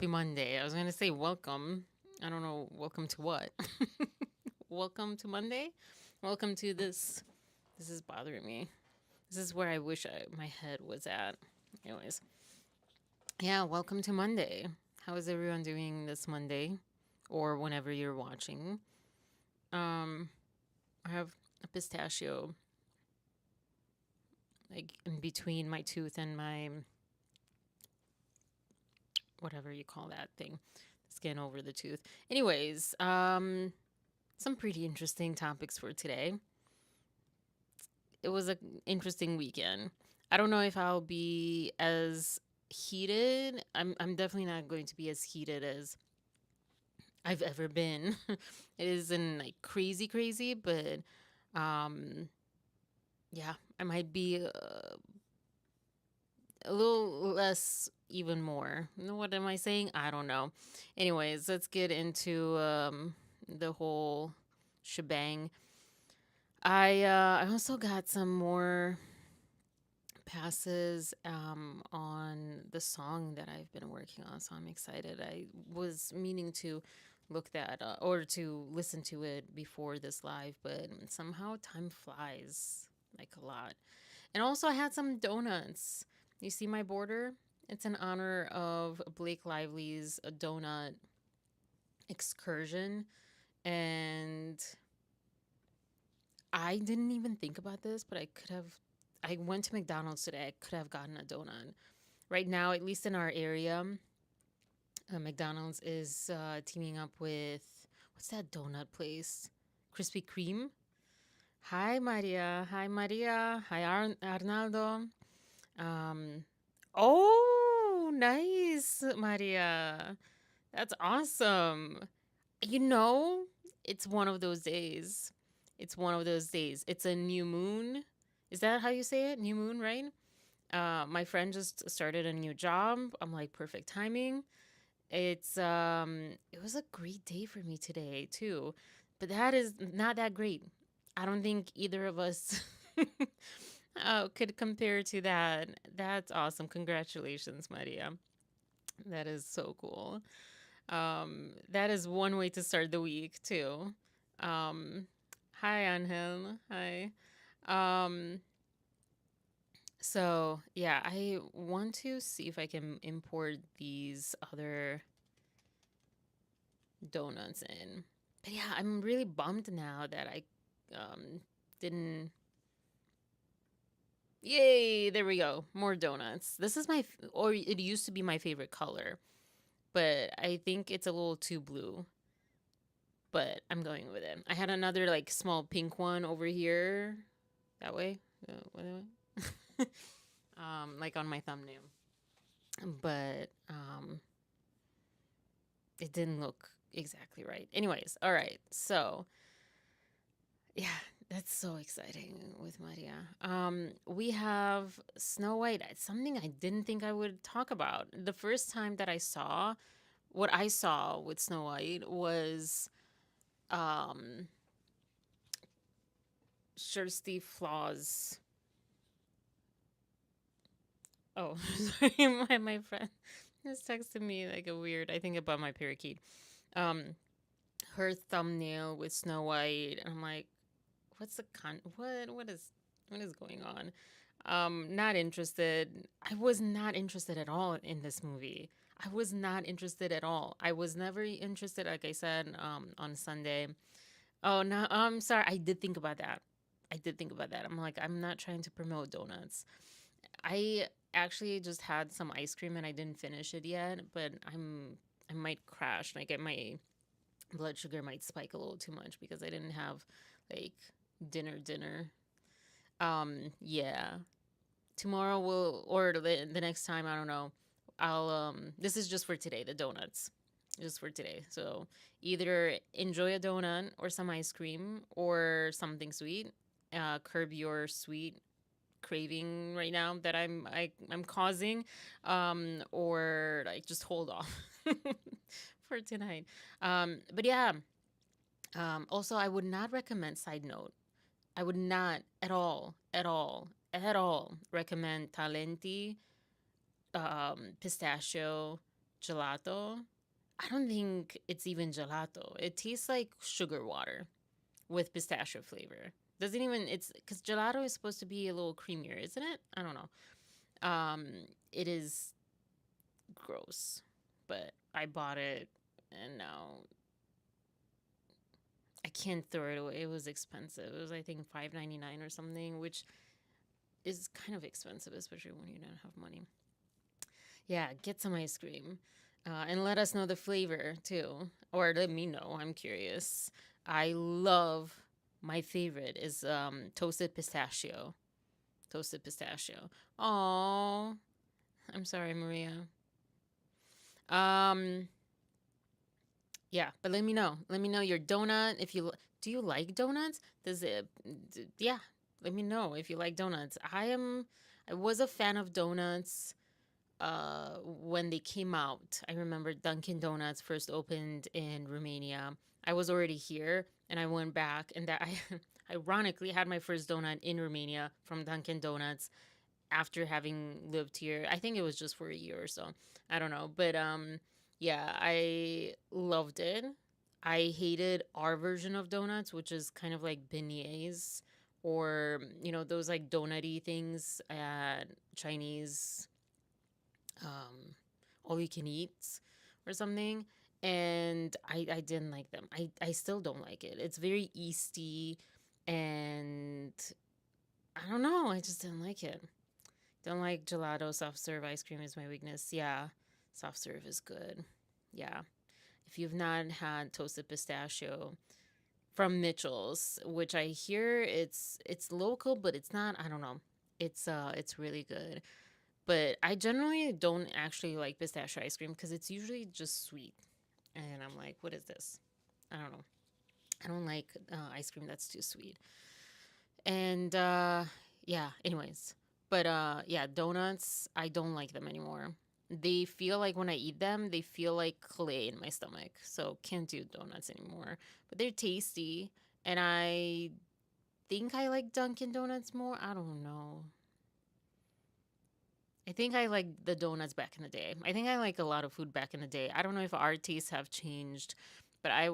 Happy Monday. I was going to say welcome. I don't know, welcome to what? Welcome to Monday? Welcome to this. This is bothering me. This is where I wish my head was at. Anyways, yeah, welcome to Monday. How is everyone doing this Monday or whenever you're watching? Um, I have a pistachio like in between my tooth and my whatever you call that thing, skin over the tooth. Anyways, some pretty interesting topics for today. It was an interesting weekend. I don't know if I'll be as heated. I'm definitely not going to be as heated as I've ever been. It isn't like crazy, but um yeah, I might be a little less even more. What am I saying? I don't know. Anyways, let's get into the whole shebang. I also got some more passes on the song that I've been working on, so I'm excited. I was meaning to look that or to listen to it before this live, but somehow time flies like a lot. And also, I had some donuts. You see my border? It's in honor of Blake Lively's donut excursion, and I didn't even think about this, but I could have. I went to McDonald's today. I could have gotten a donut. Right now, at least in our area, McDonald's is teaming up with what's that donut place? Krispy Kreme. Hi, Maria. Hi, Maria. Hi, Arnaldo. Um, oh, nice, Maria. That's awesome. You know, it's one of those days. It's one of those days. It's a new moon. Is that how you say it? New moon, right? My friend just started a new job. I'm like, perfect timing. It was a great day for me today too. But that is not that great. I don't think either of us could compare to that. That's awesome. Congratulations, Maria. That is so cool. That is one way to start the week too. Um, Hi, Angel. Hi. Um, so yeah, I want to see if I can import these other donuts in. But yeah, I'm really bummed now that I didn't. Yay! There we go. More donuts. This is or it used to be my favorite color, but I think it's a little too blue. But I'm going with it. I had another like small pink one over here, that way, like on my thumbnail. But it didn't look exactly right. Anyways, all right. So yeah, that's so exciting with Maria. We have Snow White. It's something I didn't think I would talk about. The first time that I saw what I saw with Snow White was um Kirsty Flaws. Oh, sorry, my friend just texted me like a weird. I think about my parakeet. Um, her thumbnail with Snow White, and I'm like, what's the what is going on? Not interested. I was not interested at all in this movie. I was not interested at all. I was never interested, like I said, on Sunday. Oh no, I'm sorry. I did think about that. I did think about that. I'm like, I'm not trying to promote donuts. I actually just had some ice cream and I didn't finish it yet, but I might crash. Like my blood sugar might spike a little too much because I didn't have like dinner. Yeah. Tomorrow will or the next time, I don't know. I'll this is just for today, the donuts. Just for today. So either enjoy a donut or some ice cream or something sweet. Curb your sweet craving right now that I'm causing, or like just hold off for tonight. But yeah, also I would not recommend. Side note, I would not at all recommend Talenti, pistachio, gelato. I don't think it's even gelato. It tastes like sugar water with pistachio flavor. Doesn't even, it's because gelato is supposed to be a little creamier, isn't it? I don't know. It is gross, but I bought it and now I can't throw it away. It was expensive. It was, I think, $5.99 or something, which is kind of expensive, especially when you don't have money. Yeah, get some ice cream. And let us know the flavor too. Or let me know. I'm curious. I love, my favorite is toasted pistachio. Toasted pistachio. Oh, I'm sorry, Maria. Um, yeah, but let me know. Let me know your donut. If you do you like donuts? Does it? Yeah, let me know if you like donuts. I was a fan of donuts when they came out. I remember Dunkin' Donuts first opened in Romania. I was already here and I went back and that I ironically had my first donut in Romania from Dunkin' Donuts after having lived here. I think it was just for a year or so. I don't know, but yeah, I loved it. I hated our version of donuts, which is kind of like beignets or those like donutty things at Chinese um, all you can eat or something. And I didn't like them. I still don't like it. It's very yeasty and I don't know. I just didn't like it. Don't like gelato. Soft serve ice cream is my weakness. Yeah, soft serve is good. Yeah. If you've not had toasted pistachio from Mitchell's, which I hear it's local, but it's not. I don't know. It's really good. But I generally don't actually like pistachio ice cream because it's usually just sweet. And I'm like, what is this? I don't know. I don't like ice cream that's too sweet. And yeah, anyways. But yeah, donuts, I don't like them anymore. They feel like when I eat them, they feel like clay in my stomach. So can't do donuts anymore. But they're tasty. And I think I like Dunkin' Donuts more. I don't know. I think I like the donuts back in the day. I think I like a lot of food back in the day. I don't know if our tastes have changed, but I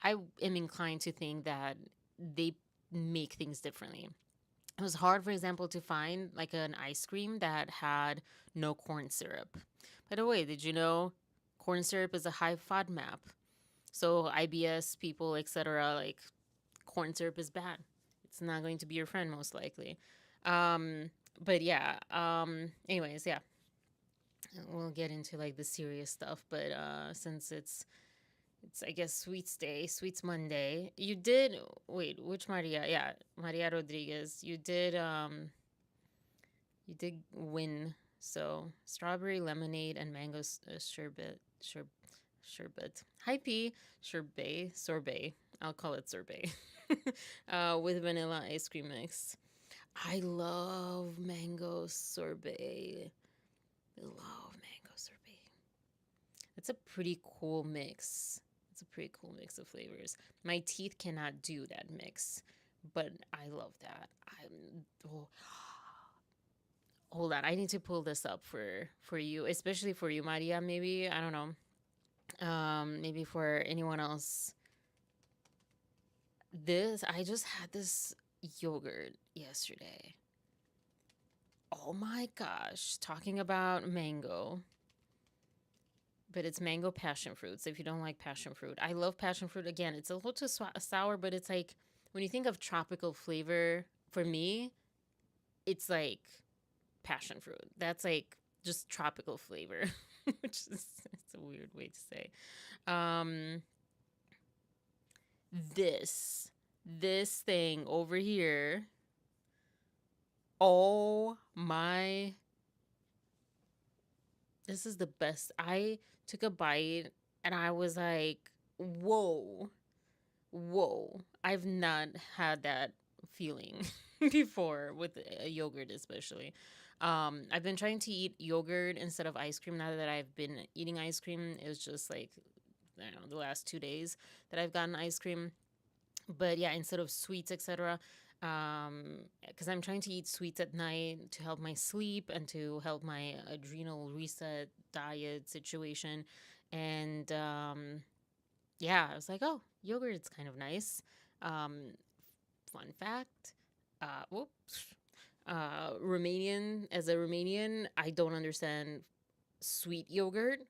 am inclined to think that they make things differently. It was hard, for example, to find like an ice cream that had no corn syrup. By the way, did you know corn syrup is a high FODMAP? So IBS people, etc., like corn syrup is bad. It's not going to be your friend most likely. Um, but yeah. Anyways, yeah, we'll get into like the serious stuff. But since it's I guess Sweets Day, Sweets Monday. You did wait, which Maria? Yeah, Maria Rodriguez. You did win. So strawberry lemonade and mango sherbet. Hi P, sorbet. I'll call it sorbet. With vanilla ice cream mix. I love mango sorbet. I love mango sorbet. It's a pretty cool mix. It's a pretty cool mix of flavors. My teeth cannot do that mix, but I love that. Oh, hold on. I need to pull this up for you, especially for you, Maria. Maybe I don't know. Maybe for anyone else. This I just had this yogurt yesterday. Oh my gosh! Talking about mango. But it's mango passion fruit. So if you don't like passion fruit, I love passion fruit. Again, it's a little too sour, but it's like when you think of tropical flavor, for me, it's like passion fruit. That's like just tropical flavor, which is it's a weird way to say. Um, this thing over here. Oh my! This is the best. I took a bite and I was like, whoa. Whoa, I've not had that feeling before with a yogurt, especially. I've been trying to eat yogurt instead of ice cream now that I've been eating ice cream. It was just like, I don't know, the last 2 days that I've gotten ice cream. But yeah, instead of sweets, etc., Because I'm trying to eat sweets at night to help my sleep and to help my adrenal reset diet situation. And yeah, I was like, oh, yogurt's kind of nice. Um, Fun fact. Whoops. Romanian, as a Romanian, I don't understand sweet yogurt.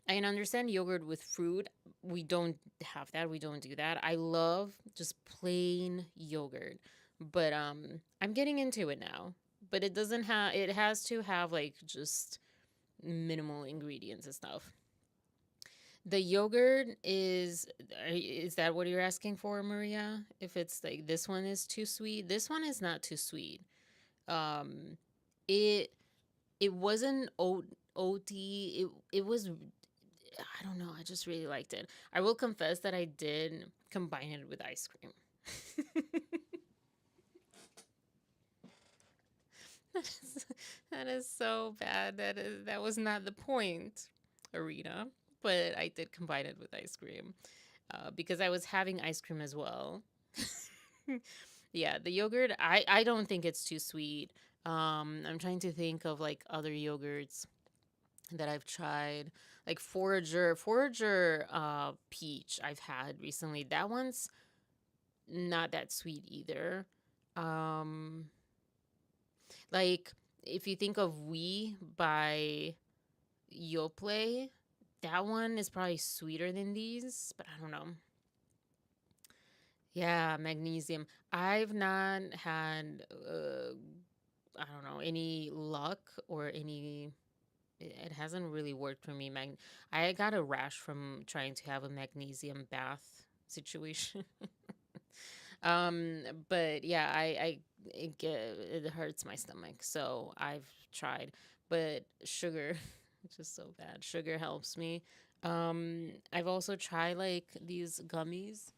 I can understand yogurt with fruit. We don't have that. We don't do that. I love just plain yogurt. But I'm getting into it now. But it doesn't have it has to have like just minimal ingredients and stuff. The yogurt is that what you're asking for, Maria? If it's like this one is too sweet, this one is not too sweet. Um, it it wasn't oaty. It was I don't know. I just really liked it. I will confess that I did combine it with ice cream. that, is, that is so bad. That was not the point, Arena. But I did combine it with ice cream because I was having ice cream as well. Yeah, the yogurt. I don't think it's too sweet. I'm trying to think of like other yogurts that I've tried, like Forager peach I've had recently. That one's not that sweet either. Um, like if you think of We by Yoplait, that one is probably sweeter than these, but I don't know. Yeah, magnesium. I've not had I don't know any luck or any it hasn't really worked for me. I got a rash from trying to have a magnesium bath situation. But yeah, it hurts my stomach, so I've tried. But sugar, it's just so bad. Sugar helps me. I've also tried like these gummies.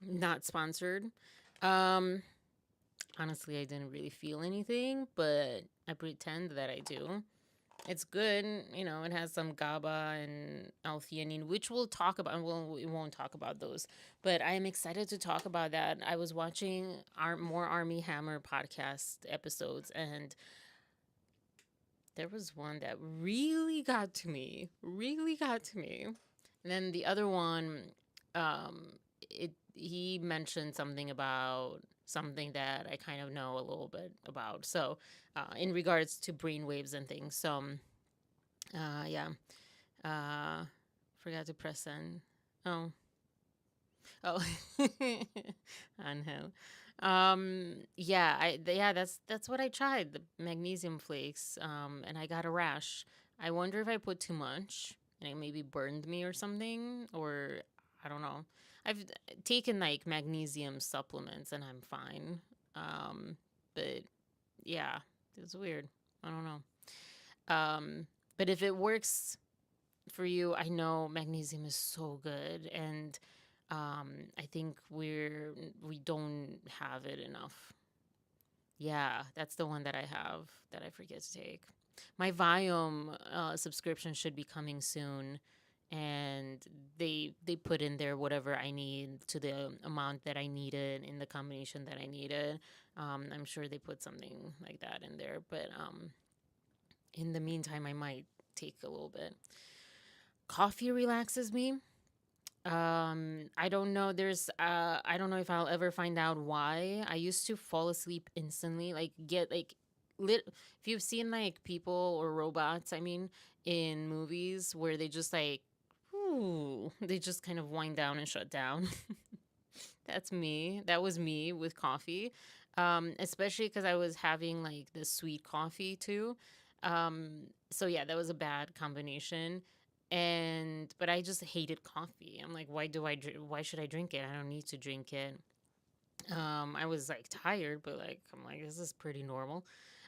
Not sponsored. Um, Honestly, I didn't really feel anything, but I pretend that I do. It's good, it has some GABA and L-theanine, which we'll talk about. Well, we won't talk about those, but I am excited to talk about that. I was watching more Armie Hammer podcast episodes, and there was one that really got to me, really got to me. And then the other one, he mentioned something about something that I kind of know a little bit about. So, in regards to brain waves and things. So, yeah. Uh, Forgot to press send. Oh, oh, Angel. Yeah, yeah, that's what I tried, the magnesium flakes. And I got a rash. I wonder if I put too much and it maybe burned me or something, or I don't know. I've taken like magnesium supplements and I'm fine. But yeah, it's weird. I don't know. But if it works for you, I know magnesium is so good, and I think we don't have it enough. Yeah, that's the one that I have that I forget to take. My Viome subscription should be coming soon, and they put in there whatever I need to the amount that I needed in the combination that I needed. I'm sure they put something like that in there, but in the meantime, I might take a little bit. Coffee relaxes me. I don't know. I don't know if I'll ever find out why. I used to fall asleep instantly, like get like lit. If you've seen like people or robots, I mean, in movies where they just like, ooh, they just kind of wind down and shut down. That's me. That was me with coffee. Especially because I was having like the sweet coffee too. So yeah, that was a bad combination. And but I just hated coffee. I'm like, why should I drink it? I don't need to drink it. I was like tired, but like I'm like, this is pretty normal.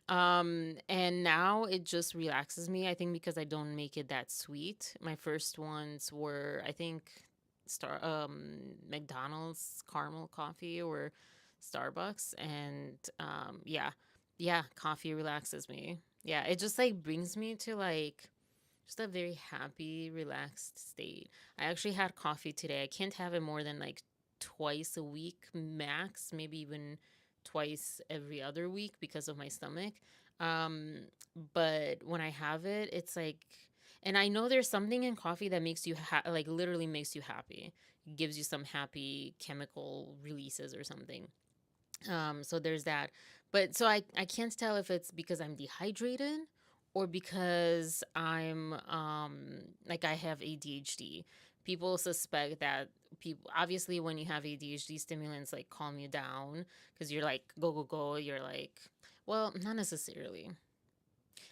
And now it just relaxes me. I think because I don't make it that sweet. My first ones were, I think, McDonald's caramel coffee or Starbucks, and yeah, coffee relaxes me. Yeah, it just like brings me to like just a very happy, relaxed state. I actually had coffee today. I can't have it more than like twice a week max, maybe even twice every other week because of my stomach. Um, but when I have it, it's like, and I know there's something in coffee that makes you like literally makes you happy. It gives you some happy chemical releases or something. So there's that. But so I can't tell if it's because I'm dehydrated or because I'm like I have ADHD. People suspect that people obviously when you have ADHD stimulants like calm you down because you're like go go go, you're like well, not necessarily.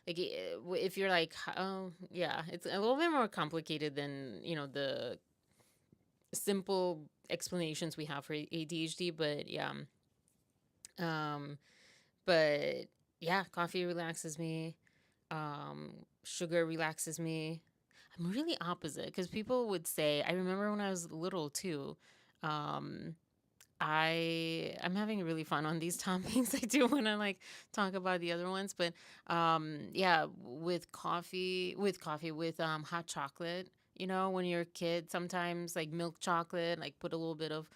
Like if you're like oh yeah, it's a little bit more complicated than, the simple explanations we have for ADHD, but yeah. Um But yeah, coffee relaxes me. Sugar relaxes me. I'm really opposite because people would say, I remember when I was little too. Um, I'm having really fun on these topics. I do want to like talk about the other ones, but yeah, with hot chocolate. When you're a kid, sometimes like milk chocolate, like put a little bit of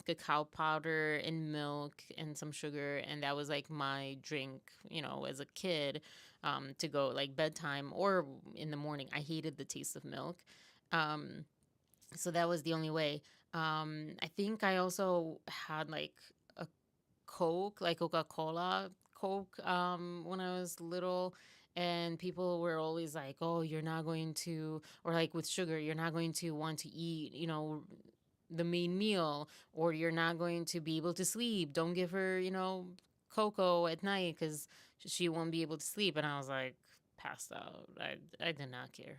cacao powder in milk and some sugar, and that was like my drink. As a kid, to go like bedtime or in the morning. I hated the taste of milk. Um, so that was the only way. I think I also had like a Coke, like Coca-Cola Coke, when I was little. And people were always like, oh, you're not going to, or like with sugar, you're not going to want to eat, the main meal, or you're not going to be able to sleep. Don't give her, cocoa at night because she won't be able to sleep. And I was like, passed out. I did not care.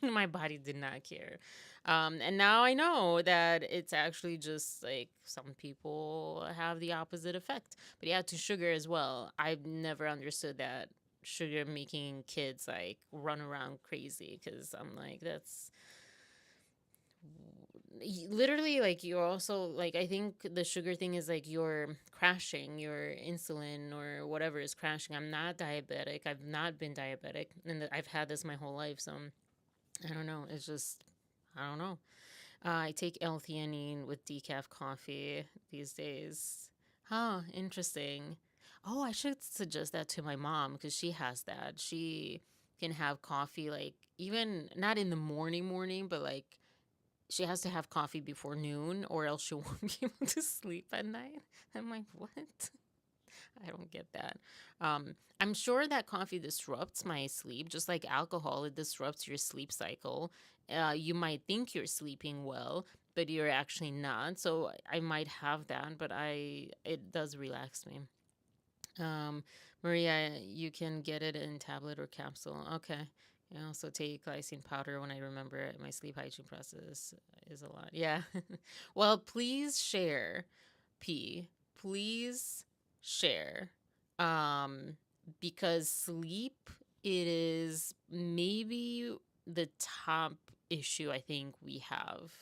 My body did not care. And now I know that it's actually just like some people have the opposite effect. But yeah, to sugar as well. I've never understood that sugar making kids like run around crazy because I'm like, that's literally like you're also like I think the sugar thing is like you're crashing your insulin or whatever is crashing. I'm not diabetic. I've not been diabetic and I've had this my whole life. So I don't know. It's just I don't know. I take L-theanine with decaf coffee these days. Huh, interesting. Oh, I should suggest that to my mom because she has that. She can have coffee like even not in the morning, but like she has to have coffee before noon or else she won't be able to sleep at night. I'm like, what? I don't get that. I'm sure that coffee disrupts my sleep, just like alcohol, it disrupts your sleep cycle. You might think you're sleeping well, but you're actually not. So I might have that, but it does relax me. Um, Maria, you can get it in tablet or capsule. Okay. I also take glycine powder when I remember it. My sleep hygiene process is a lot. Yeah. Well, please share, P. Please share. Um, because sleep, it is maybe the top issue I think we have.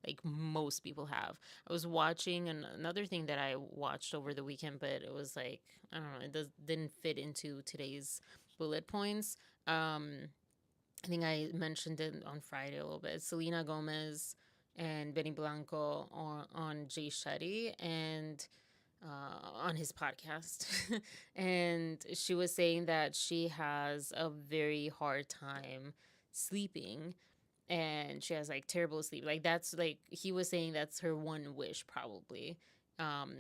Like most people have. I was watching another thing that I watched over the weekend, but it was like I don't know. Didn't fit into today's bullet points. Um, I think I mentioned it on Friday a little bit. Selena Gomez and Benny Blanco on Jay Shetty and on his podcast. And she was saying that she has a very hard time sleeping and she has like terrible sleep. Like that's like he was saying that's her one wish probably.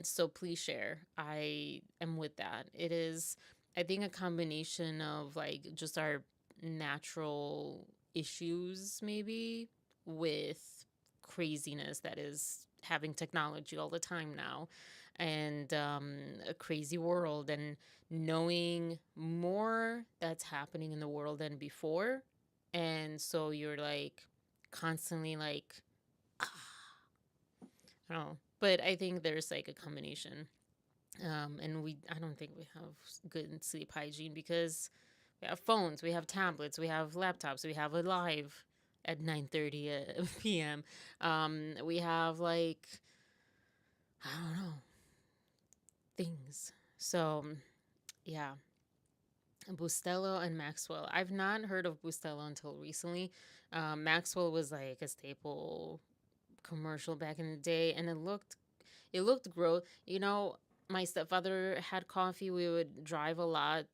So please share. I am with that. It is I think a combination of like just our natural issues maybe with craziness that is having technology all the time now and a crazy world and knowing more that's happening in the world than before and so you're like constantly like ah, I don't know. But I think there's like a combination. And I don't think we have good sleep hygiene because we have phones, we have tablets, we have laptops, we have a live at 9:30 p.m. We have like I don't know things. So yeah, Bustelo and Maxwell. I've not heard of Bustelo until recently. Maxwell was like a staple commercial back in the day, and it looked gross. My stepfather had coffee. We would drive a lot,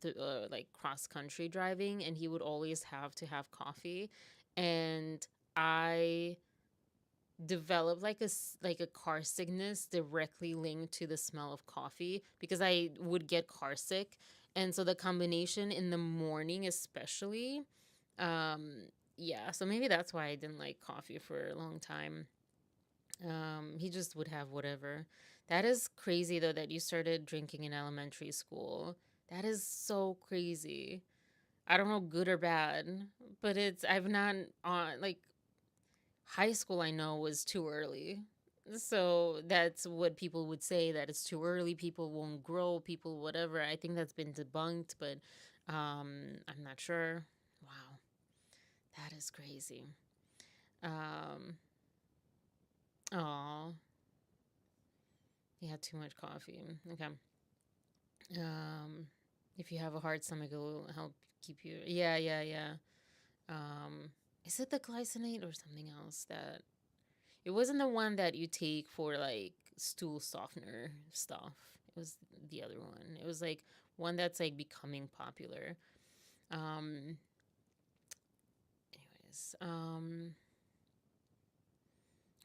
like cross country driving, and he would always have to have coffee. And I developed like a car sickness directly linked to the smell of coffee because I would get car sick. And so the combination in the morning especially, um yeah, so maybe that's why I didn't like coffee for a long time. He just would have whatever. That is crazy though that you started drinking in elementary school. That is so crazy. I don't know, good or bad, but I've not on like high school. I know was too early. So that's what people would say, that it's too early, people won't grow, people whatever. I think that's been debunked, but I'm not sure. Wow, that is crazy. Um oh, you had too much coffee. Okay. Um, if you have a hard stomach, it will help keep you. Yeah, yeah, yeah. Um, is it the glycinate or something else that? It wasn't the one that you take for like stool softener stuff. It was the other one. It was like one that's like becoming popular. Um, anyways, oh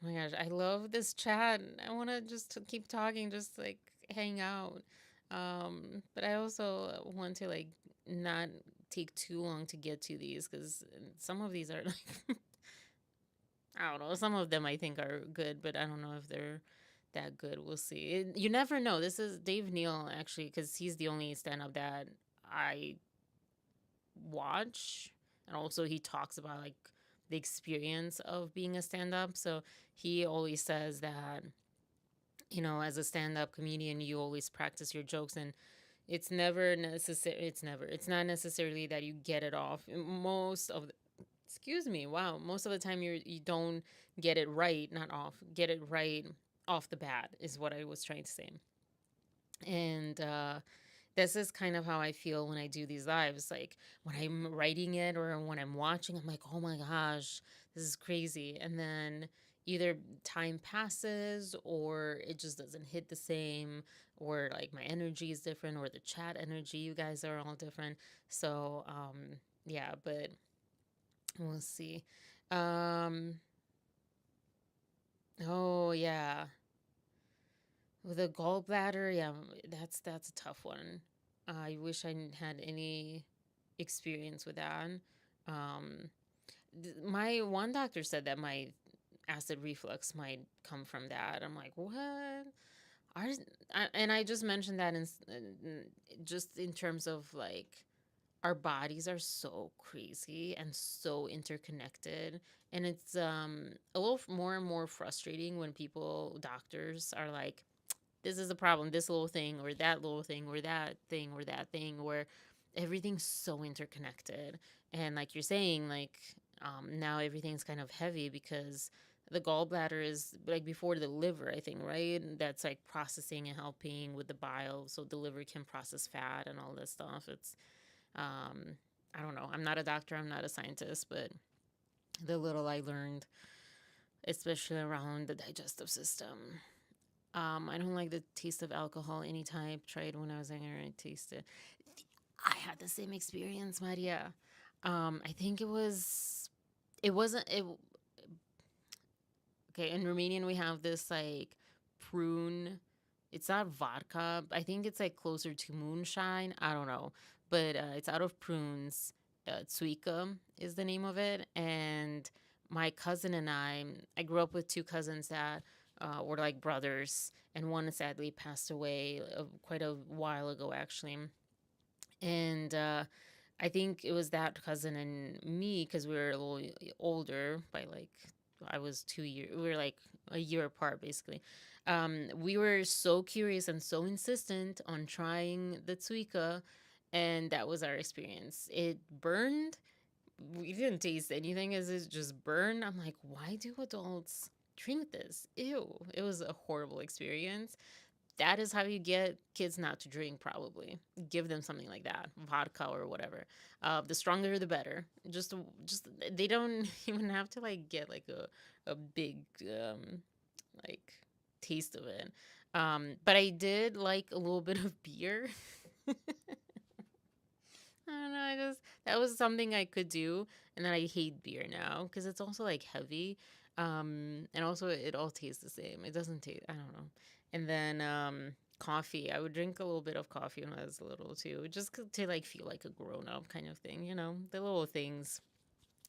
my gosh, I love this chat. I want to just keep talking, just like hang out. But I also want to like not take too long to get to these because some of these are like I don't know. Some of them I think are good, but I don't know if they're that good. We'll see. You never know. This is Dave Neal actually, because he's the only stand up that I watch, and also he talks about like the experience of being a stand up. So he always says that as a stand up comedian, you always practice your jokes, and it's not necessarily that you get it off. Most of excuse me, wow, most of the time you don't get it right, not off, get it right off the bat is what I was trying to say. And this is kind of how I feel when I do these lives. Like when I'm writing it or when I'm watching, I'm like, oh my gosh, this is crazy. And then either time passes or it just doesn't hit the same, or like my energy is different, or the chat energy, you guys are all different. So, yeah, but we'll see. Um, oh yeah. With a gallbladder, yeah, that's a tough one. I wish I had any experience with that. Um, my one doctor said that my acid reflux might come from that. I'm like, what? Ours, and I just mentioned that just in terms of like our bodies are so crazy and so interconnected, and it's a little more and more frustrating when doctors are like, this is a problem, this little thing or that little thing or that thing or that thing, where everything's so interconnected. And like you're saying, like now everything's kind of heavy because the gallbladder is like before the liver, I think, right? That's like processing and helping with the bile so the liver can process fat and all this stuff. It's um, I don't know. I'm not a doctor, I'm not a scientist, but the little I learned, especially around the digestive system. I don't like the taste of alcohol any type. Tried when I was younger, I tasted. I had the same experience, Maria. I think it wasn't, it, okay, in Romanian we have this like prune, it's not vodka. I think it's like closer to moonshine. I don't know. But it's out of prunes. Tsuika is the name of it. And my cousin and I grew up with two cousins that were like brothers. And one sadly passed away quite a while ago, actually. And I think it was that cousin and me, because we were a little older by like, I was 2 years, we were like a year apart basically. We were so curious and so insistent on trying the Tsuika, and that was our experience. It burned. We didn't taste anything as it just burned. I'm like, why do adults drink this? Ew. It was a horrible experience. that is how you get kids not to drink, probably. Give them something like that, vodka or whatever. The stronger the better. Just they don't even have to like get like a big like taste of it. But I did like a little bit of beer. I don't know. I just that was something I could do, and then I hate beer now because it's also like heavy, and also it all tastes the same. It doesn't taste. I don't know. And then coffee. I would drink a little bit of coffee when I was little too, just to like feel like a grown up kind of thing. The little things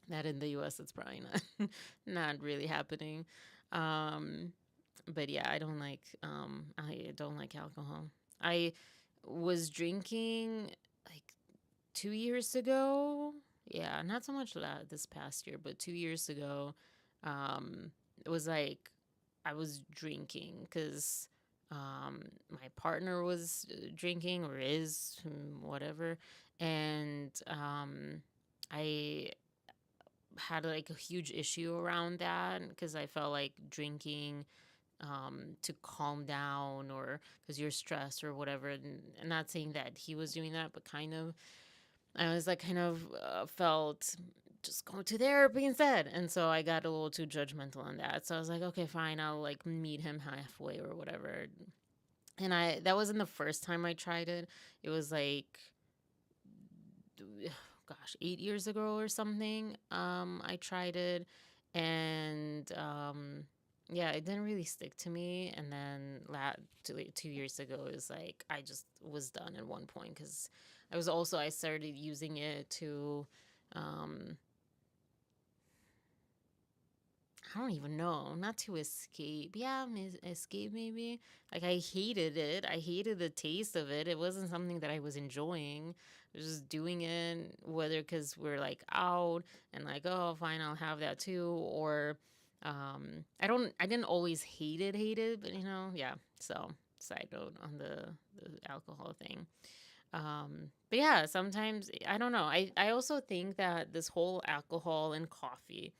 that in the U.S. it's probably not not really happening. Um, but yeah, I don't like alcohol. I was drinking like 2 years ago. Yeah, not so much this past year, but 2 years ago, it was like I was drinking because my partner was drinking or is whatever, and I had like a huge issue around that because I felt like drinking to calm down or because you're stressed or whatever. And not saying that he was doing that, but kind of. I was like, kind of felt just go to therapy instead. And so I got a little too judgmental on that. So I was like, okay, fine, I'll like meet him halfway or whatever. And that wasn't the first time I tried it. It was like, gosh, 8 years ago or something. I tried it, and yeah, it didn't really stick to me. And then 2 years ago, it was like I just was done at one point because I started using it to um, I don't even know. Not to escape. Yeah, escape maybe. Like I hated it. I hated the taste of it. It wasn't something that I was enjoying. I was just doing it, whether because we're like out and like, oh, fine, I'll have that too, or I didn't always hate it, but yeah. So side note on the alcohol thing. But yeah, sometimes I don't know. I also think that this whole alcohol and coffee,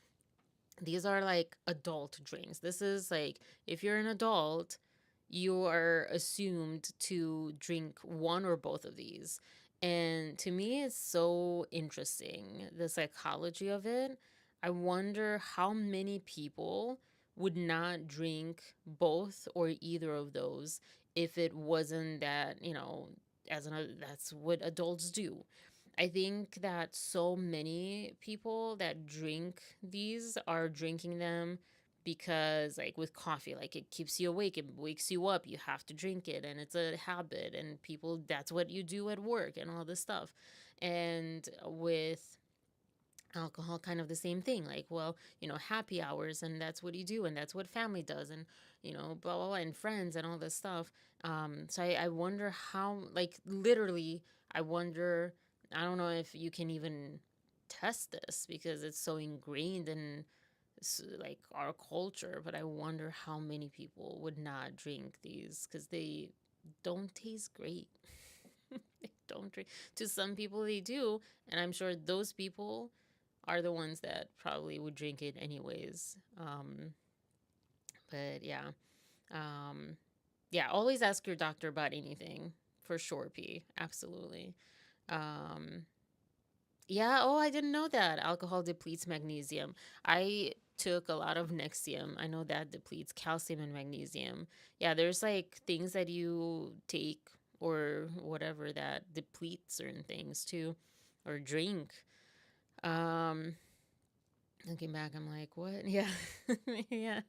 these are like adult drinks. This is like if you're an adult, you are assumed to drink one or both of these. And to me, it's so interesting, the psychology of it. I wonder how many people would not drink both or either of those if it wasn't that, that's what adults do. I think that so many people that drink these are drinking them because, like with coffee, like it keeps you awake, it wakes you up, you have to drink it, and it's a habit, and people, that's what you do at work, and all this stuff. And with alcohol, kind of the same thing. Like, well, happy hours, and that's what you do, and that's what family does, and blah blah blah, and friends, and all this stuff. So I wonder how, like, literally, I wonder. I don't know if you can even test this because it's so ingrained in like our culture, but I wonder how many people would not drink these because they don't taste great. They don't drink. To some people, they do, and I'm sure those people are the ones that probably would drink it anyways. But yeah, um, yeah. Always ask your doctor about anything for sure. P. Absolutely. Um, yeah. Oh, I didn't know that alcohol depletes magnesium. I took a lot of Nexium. I know that depletes calcium and magnesium. Yeah, there's like things that you take or whatever that deplete certain things too, or drink. Um, Looking back, I'm like, what? Yeah. Yeah.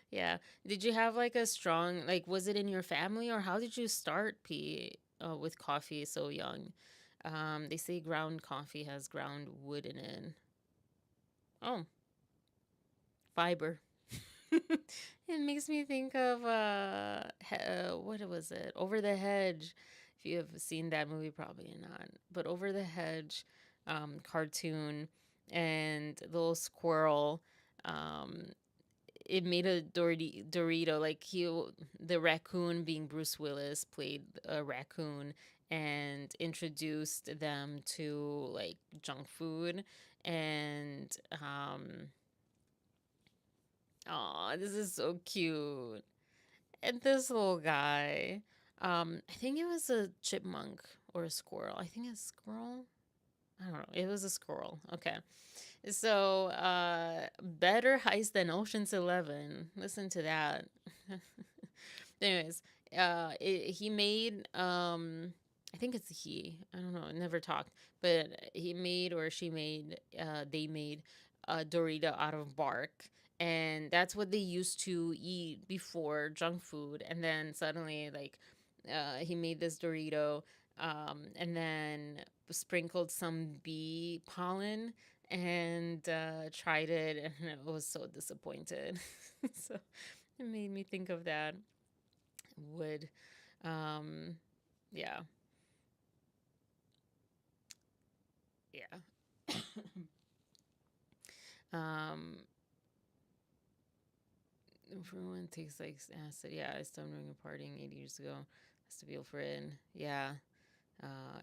Yeah. Did you have like a strong, like, was it in your family or how did you start with coffee so young? They say ground coffee has ground wood in it. Oh, fiber. It makes me think of what was it? Over the Hedge. If you have seen that movie, probably not. But Over the Hedge, cartoon, and the little squirrel. Um, it made a Dorito, like the raccoon, being Bruce Willis, played a raccoon and introduced them to like junk food. And oh, this is so cute. And this little guy, I think it was a chipmunk or a squirrel. I think it's squirrel. I don't know. It was a squirrel. Okay. So, better heist than Ocean's 11. Listen to that. Anyways, he made, I think it's he. I don't know. I never talked, but he made or she made, they made a Dorito out of bark. And that's what they used to eat before junk food. And then suddenly, like, he made this Dorito, and then sprinkled some bee pollen and tried it, and I was so disappointed. So it made me think of that. Would, um, yeah, yeah. um, Everyone takes like acid. Yeah, I stopped doing a partying 8 years ago. Has to feel for it. Yeah,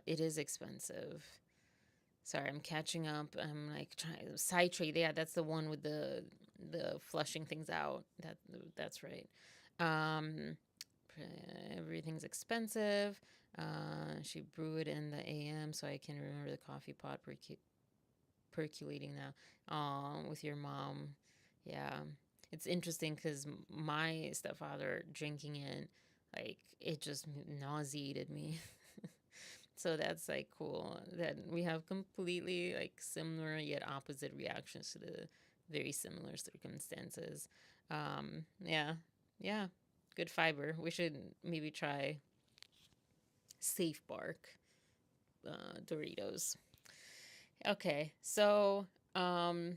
it is expensive. Sorry, I'm catching up. I'm like trying citrate. Yeah, that's the one with the flushing things out. That's right. Um, Everything's expensive. She brewed in the AM, so I can remember the coffee pot percolating now. With your mom, yeah, it's interesting because my stepfather drinking it, like it just nauseated me. So that's like cool that we have completely like similar yet opposite reactions to the very similar circumstances. Yeah, yeah, good fiber. We should maybe try Safe Bark Doritos. Okay, so um,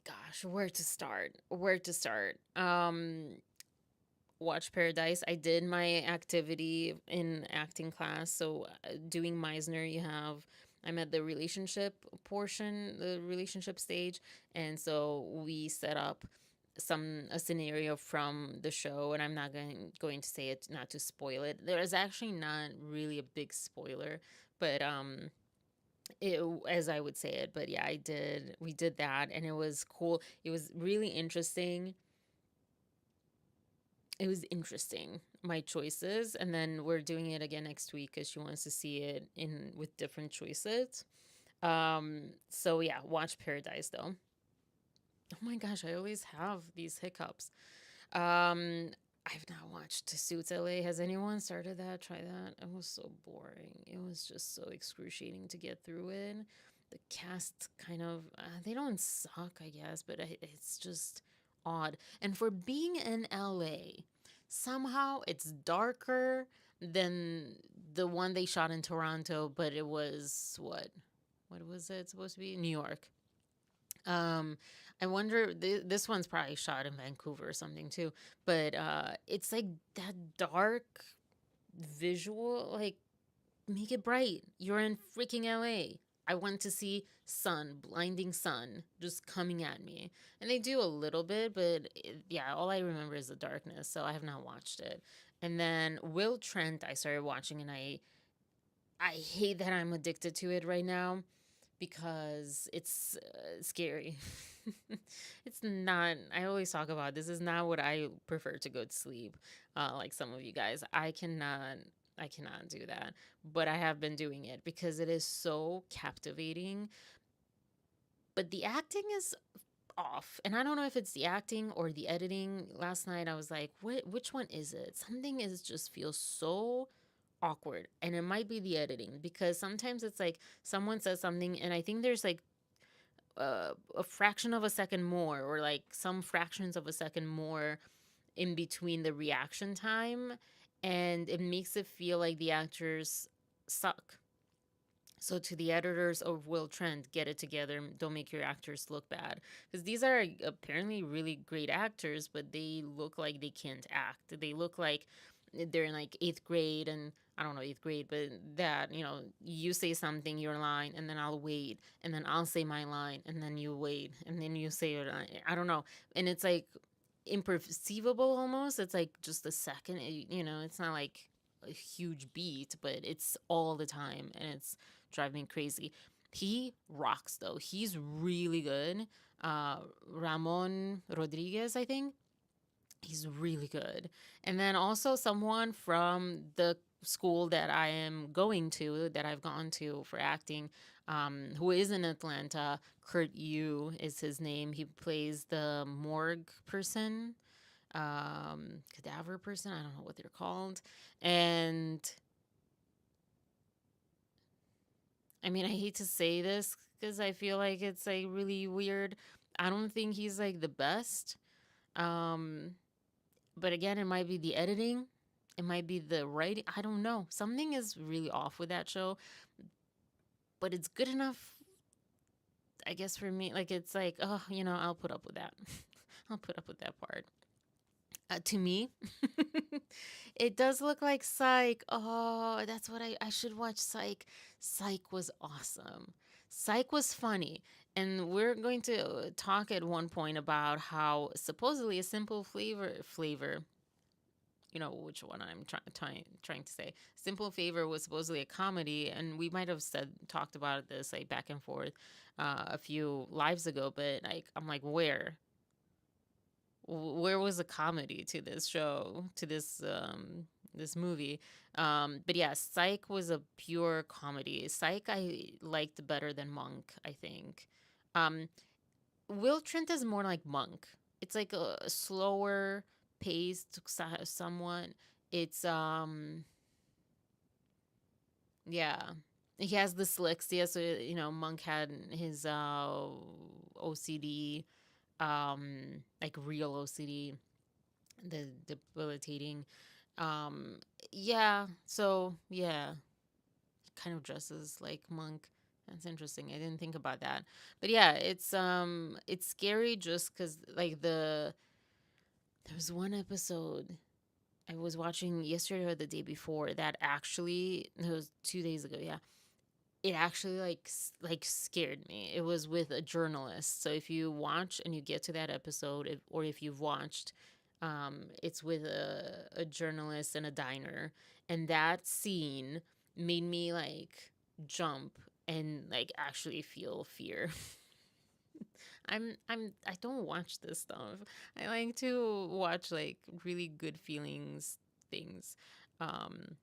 gosh, where to start? Where to start? Watch Paradise. I did my activity in acting class. So, doing Meisner, I'm at the relationship portion, the relationship stage. And so we set up a scenario from the show, and I'm not going to say it not to spoil it. There is actually not really a big spoiler, but it, as I would say it. But yeah, we did that, and it was cool. It was really interesting. It was interesting, my choices, and then we're doing it again next week because she wants to see it in with different choices. So yeah, watch Paradise though. Oh my gosh, I always have these hiccups. I've not watched Suits LA. Has anyone started that? Try that. It was so boring. It was just so excruciating to get through it. The cast kind of, they don't suck, I guess, but it's just odd. And for being in LA, somehow it's darker than the one they shot in Toronto, but it was what? What was it supposed to be? New York. Um, I wonder. This one's probably shot in Vancouver or something too. But it's like that dark visual. Like, make it bright. You're in freaking LA. I want to see sun, blinding sun, just coming at me. And they do a little bit, but yeah, all I remember is the darkness. So I have not watched it. And then Will Trent, I started watching, and I hate that I'm addicted to it right now because it's scary. It's not. I always talk about this is not what I prefer to go to sleep. Like some of you guys, I cannot. I cannot do that, but I have been doing it because it is so captivating. But the acting is off, and I don't know if it's the acting or the editing. Last night I was like, "What? Which one is it?" Something is just feels so awkward, and it might be the editing because sometimes it's like someone says something, and I think there's like a fraction of a second more, or like some fractions of a second more in between the reaction time, and it makes it feel like the actors suck. So to the editors of Will Trent, get it together. Don't make your actors look bad, because these are apparently really great actors, but they look like they can't act. They look like they're in like eighth grade, and I don't know eighth grade, but that you say something, your line, and then I'll wait, and then I'll say my line, and then you wait, and then you say your line. I don't know, and it's like imperceivable almost. It's like just a second. It's not like a huge beat, but it's all the time, and it's driving me crazy. He rocks though. He's really good. Ramon Rodriguez, I think. He's really good. And then also someone from the school that I am going to, that I've gone to for acting, who is in Atlanta. Kurt Yu is his name. He plays the morgue person, cadaver person. I don't know what they're called. And I mean, I hate to say this because I feel like it's like really weird. I don't think he's like the best. Um, but again, it might be the editing, it might be the writing. I don't know. Something is really off with that show, but it's good enough, I guess, for me. Like, it's like, oh, I'll put up with that. I'll put up with that part. To me, it does look like Psych. Oh, that's what I should watch. Psych. Psych was awesome. Psych was funny. And we're going to talk at one point about how supposedly a simple flavor, which one I'm trying to say. Simple Favor was supposedly a comedy, and we might have talked about this like back and forth a few lives ago. But like, I'm like, where was the comedy to this show, to this movie? But yeah, Psych was a pure comedy. Psych I liked better than Monk, I think. Um, Will Trent is more like Monk. It's like a slower paced somewhat. It's yeah. He has the dyslexia, so Monk had his OCD, like real OCD, the debilitating. Um yeah, so yeah, kind of dresses like Monk. That's interesting. I didn't think about that. But yeah, it's scary just cuz like there was one episode I was watching yesterday or the day before that actually, it was 2 days ago, yeah. It actually like scared me. It was with a journalist. So if you watch and you get to that episode, or if you've watched, it's with a journalist in a diner, and that scene made me like jump and like actually feel fear. I don't watch this stuff. I like to watch like really good feelings things. Um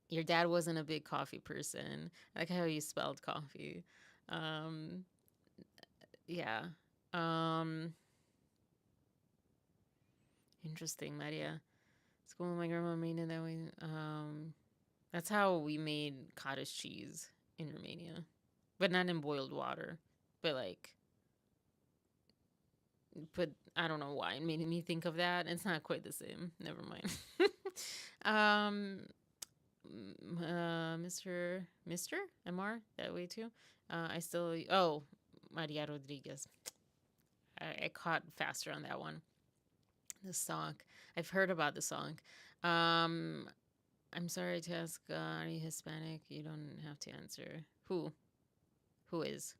your dad wasn't a big coffee person. I like how you spelled coffee. Um yeah. Um Interesting, Maria. School my grandma made it that way. That's how we made cottage cheese in Romania. But not in boiled water. But like but I don't know why it made me think of that. It's not quite the same. Never mind. um, Mr. Mr. that way too. I still Maria Rodriguez. I caught faster on that one. The song. I've heard about the song. Um, I'm sorry to ask. Are you Hispanic? You don't have to answer. Who? Who is?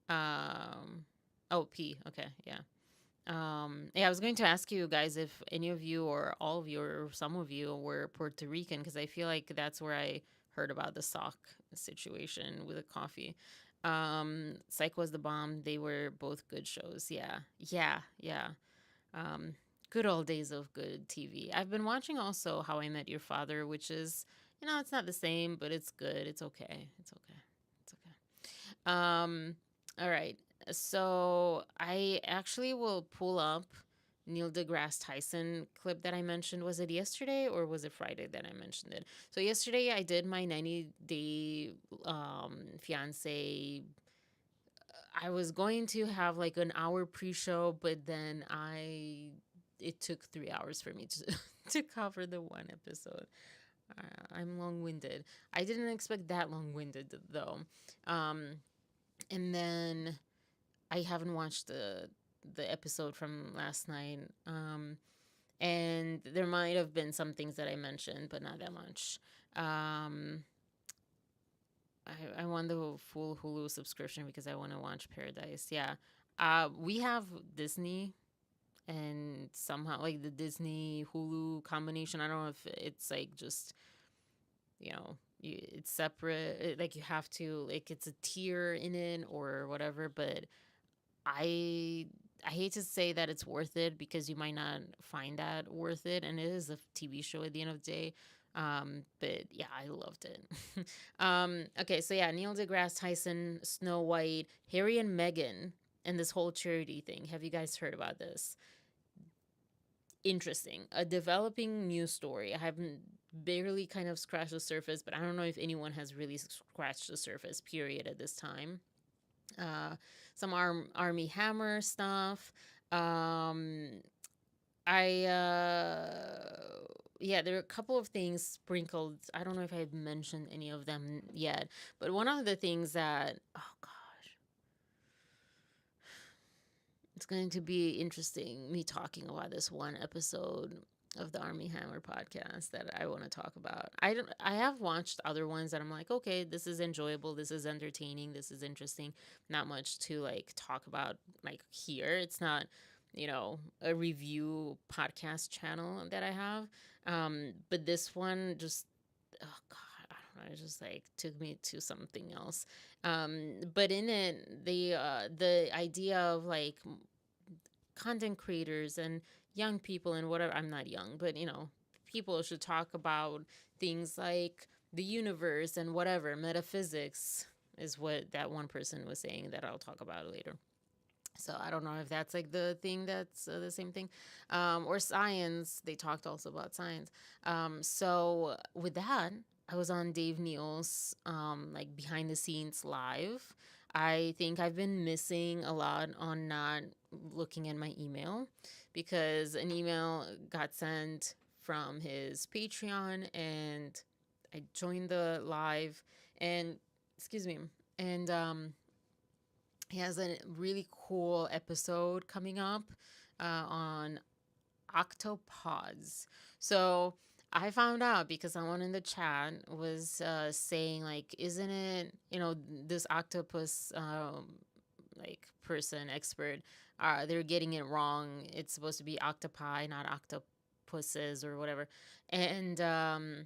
Um. Oh, P. Okay. Yeah. Yeah, I was going to ask you guys if any of you or all of you or some of you were Puerto Rican, because I feel like that's where I heard about the sock situation with the coffee. Psych was the bomb. They were both good shows. Yeah, yeah, yeah. Um, Good old days of good TV. I've been watching also How I Met Your Father, which is, it's not the same, but it's good. It's okay. It's okay. It's okay. All right. So I actually will pull up Neil deGrasse Tyson clip that I mentioned. Was it yesterday or was it Friday that I mentioned it? So yesterday I did my 90-day fiance. I was going to have like an hour pre-show, but then it took 3 hours for me to to cover the one episode. I'm long-winded. I didn't expect that long-winded though. Um, and then I haven't watched the episode from last night. And there might have been some things that I mentioned, but not that much. Um, I want the full Hulu subscription because I want to watch Paradise. Yeah. We have Disney and somehow like the Disney Hulu combination. I don't know if it's like just, it's separate. Like you have to, like, it's a tier in it or whatever, but I I hate to say that it's worth it because you might not find that worth it, and it is a TV show at the end of the day. But yeah, I loved it. Okay, so yeah, Neil deGrasse Tyson, Snow White, Harry and Meghan, and this whole charity thing. Have you guys heard about this? Interesting. A developing news story. I haven't barely kind of scratched the surface, but I don't know if anyone has really scratched the surface, period, at this time. Uh, some Armie Hammer stuff. Um, I yeah, there are a couple of things sprinkled. I don't know if I've mentioned any of them yet, but one of the things that, oh gosh, it's going to be interesting me talking about this one episode of the Armie Hammer podcast that I want to talk about. I have watched other ones that I'm like, okay, this is enjoyable, this is entertaining, this is interesting. Not much to like talk about like here. It's not, a review podcast channel that I have. But this one just, oh god, I don't know, it just like took me to something else. But in it, the idea of like content creators and young people and whatever, I'm not young, but people should talk about things like the universe and whatever, metaphysics is what that one person was saying that I'll talk about later. So I don't know if that's like the thing that's the same thing, or science. They talked also about science. So with that, I was on Dave Neal's like behind the scenes live. I think I've been missing a lot on not looking at my email because an email got sent from his Patreon and I joined the live and excuse me and he has a really cool episode coming up on octopods. So I found out because someone in the chat was saying like, isn't it this octopus like person expert? They're getting it wrong. It's supposed to be octopi, not octopuses or whatever. And I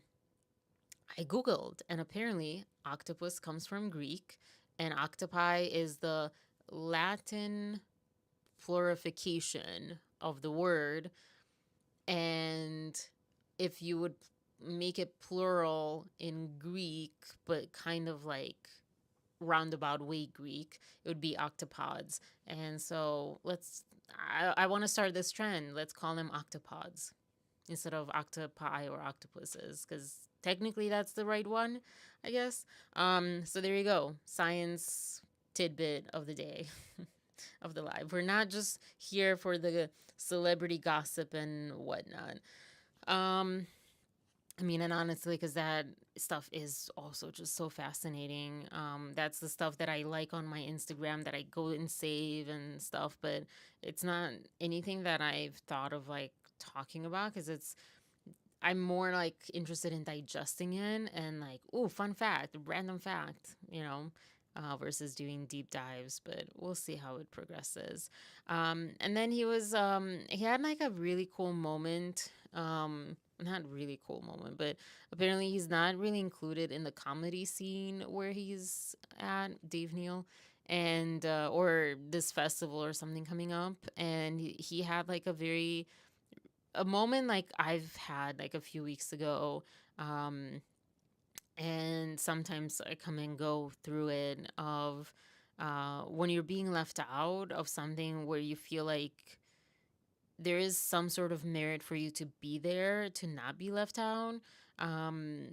googled, and apparently octopus comes from Greek, and octopi is the Latin florification of the word. And if you would make it plural in Greek, but kind of like roundabout way Greek, it would be octopods. And so I want to start this trend. Let's call them octopods instead of octopi or octopuses, because technically that's the right one, I guess. So there you go. Science tidbit of the day. Of the live. We're not just here for the celebrity gossip and whatnot. Um, I mean, and honestly, because that stuff is also just so fascinating. That's the stuff that I like on my Instagram that I go and save and stuff, but it's not anything that I've thought of like talking about because I'm more like interested in digesting it and like, ooh, fun fact, random fact, versus doing deep dives. But we'll see how it progresses. And then he had like a really cool moment. Not really cool moment, but apparently he's not really included in the comedy scene where he's at, Dave Neal, and or this festival or something coming up. And he had like a moment like I've had like a few weeks ago. And sometimes I come and go through it of when you're being left out of something where you feel like there is some sort of merit for you to be there, to not be left out.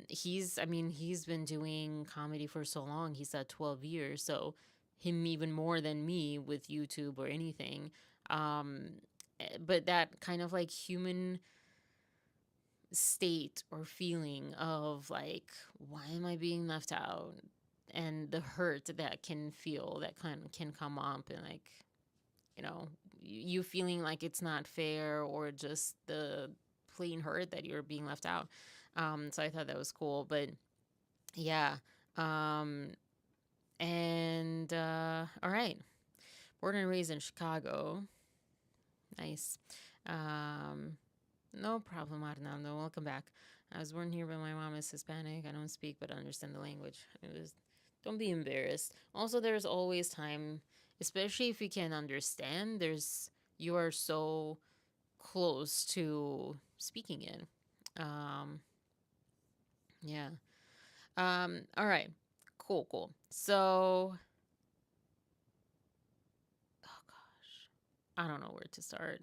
He's been doing comedy for so long. He's at 12 years. So him even more than me with YouTube or anything. But that kind of like human state or feeling of like, why am I being left out? And the hurt that can feel that can come up, and like, you know, you feeling like it's not fair, or just the plain hurt that you're being left out. So I thought that was cool. But yeah. Um, and all right. Born and raised in Chicago. Nice. Um, No problem, Arnaldo. Welcome back. I was born here, but my mom is Hispanic. I don't speak, but I understand the language. Don't be embarrassed. Also, there's always time especially if you can understand. You are so close to speaking it. Um, yeah. All right. Cool, cool. So, oh gosh, I don't know where to start.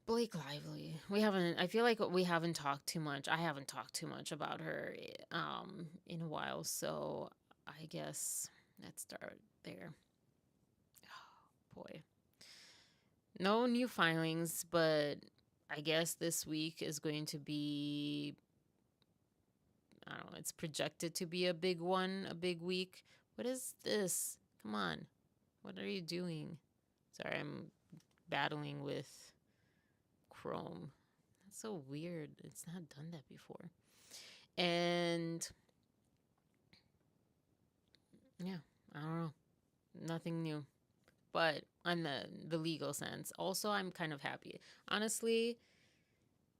Blake Lively. We haven't. I feel like we haven't talked too much. I haven't talked too much about her, in a while. So I guess let's start there. Oh, boy, no new filings, but I guess this week is going to be. I don't know. It's projected to be a big one, a big week. What is this? Come on. What are you doing? Sorry, I'm battling with Chrome. That's so weird. It's not done that before. And yeah, I don't know. Nothing new. But on the legal sense, also I'm kind of happy. Honestly,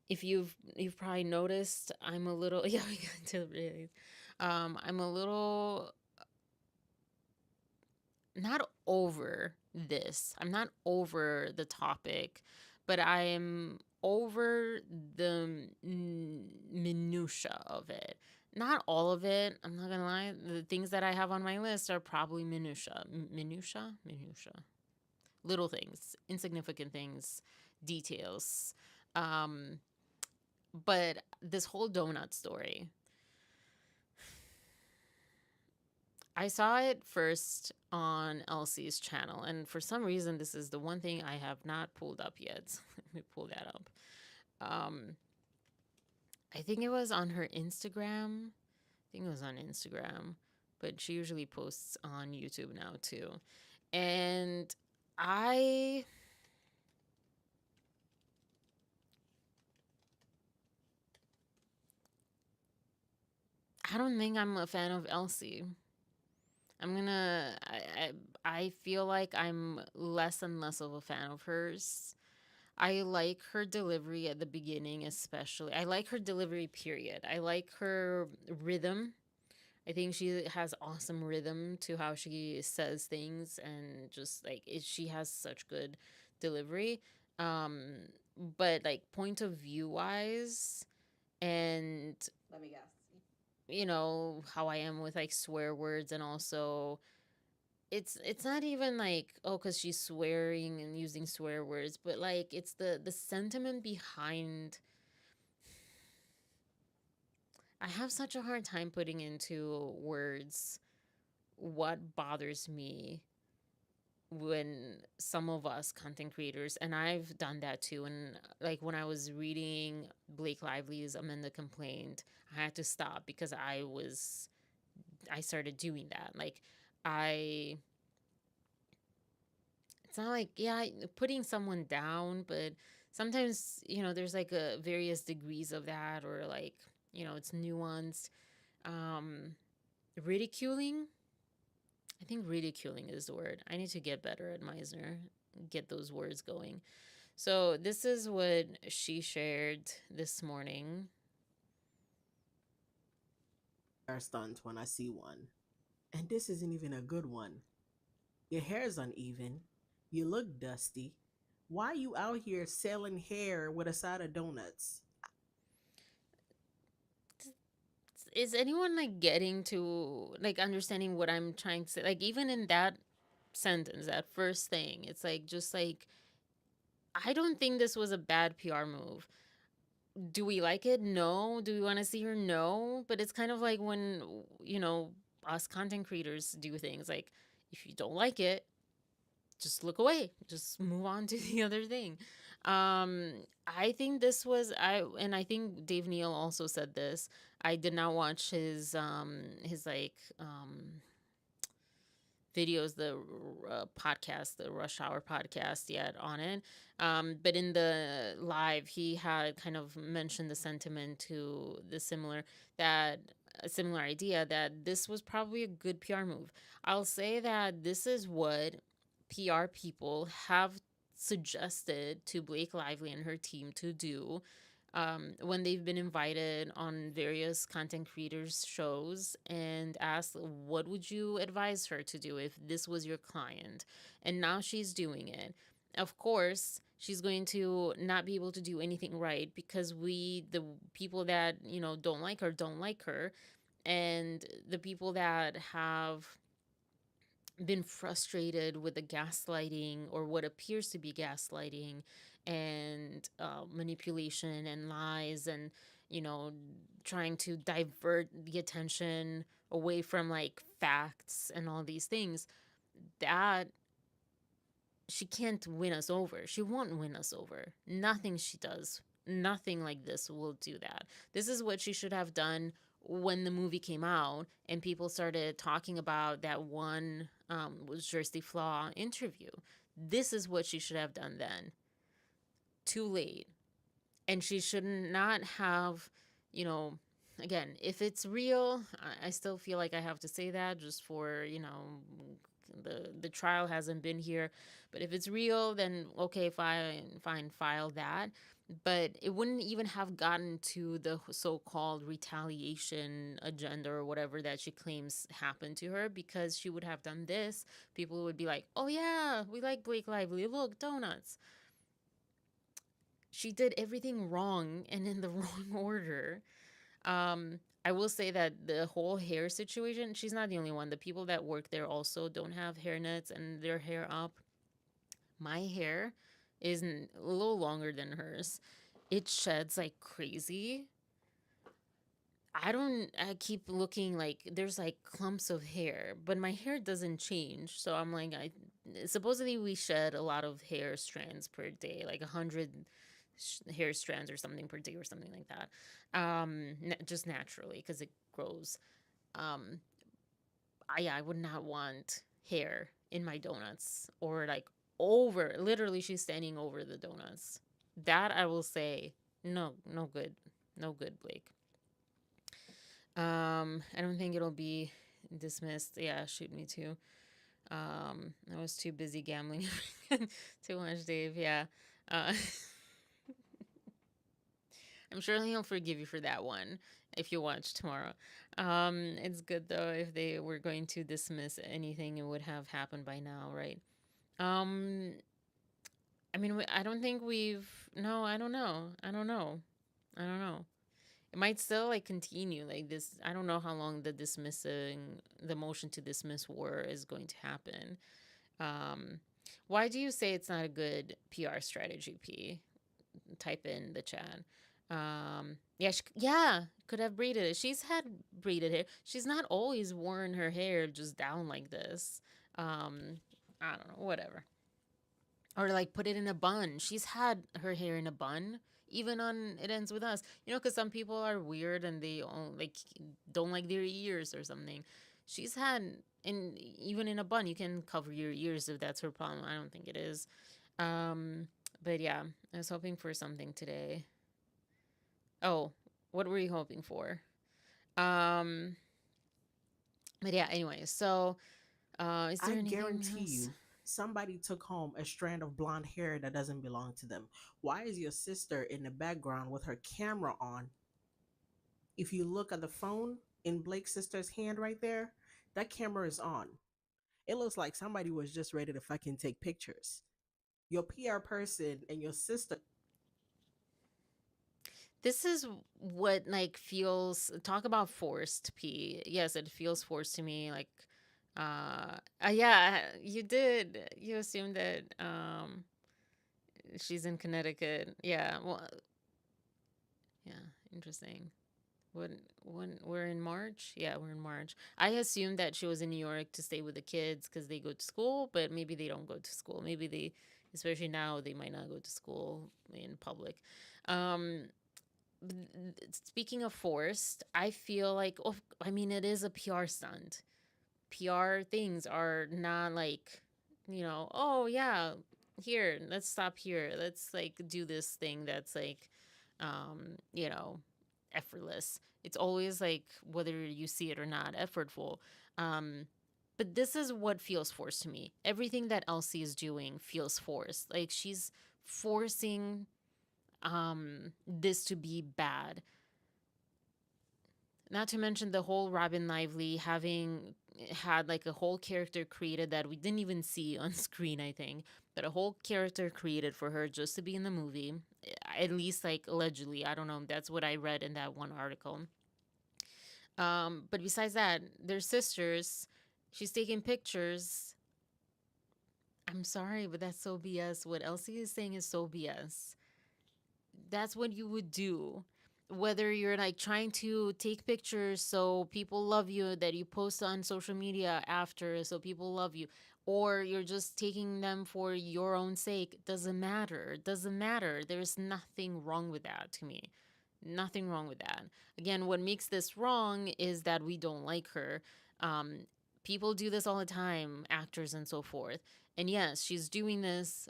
if you've probably noticed, I'm a little yeah, we got to really I'm a little not over this. I'm not over the topic, but I am over the minutia of it. Not all of it. I'm not gonna lie. The things that I have on my list are probably minutia. Minutia, minutia. Little things, insignificant things, details. Um, but this whole donut story, I saw it first on Elsie's channel, and for some reason, this is the one thing I have not pulled up yet. Let me pull that up. Um, I think it was on her Instagram. I think it was on Instagram, but she usually posts on YouTube now too. And I I don't think I'm a fan of Elsie. I'm gonna. I feel like I'm less and less of a fan of hers. I like her delivery at the beginning, especially. I like her delivery, period. I like her rhythm. I think she has awesome rhythm to how she says things, and just like she has such good delivery. Um, but like point of view wise, and Let me guess. how I am with like swear words, and also it's not even like, oh, because she's swearing and using swear words, but like it's the sentiment behind. I have such a hard time putting into words what bothers me when some of us content creators, and I've done that too, and like when I was reading Blake Lively's Amanda complaint, I had to stop because I started doing that. Like, I it's not like, yeah, putting someone down, but sometimes, there's like a various degrees of that, or like, it's nuanced. Um, ridiculing. I think ridiculing is the word. I need to get better at Meisner, get those words going. So this is what she shared this morning. Hair stunt when I see one. And this isn't even a good one. Your hair's uneven. You look dusty. Why you out here selling hair with a side of donuts? Is anyone like getting to like understanding what I'm trying to say? Like, even in that sentence, that first thing, it's like, just like, I don't think this was a bad PR move. Do we like it? No. Do we want to see her? No. But it's kind of like when, us content creators do things like, if you don't like it, just look away. Just move on to the other thing. I think this was and I think Dave Neal also said this. I did not watch his like videos, the podcast, the Rush Hour podcast yet on it. But in the live, he had kind of mentioned the sentiment to that a similar idea that this was probably a good PR move. I'll say that this is what PR people have suggested to Blake Lively and her team to do. when they've been invited on various content creators shows and asked, what would you advise her to do if this was your client? And now she's doing it. Of course she's going to not be able to do anything right, because the people that don't like her, and the people that have been frustrated with the gaslighting, or what appears to be gaslighting, and manipulation and lies, and you know trying to divert the attention away from like facts and all these things, that she can't win us over. She won't win us over. Nothing she does, nothing like this will do that. This is what she should have done when the movie came out and people started talking about that one was Jersey Flaw interview. This is what she should have done then. Too late. And she should not have, you know, again, if it's real, I still feel like I have to say that just for, the trial hasn't been here. But if it's real, then okay, fine, file that. But it wouldn't even have gotten to the so-called retaliation agenda or whatever that she claims happened to her, because she would have done this. People would be like, oh yeah, we like Blake Lively, look, donuts. She did everything wrong and in the wrong order. I will say that the whole hair situation, she's not the only one. The people that work there also don't have hairnets and their hair up. My hair is a little longer than hers. It sheds like crazy. I keep looking like there's like clumps of hair, but my hair doesn't change. So I'm like, supposedly we shed a lot of hair strands per day, like 100 hair strands or something per day or something like that. Just naturally because it grows. Um, I would not want hair in my donuts, or like over. Literally, she's standing over the donuts. That I will say, no, no good, no good, Blake. I don't think it'll be dismissed. Yeah, shoot me too. I was too busy gambling. Too much, Dave. Yeah. Uh, I'm sure he'll forgive you for that one if you watch tomorrow. It's good though. If they were going to dismiss anything, it would have happened by now, right? Um, I mean, I don't think we've. No, I don't know. I don't know. I don't know. It might still like continue like this. I don't know how long the motion to dismiss war is going to happen. Um, why do you say it's not a good PR strategy, P? Type in the chat. Yeah, yeah, could have braided it. She's had braided hair. She's not always worn her hair just down like this. Um, I don't know, whatever. Or like put it in a bun. She's had her hair in a bun, even on It Ends With Us. Because some people are weird and they don't like their ears or something. She's had even in a bun. You can cover your ears if that's her problem. I don't think it is. Um, but yeah, I was hoping for something today. Oh, what were you hoping for? Um, but yeah, anyway, so is I there anything guarantee else? you, somebody took home a strand of blonde hair that doesn't belong to them. Why is your sister in the background with her camera on? If you look at the phone in Blake's sister's hand right there, that camera is on. It looks like somebody was just ready to fucking take pictures. Your PR person and your sister. This is what like feels, talk about forced, P. Yes, it feels forced to me. Like, yeah, you did. You assumed that she's in Connecticut. Yeah, well, yeah, interesting. When we're in March? Yeah, we're in March. I assumed that she was in New York to stay with the kids because they go to school, but maybe they don't go to school. Maybe they, especially now, they might not go to school in public. Um, Speaking of forced, I feel like, oh, I mean, it is a PR stunt. PR things are not like, oh yeah, here, let's stop here. Let's like do this thing that's like, you know, effortless. It's always like, whether you see it or not, effortful. Um, but this is what feels forced to me. Everything that Elsie is doing feels forced. Like she's forcing this to be bad. Not to mention the whole Robin Lively having had like a whole character created that we didn't even see on screen, I think. But a whole character created for her just to be in the movie. At least like allegedly. I don't know. That's what I read in that one article. But besides that, they're sisters. She's taking pictures. I'm sorry, but that's so BS. What Elsie is saying is so BS. That's what you would do. Whether you're like trying to take pictures so people love you, that you post on social media after so people love you, or you're just taking them for your own sake, doesn't matter. It doesn't matter. There's nothing wrong with that to me. Nothing wrong with that. Again, what makes this wrong is that we don't like her. Um, People do this all the time, actors and so forth. And yes, she's doing this,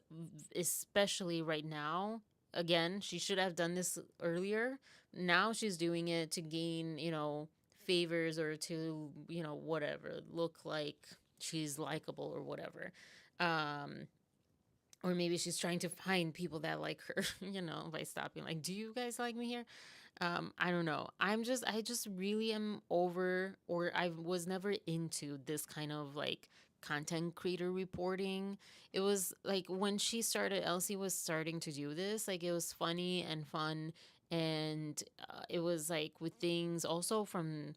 especially right now. Again, she should have done this earlier. Now she's doing it to gain, favors or to, whatever, look like she's likable or whatever. Um, or maybe she's trying to find people that like her, by stopping like, do you guys like me here? I don't know. I just really am over, or I was never into this kind of like content creator reporting. It was like when she started, Elsie was starting to do this, like it was funny and fun. And it was like with things also from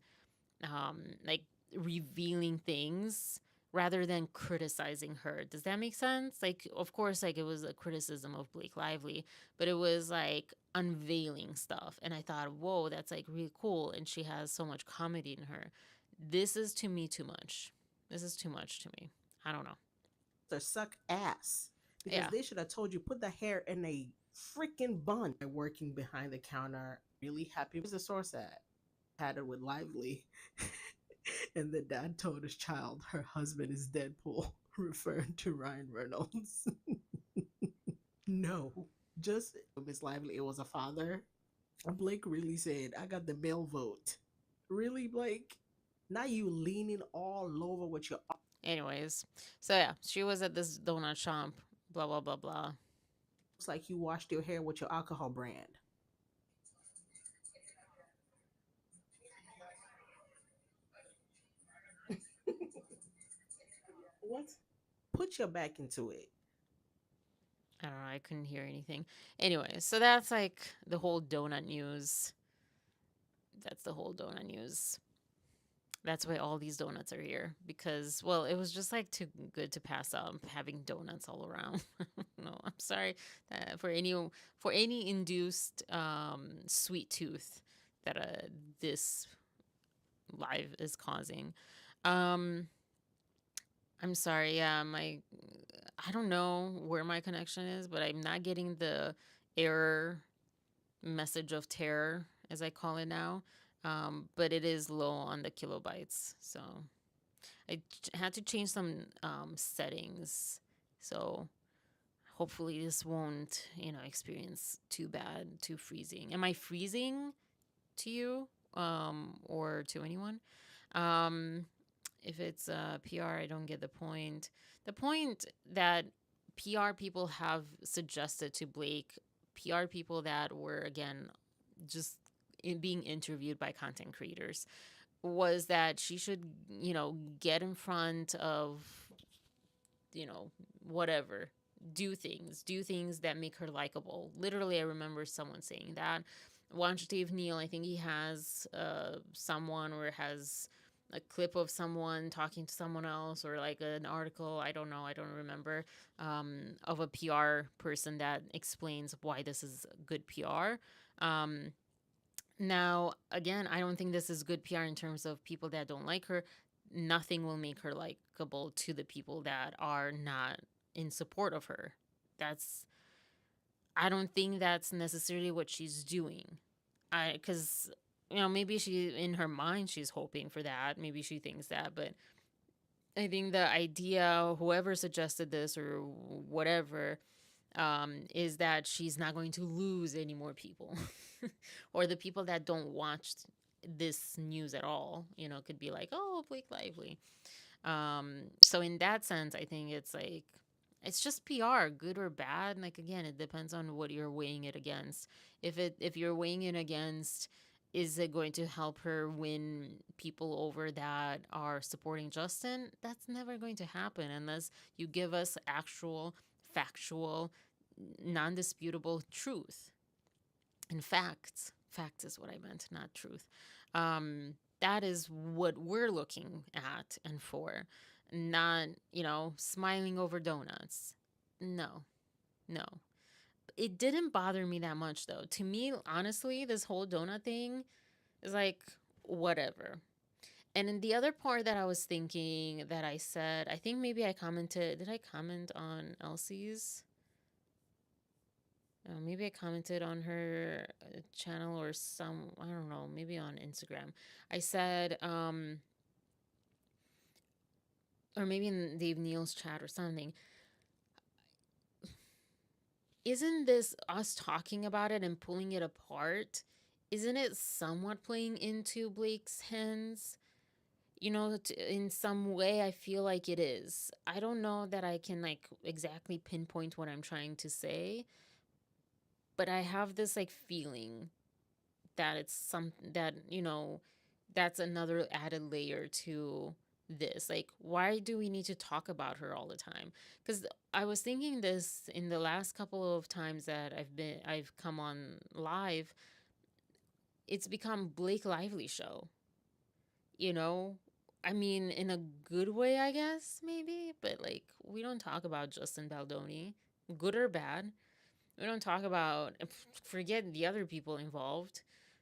like revealing things rather than criticizing her. Does that make sense? Like, of course, like it was a criticism of Blake Lively, but it was like unveiling stuff. And I thought, whoa, that's like really cool. And she has so much comedy in her. This is to me too much. This is too much to me. I don't know. Or suck ass because Yeah. they should have told you put the hair in a freaking bun. Working behind the counter, really happy. Where's the source at? Had it with Lively, and the dad told his child her husband is Deadpool, referring to Ryan Reynolds. No, just Miss Lively. It was a father. Blake really said, "I got the male vote." Really, Blake? Now you leaning all over with your. Anyways, so yeah, she was at this donut shop, blah, blah, blah, blah. Looks like you washed your hair with your alcohol brand. What? Put your back into it. I don't know. I couldn't hear anything. Anyway, so that's like the whole donut news. That's the whole donut news. That's why all these donuts are here because, well, it was just like too good to pass up having donuts all around. No, I'm sorry for any induced sweet tooth that this live is causing. Um, I'm sorry. Yeah, I don't know where my connection is, but I'm not getting the error message of terror, as I call it now. But it is low on the kilobytes. So had to change some settings. So hopefully this won't, experience too bad, too freezing. Am I freezing to you or to anyone? Um, if it's PR, I don't get the point. The point that PR people have suggested to Blake, PR people that were, again, just being interviewed by content creators, was that she should, get in front of, whatever. Do things that make her likable. Literally, I remember someone saying that. Watch Dave Neal. I think he has someone or has a clip of someone talking to someone else or like an article. I don't know. I don't remember of a PR person that explains why this is good PR. Um, Now, again, I don't think this is good PR in terms of people that don't like her. Nothing will make her likable to the people that are not in support of her. That's I don't think that's necessarily what she's doing. Cuz maybe she in her mind she's hoping for that. Maybe she thinks that, but I think the idea whoever suggested this or whatever is that she's not going to lose any more people, or the people that don't watch this news at all. Could be like, oh, Blake Lively. So in that sense, I think it's like It's just PR, good or bad. Like again, it depends on what you're weighing it against. If you're weighing it against, is it going to help her win people over that are supporting Justin? That's never going to happen unless you give us actual, factual, non-disputable truth and facts. Facts is what I meant, not truth. That is what we're looking at and for, not, smiling over donuts. No, no. It didn't bother me that much though. To me, honestly, this whole donut thing is like, whatever. And in the other part that I was thinking that I said, I think maybe I commented, did I comment on Elsie's? Maybe I commented on her channel or I don't know, maybe on Instagram. I said, or maybe in Dave Neal's chat or something, isn't this us talking about it and pulling it apart? Isn't it somewhat playing into Blake's hands? In some way, I feel like it is. I don't know that I can like exactly pinpoint what I'm trying to say, but I have this like feeling that it's something that, that's another added layer to this. Like, why do we need to talk about her all the time? Because I was thinking this in the last couple of times that I've come on live. It's become Blake Lively show, you know? I mean, in a good way, I guess, maybe, but like, we don't talk about Justin Baldoni, good or bad. We don't talk about, forget the other people involved.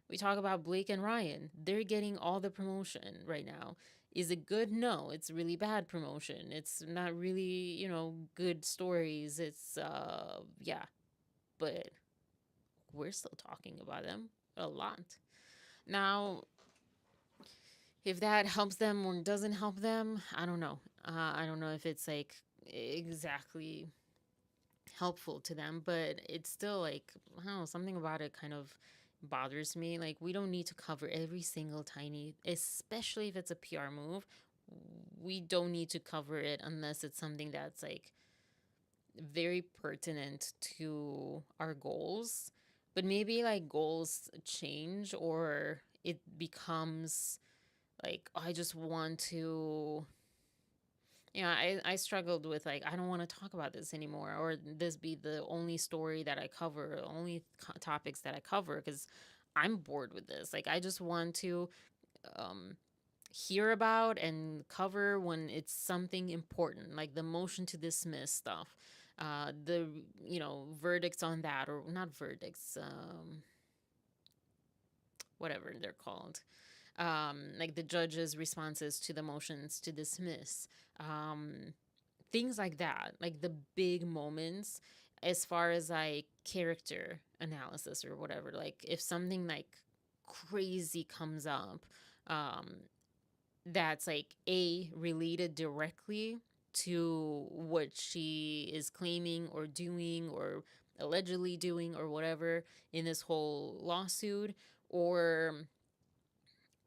We talk about Blake and Ryan. They're getting all the promotion right now. Is it good? No, it's really bad promotion. It's not really, good stories. It's, yeah, but we're still talking about them a lot. Now, if that helps them or doesn't help them, I don't know. I don't know if it's like exactly helpful to them, but it's still like, I don't know, something about it kind of bothers me. Like, we don't need to cover every single tiny, especially if it's a PR move. We don't need to cover it unless it's something that's like very pertinent to our goals. But maybe like goals change or it becomes like, oh, I just want to, I struggled with like, I don't want to talk about this anymore, or this be the only story that I cover, only topics that I cover, because I'm bored with this. Like, I just want to um, hear about and cover when it's something important, like the motion to dismiss stuff, the verdicts on that, or not verdicts, whatever they're called, like the judge's responses to the motions to dismiss, um, things like that, like the big moments as far as like character analysis or whatever. Like if something like crazy comes up, um, that's like a related directly to what she is claiming or doing or allegedly doing or whatever in this whole lawsuit, or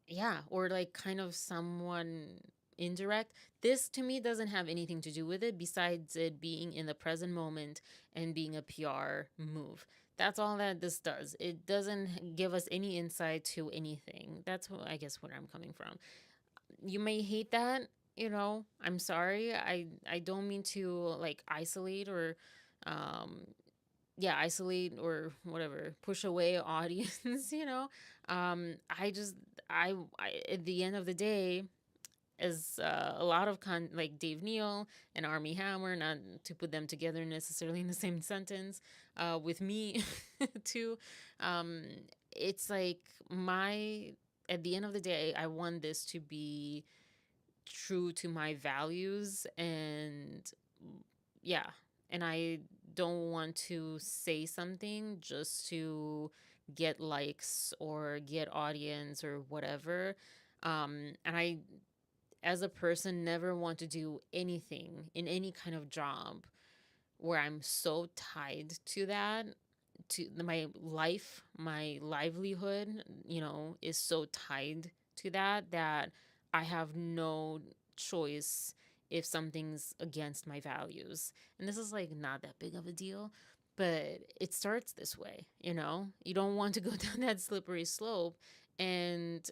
yeah, or like kind of someone indirect. This to me doesn't have anything to do with it besides it being in the present moment and being a PR move. That's all that this does. It doesn't give us any insight to anything. That's what I guess where I'm coming from. You may hate that, I'm sorry. I don't mean to like isolate or isolate or whatever, push away audience, I just, I at the end of the day, as a lot of like Dave Neal and Armie Hammer, not to put them together necessarily in the same sentence, with me too, um, it's like at the end of the day, I want this to be true to my values, and yeah, and I don't want to say something just to get likes or get audience or whatever. And I, as a person, never want to do anything in any kind of job where I'm so tied to that, to my life, my livelihood, is so tied to that I have no choice if something's against my values. And this is like not that big of a deal, but it starts this way, you know? You don't want to go down that slippery slope. And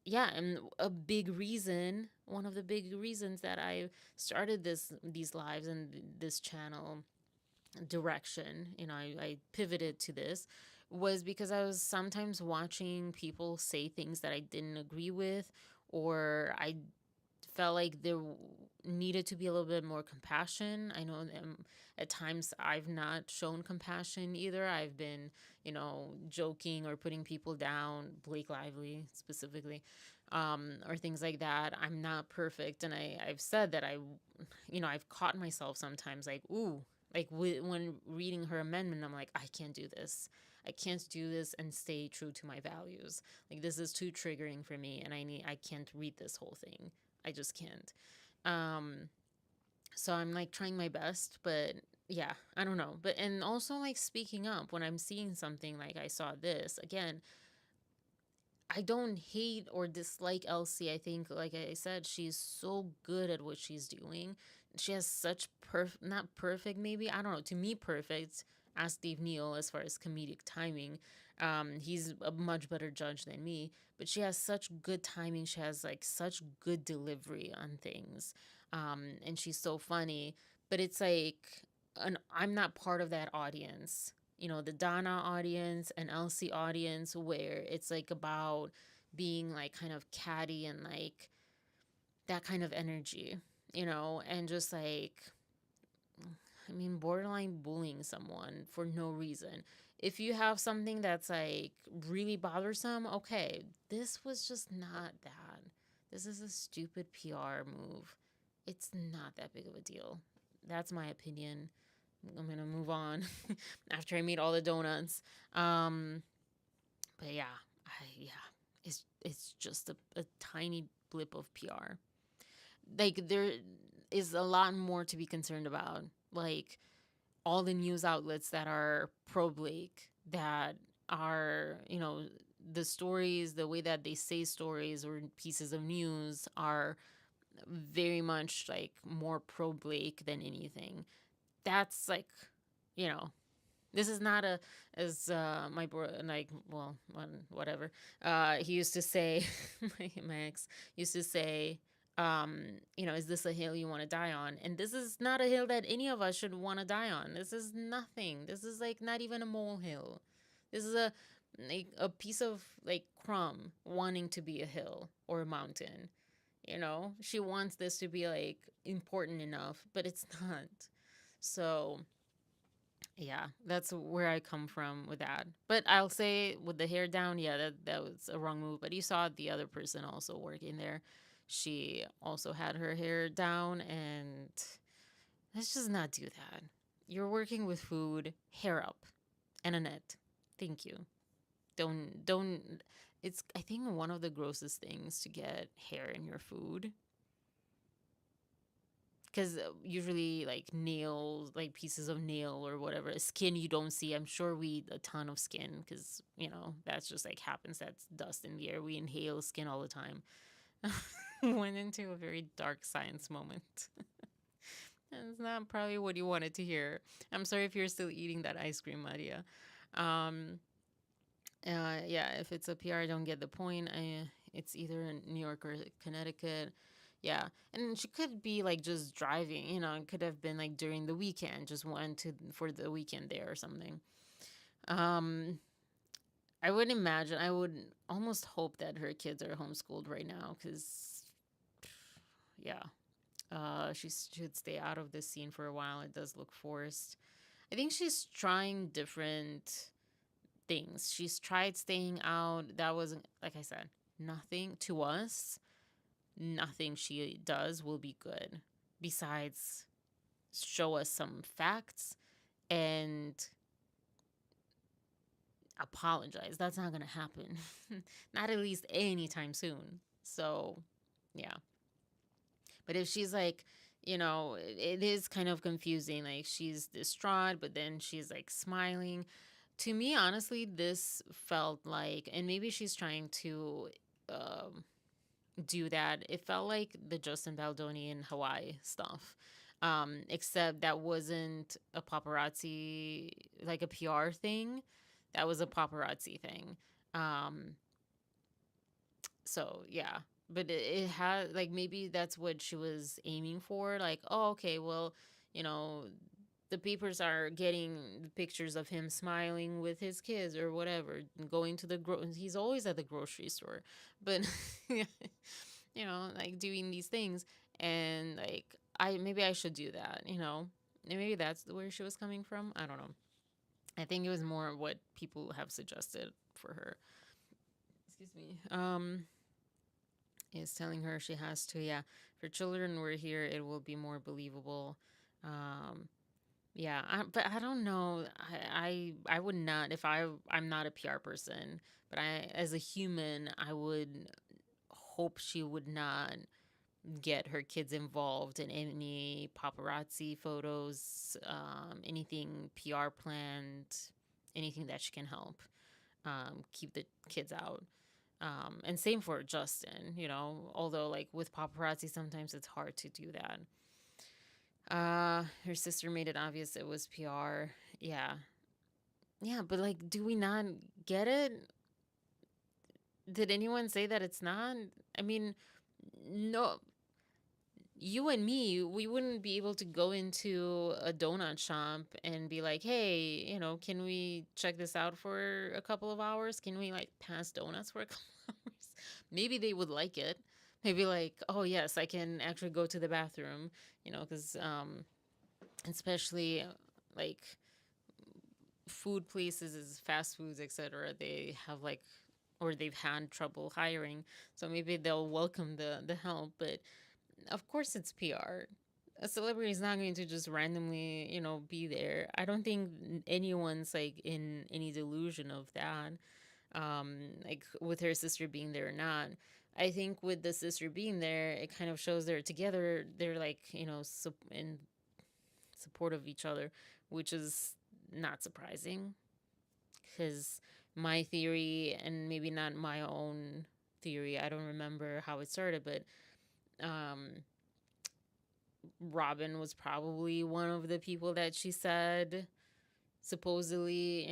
yeah, and a big reason, one of the big reasons that I started these lives and this channel direction, you know, I pivoted to this, was because I was sometimes watching people say things that I didn't agree with, or I felt like there needed to be a little bit more compassion. I know at times I've not shown compassion either. I've been, you know, joking or putting people down, Blake Lively specifically, or things like that. I'm not perfect. And I've said that you know, I've caught myself sometimes like, ooh, like when reading her amendment, I'm like, I can't do this. I can't do this and stay true to my values. Like this is too triggering for me, and I can't read this whole thing. I just can't. Um, so I'm like trying my best, but yeah, I don't know. But and also like speaking up when I'm seeing something like I saw this again. I don't hate or dislike Elsie. I think, like I said, she's so good at what she's doing. She has such not perfect, maybe, I don't know, to me, perfect, as Steve Neal as far as comedic timing. He's a much better judge than me, but she has such good timing. She has like such good delivery on things. And she's so funny, but it's like, I'm not part of that audience, you know, the Donna audience and Elsie audience, where it's like about being like kind of catty and like that kind of energy, you know, and just like, I mean, borderline bullying someone for no reason. If you have something that's like really bothersome, okay, this was just not that. This is a stupid PR move. It's not that big of a deal. That's my opinion. I'm gonna move on after I meet all the donuts. Um, but yeah, it's just a tiny blip of PR. Like there is a lot more to be concerned about. Like all the news outlets that are pro Blake, that are, you know, the stories, the way that they say stories or pieces of news are very much like more pro Blake than anything. That's like, you know, this is not a, as my bro, like, well, whatever. He used to say, my ex used to say, you know, is this a hill you want to die on? And this is not a hill that any of us should want to die on. This is nothing. This is like not even a molehill. This is a like a piece of like crumb wanting to be a hill or a mountain. You know, she wants this to be like important enough, but it's not. So yeah, that's where I come from with that. But I'll say with the hair down, yeah, that was a wrong move. But you saw the other person also working there. She also had her hair down, and let's just not do that. You're working with food, hair up, and a net. Thank you. Don't. It's, I think, one of the grossest things to get hair in your food, because usually like nails, like pieces of nail or whatever, skin you don't see. I'm sure we eat a ton of skin because, you know, that's just like happens. That's dust in the air. We inhale skin all the time. Went into a very dark science moment. That's not probably what you wanted to hear. I'm sorry if you're still eating that ice cream, Maria. um yeah, if it's a PR, I don't get the point. It's either in New York or Connecticut. Yeah, and she could be like just driving. You know, it could have been like during the weekend, just went to for the weekend there or something. Um, I would imagine. I would almost hope that her kids are homeschooled right now, because yeah, she should stay out of this scene for a while. It does look forced. I think she's trying different things. She's tried staying out. That wasn't, like I said, nothing to us. Nothing she does will be good. Besides, show us some facts and apologize. That's not going to happen. Not at least anytime soon. So, yeah. But if she's like, you know, it is kind of confusing. Like she's distraught, but then she's like smiling. To me, honestly, this felt like, and maybe she's trying to um, do that. It felt like the Justin Baldoni in Hawaii stuff. Except that wasn't a paparazzi, like a PR thing. That was a paparazzi thing. Um, so yeah, but it had like maybe that's what she was aiming for. Like, oh, okay, well, you know, the papers are getting pictures of him smiling with his kids or whatever, going to the he's always at the grocery store, but like doing these things, and like maybe I should do that, and maybe that's where she was coming from. I don't know. I think it was more what people have suggested for her. Excuse me. Is telling her she has to, yeah, for children were here, it will be more believable. Um, yeah, but I don't know. I would not if I'm not a PR person, but I as a human I would hope she would not get her kids involved in any paparazzi photos, anything PR planned, anything that she can help keep the kids out. And same for Justin, although like with paparazzi, sometimes it's hard to do that. Her sister made it obvious it was PR. Yeah. Yeah, but like, do we not get it? Did anyone say that it's not? I mean, no, you and me, we wouldn't be able to go into a donut shop and be like, hey, can we check this out for a couple of hours? Can we like pass donuts for a couple of hours? Maybe they would like it. Maybe like, oh, yes, I can actually go to the bathroom, because especially like food places, fast foods, etc., they have like, or they've had trouble hiring. So maybe they'll welcome the help. But of course it's PR. A celebrity is not going to just randomly, be there. I don't think anyone's like in any delusion of that. Like with her sister being there or not. I think with the sister being there, it kind of shows they're together. They're like, in support of each other, which is not surprising because my theory, and maybe not my own theory, I don't remember how it started, but um, Robin was probably one of the people that she said supposedly,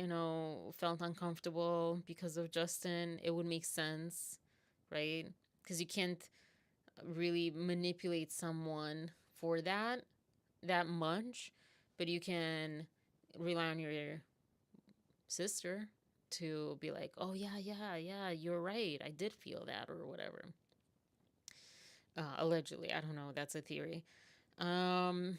felt uncomfortable because of Justin. It would make sense, right? Because you can't really manipulate someone for that much, but you can rely on your sister to be like, oh yeah, yeah, yeah, you're right, I did feel that or whatever. Allegedly, I don't know. That's a theory. Um,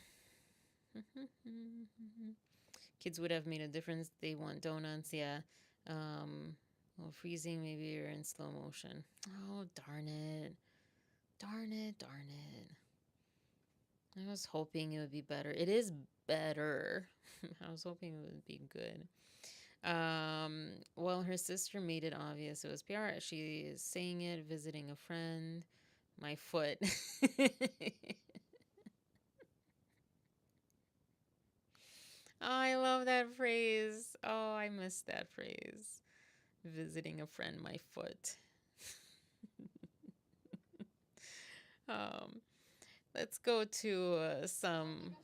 Kids would have made a difference. They want donuts, yeah. Well, freezing, maybe you're in slow motion. Oh, darn it. Darn it, darn it. I was hoping it would be better. It is better. I was hoping it would be good. Well, her sister made it obvious it was PR. She is saying it, visiting a friend. My foot. Oh, I love that phrase. Oh, I miss that phrase. Visiting a friend, my foot. Um, let's go to some.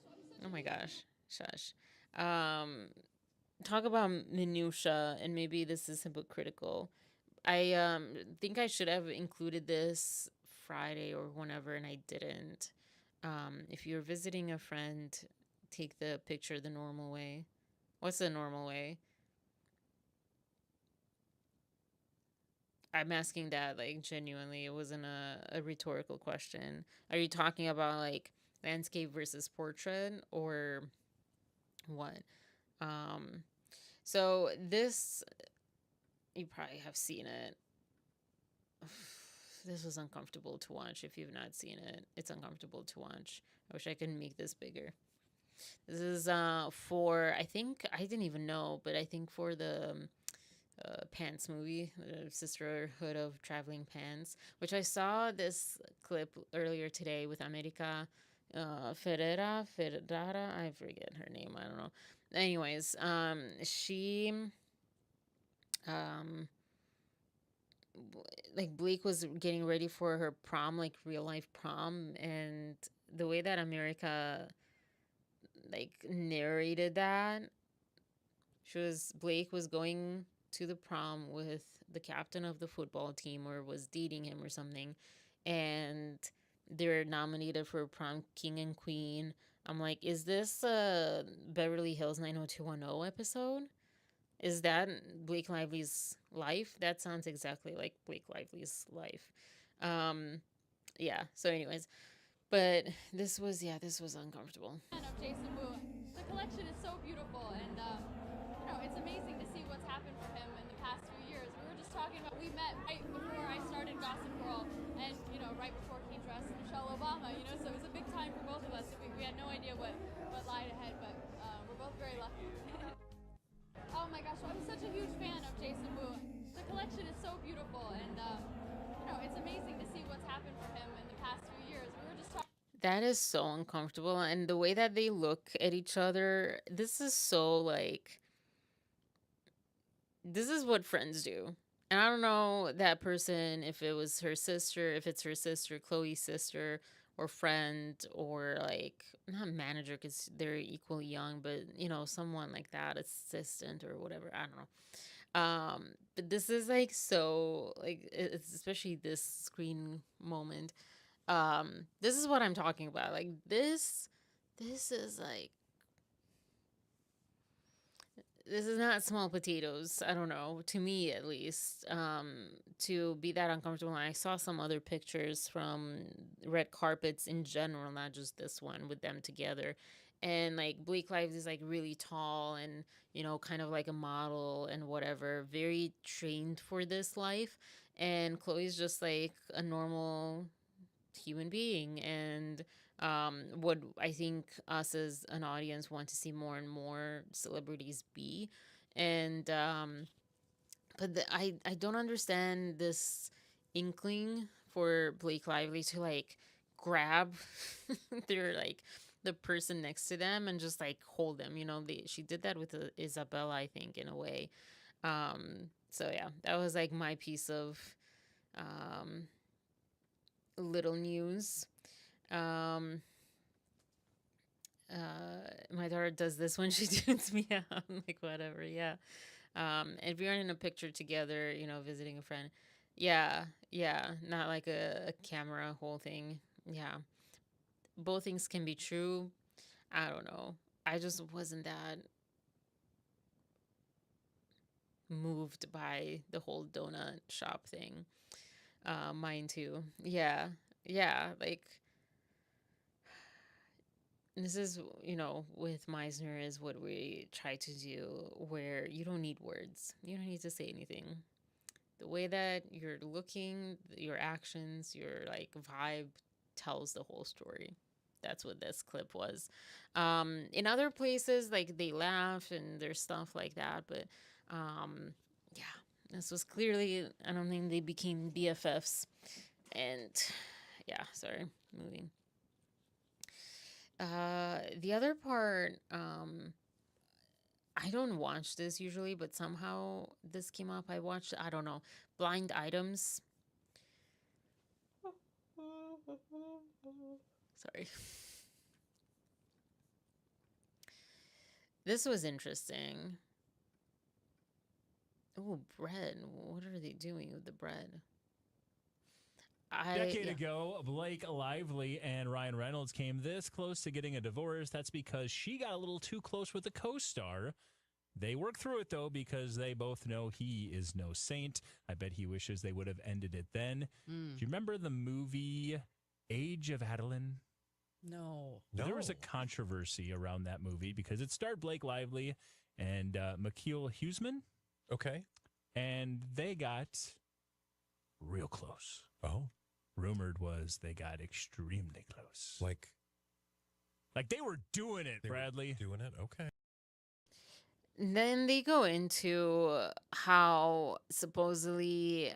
Oh my gosh, shush. Um, talk about minutia, and maybe this is hypocritical. I think I should have included this Friday or whenever, and I didn't. If you're visiting a friend, take the picture the normal way. What's the normal way? I'm asking that like genuinely. It wasn't a rhetorical question. Are you talking about like landscape versus portrait or what? Um, so this, you probably have seen it. This was uncomfortable to watch. If you've not seen it, it's uncomfortable to watch. I wish I could make this bigger. This is for, I think, I didn't even know, but I think for the Pants movie, the Sisterhood of Traveling Pants, which I saw this clip earlier today with America Ferrara, I forget her name, I don't know. Anyways, she um like Blake was getting ready for her prom, like real life prom, and the way that America like narrated that, Blake was going to the prom with the captain of the football team or was dating him or something, and they're nominated for prom king and queen. I'm like, is this a Beverly Hills 90210 episode? Is that Blake Lively's life? That sounds exactly like Blake Lively's life. Um, yeah. So, anyways, but this was uncomfortable. Of Jason Wu. The collection is so beautiful, and it's amazing to see what's happened for him in the past few years. We were just talking about we met right before I started Gossip Girl, and right before he dressed Michelle Obama. So it was a big time for both of us. We had no idea what lied ahead, but we're both very lucky. Oh my gosh, I'm such a huge fan of Jason Wu. The collection is so beautiful, and it's amazing to see what's happened for him in the past few years. We were just talking. That is so uncomfortable. And the way that they look at each other, this is so like, this is what friends do. And I don't know that person, if it was her sister, if it's her sister, Chloe's sister, or friend, or like, not manager because they're equally young, but someone like that, assistant or whatever. I don't know. But this is like so, like, it's especially this screen moment. This is what I'm talking about. Like, this is like, this is not small potatoes. I don't know, to me at least, to be that uncomfortable. And I saw some other pictures from red carpets in general, not just this one, with them together. And like Blake Lively is like really tall and, kind of like a model and whatever, very trained for this life. And Chloe's just like a normal human being. And what I think us as an audience want to see more and more celebrities be. And but I don't understand this inkling for Blake Lively to like grab their like the person next to them and just like hold them. She did that with Isabella, I think, in a way. So yeah, that was like my piece of um little news. Um, my daughter does this when she tunes me out. I'm like, whatever, yeah. If you're in a picture together, visiting a friend, yeah, yeah, not like a camera whole thing. Yeah, both things can be true. I don't know. I just wasn't that moved by the whole donut shop thing. Mine too. Yeah, yeah, like this is, with Meisner is what we try to do, where you don't need words. You don't need to say anything. The way that you're looking, your actions, your like vibe tells the whole story. That's what this clip was. In other places, like they laugh and there's stuff like that, but yeah, this was clearly, I don't think they became BFFs. And yeah, sorry, moving. The other part, I don't watch this usually, but somehow this came up. I watched, I don't know, Blind Items. Sorry. This was interesting. Oh, bread. What are they doing with the bread? A decade ago, Blake Lively and Ryan Reynolds came this close to getting a divorce. That's because she got a little too close with the co-star. They worked through it, though, because they both know he is no saint. I bet he wishes they would have ended it then. Do you remember the movie Age of Adeline? No. There was a controversy around that movie because it starred Blake Lively and McKeel Huseman. Okay. And they got real close. Oh. Rumored was they got extremely close. Like they were doing it, Bradley. Doing it? Okay. Then they go into how supposedly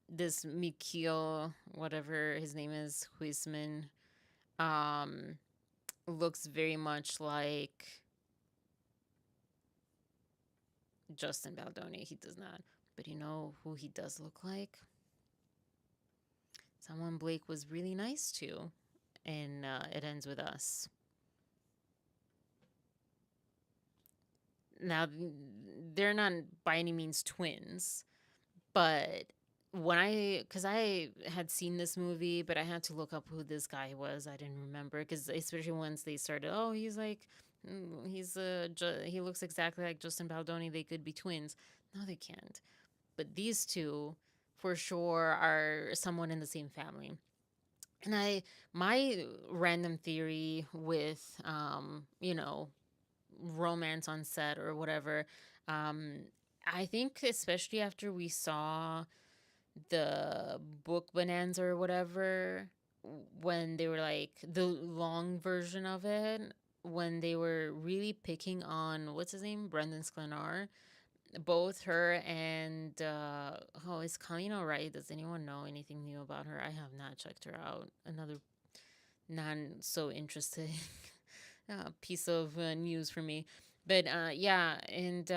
this Mikhail, whatever his name is, Huisman, looks very much like Justin Baldoni. He does not. But you know who he does look like? someone Blake was really nice to, and It Ends With Us. Now, they're not by any means twins, but because I had seen this movie, but I had to look up who this guy was. I didn't remember, because especially once they started, oh, he's like, he looks exactly like Justin Baldoni. They could be twins. No, they can't. But these two, for sure, are someone in the same family. And my random theory with, romance on set or whatever, um, I think especially after we saw the book Bonanza or whatever, when they were like the long version of it, when they were really picking on what's his name, Brendan Sklenar, both her and is Colleen all right? Does anyone know anything new about her? I have not checked her out. Another non so interesting piece of news for me. But yeah, and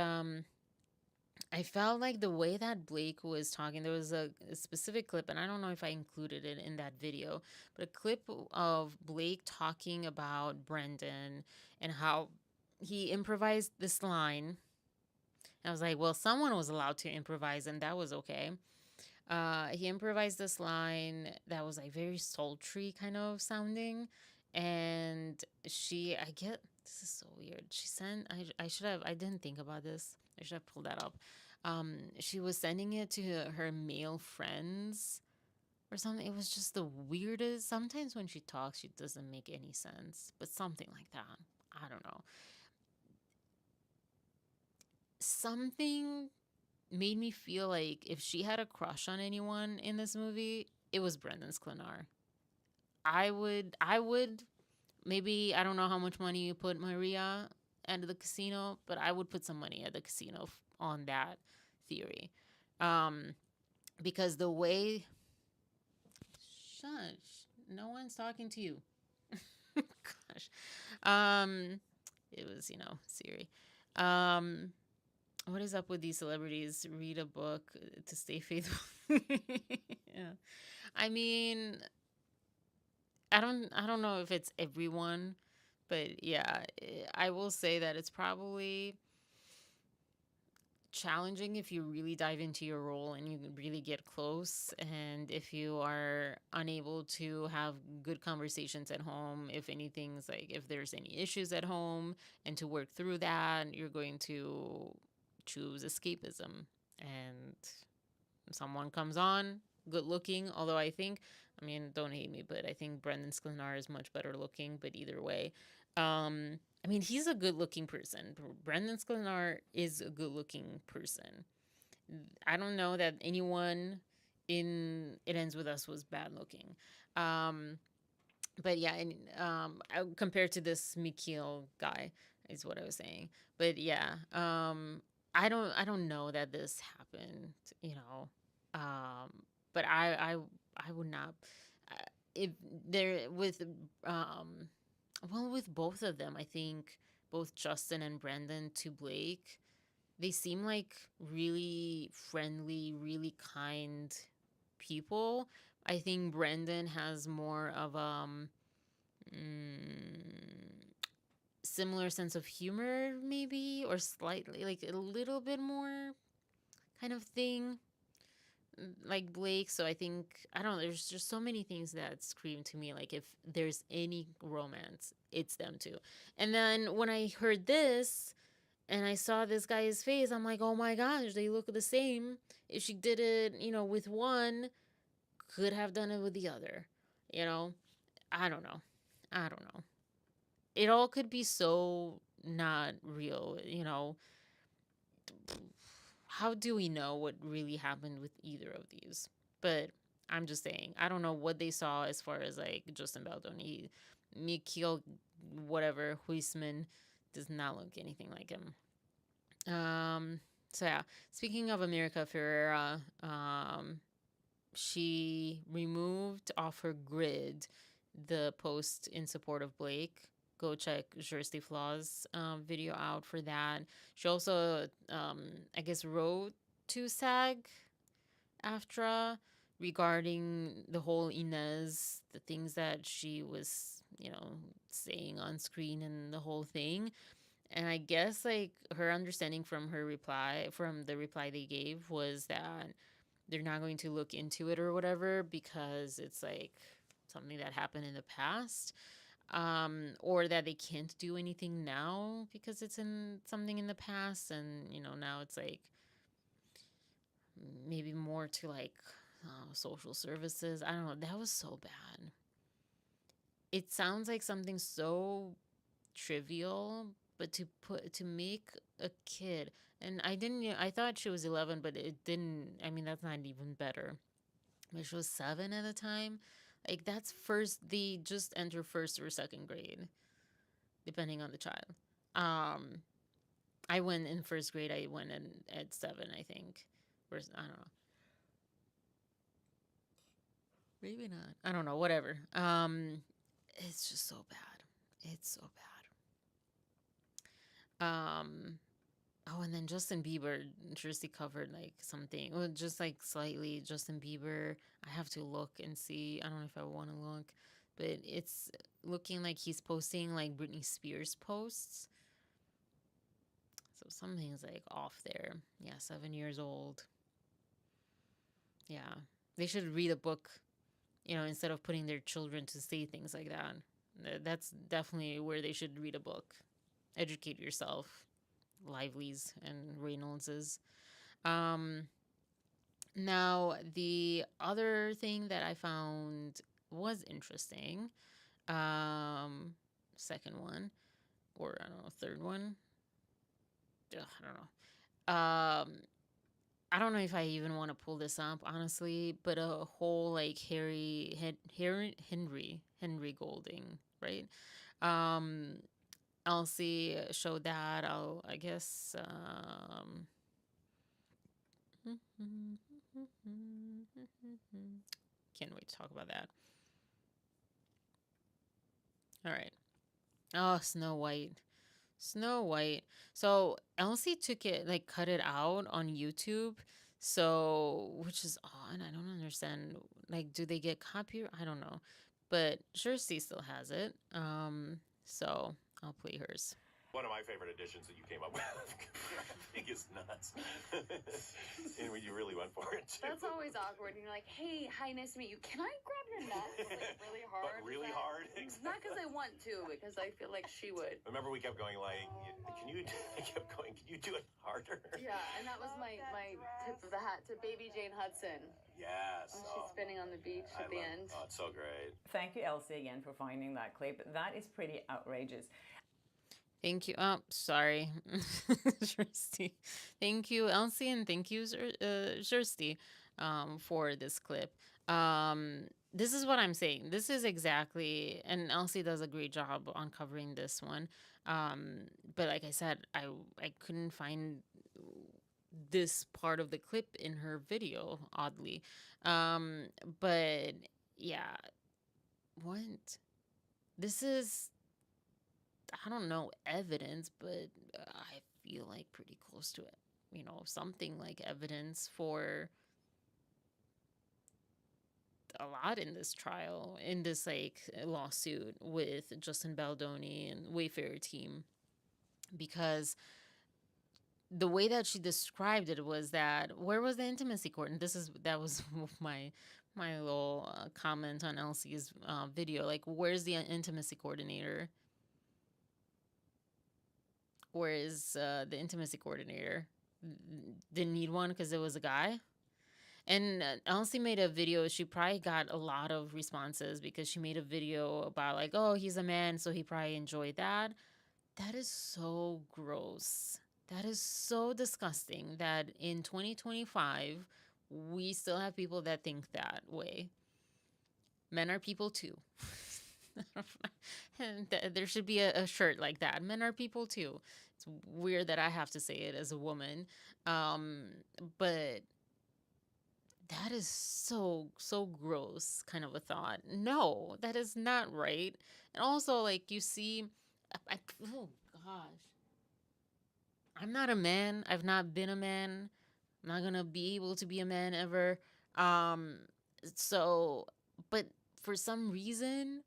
I felt like the way that Blake was talking, there was a specific clip, and I don't know if I included it in that video, but a clip of Blake talking about Brendan and how he improvised this line. And I was like, well, someone was allowed to improvise, and that was okay. He improvised this line that was like very sultry kind of sounding. And I get, this is so weird. She sent, I didn't think about this. I should have pulled that up. She was sending it to her male friends or something. It was just the weirdest. Sometimes when she talks, she doesn't make any sense, but something like that. I don't know. Something made me feel like if she had a crush on anyone in this movie, it was Brendan Sklenar. I would maybe, I don't know how much money you put Maria at the casino, but I would put some money at the casino on that theory. Because the way, shush, no one's talking to you. Gosh. It was, Siri. What is up with these celebrities? Read a book to stay faithful. Yeah. I mean, I don't know if it's everyone, but yeah, I will say that it's probably challenging if you really dive into your role and you really get close, and if you are unable to have good conversations at home, if anything's like, if there's any issues at home, and to work through that, you're going to choose escapism. And someone comes on good looking, although I mean, don't hate me, but I think Brendan Sklenar is much better looking, but either way, I mean, he's a good looking person. Brendan Sklenar is a good looking person. I don't know that anyone in It Ends With Us was bad looking. But yeah, and compared to this Mikhail guy is what I was saying. But yeah, I don't know that this happened, but I would not, if there with with both of them, I think both Justin and Brendan to Blake, they seem like really friendly, really kind people. I think Brendan has more of similar sense of humor, maybe, or slightly like a little bit more kind of thing like Blake. So I think, I don't know, there's just so many things that scream to me like if there's any romance, it's them two. And then when I heard this and I saw this guy's face, I'm like, oh my gosh, they look the same. If she did it, with one, could have done it with the other. I don't know. I don't know. It all could be so not real. How do we know what really happened with either of these? But I'm just saying, I don't know what they saw as far as like Justin Baldoni. Mikhail, whatever, Huisman does not look anything like him. So yeah, speaking of America Ferrera, she removed off her grid the post in support of Blake. Go check Jersey Flaws video out for that. She also, I guess, wrote to SAG AFTRA regarding the whole Inez, the things that she was, saying on screen and the whole thing. And I guess like her understanding from the reply they gave was that they're not going to look into it or whatever because it's like something that happened in the past. Or that they can't do anything now because it's in something in the past, and now it's like maybe more to like social services. I don't know. That was so bad. It sounds like something so trivial, but to make a kid, and I thought she was 11, but it didn't. I mean, that's not even better. But she was 7 at the time. Like that's first. They just enter first or second grade, depending on the child. Um, I went in first grade. I went in at 7, I think. Or I don't know. Maybe not. I don't know. Whatever. It's just so bad. It's so bad. Oh, and then Justin Bieber, Jersey covered like something. Well, just like slightly Justin Bieber. I have to look and see. I don't know if I want to look, but it's looking like he's posting like Britney Spears posts. So something's like off there. Yeah, 7 years old. Yeah. They should read a book, instead of putting their children to say things like that. That's definitely where they should read a book. Educate yourself. Lively's and Reynolds's. Now, the other thing that I found was interesting, second one, or I don't know, third one. Ugh, I don't know. I don't know if I even want to pull this up, honestly, but a whole like Henry Golding, right? Elsie showed that. I guess. Can't wait to talk about that. All right. Oh, Snow White. Snow White. So Elsie took it, like, cut it out on YouTube. So, which is odd. I don't understand. Like, do they get copyright? I don't know. But Jersey still has it. So I'll play hers. One of my favorite additions that you came up with. I think it's nuts. And when you really went for it, too. That's always awkward. And you're like, hey, hi, nice to meet you. Can I grab your nuts? Like, really hard? But really hard? Exactly. Not because I want to, because I feel like she would. Remember, we kept going like, I kept going, can you do it harder? Yeah, and that was my tip of the hat to baby Jane Hudson. Yes. When she's spinning on the beach at the end. Oh, it's so great. Thank you, Elsie, again, for finding that clip. That is pretty outrageous. Thank you. Oh, sorry. Jersey. Thank you, Elsie, and thank you, Jersey, for this clip. This is what I'm saying. This is exactly, and Elsie does a great job on covering this one. But like I said, I couldn't find this part of the clip in her video, oddly. But yeah, what? This is, I don't know, evidence, but I feel like pretty close to it. Something like evidence for a lot in this trial, in this like lawsuit with Justin Baldoni and Wayfarer team, because the way that she described it was that, where was the intimacy court? And that was my little comment on Elsie's video. Like, where's the intimacy coordinator? Where is the intimacy coordinator? Didn't need one because it was a guy. And Elsie made a video. She probably got a lot of responses because she made a video about like, oh, he's a man, so he probably enjoyed that. That is so gross. That is so disgusting that in 2025, we still have people that think that way. Men are people too. And there should be a shirt like that. Men are people too. It's weird that I have to say it as a woman. But that is so gross kind of a thought. No, that is not right. And also, like, you see, oh gosh. I'm not a man. I've not been a man. I'm not going to be able to be a man ever. So, but for some reason,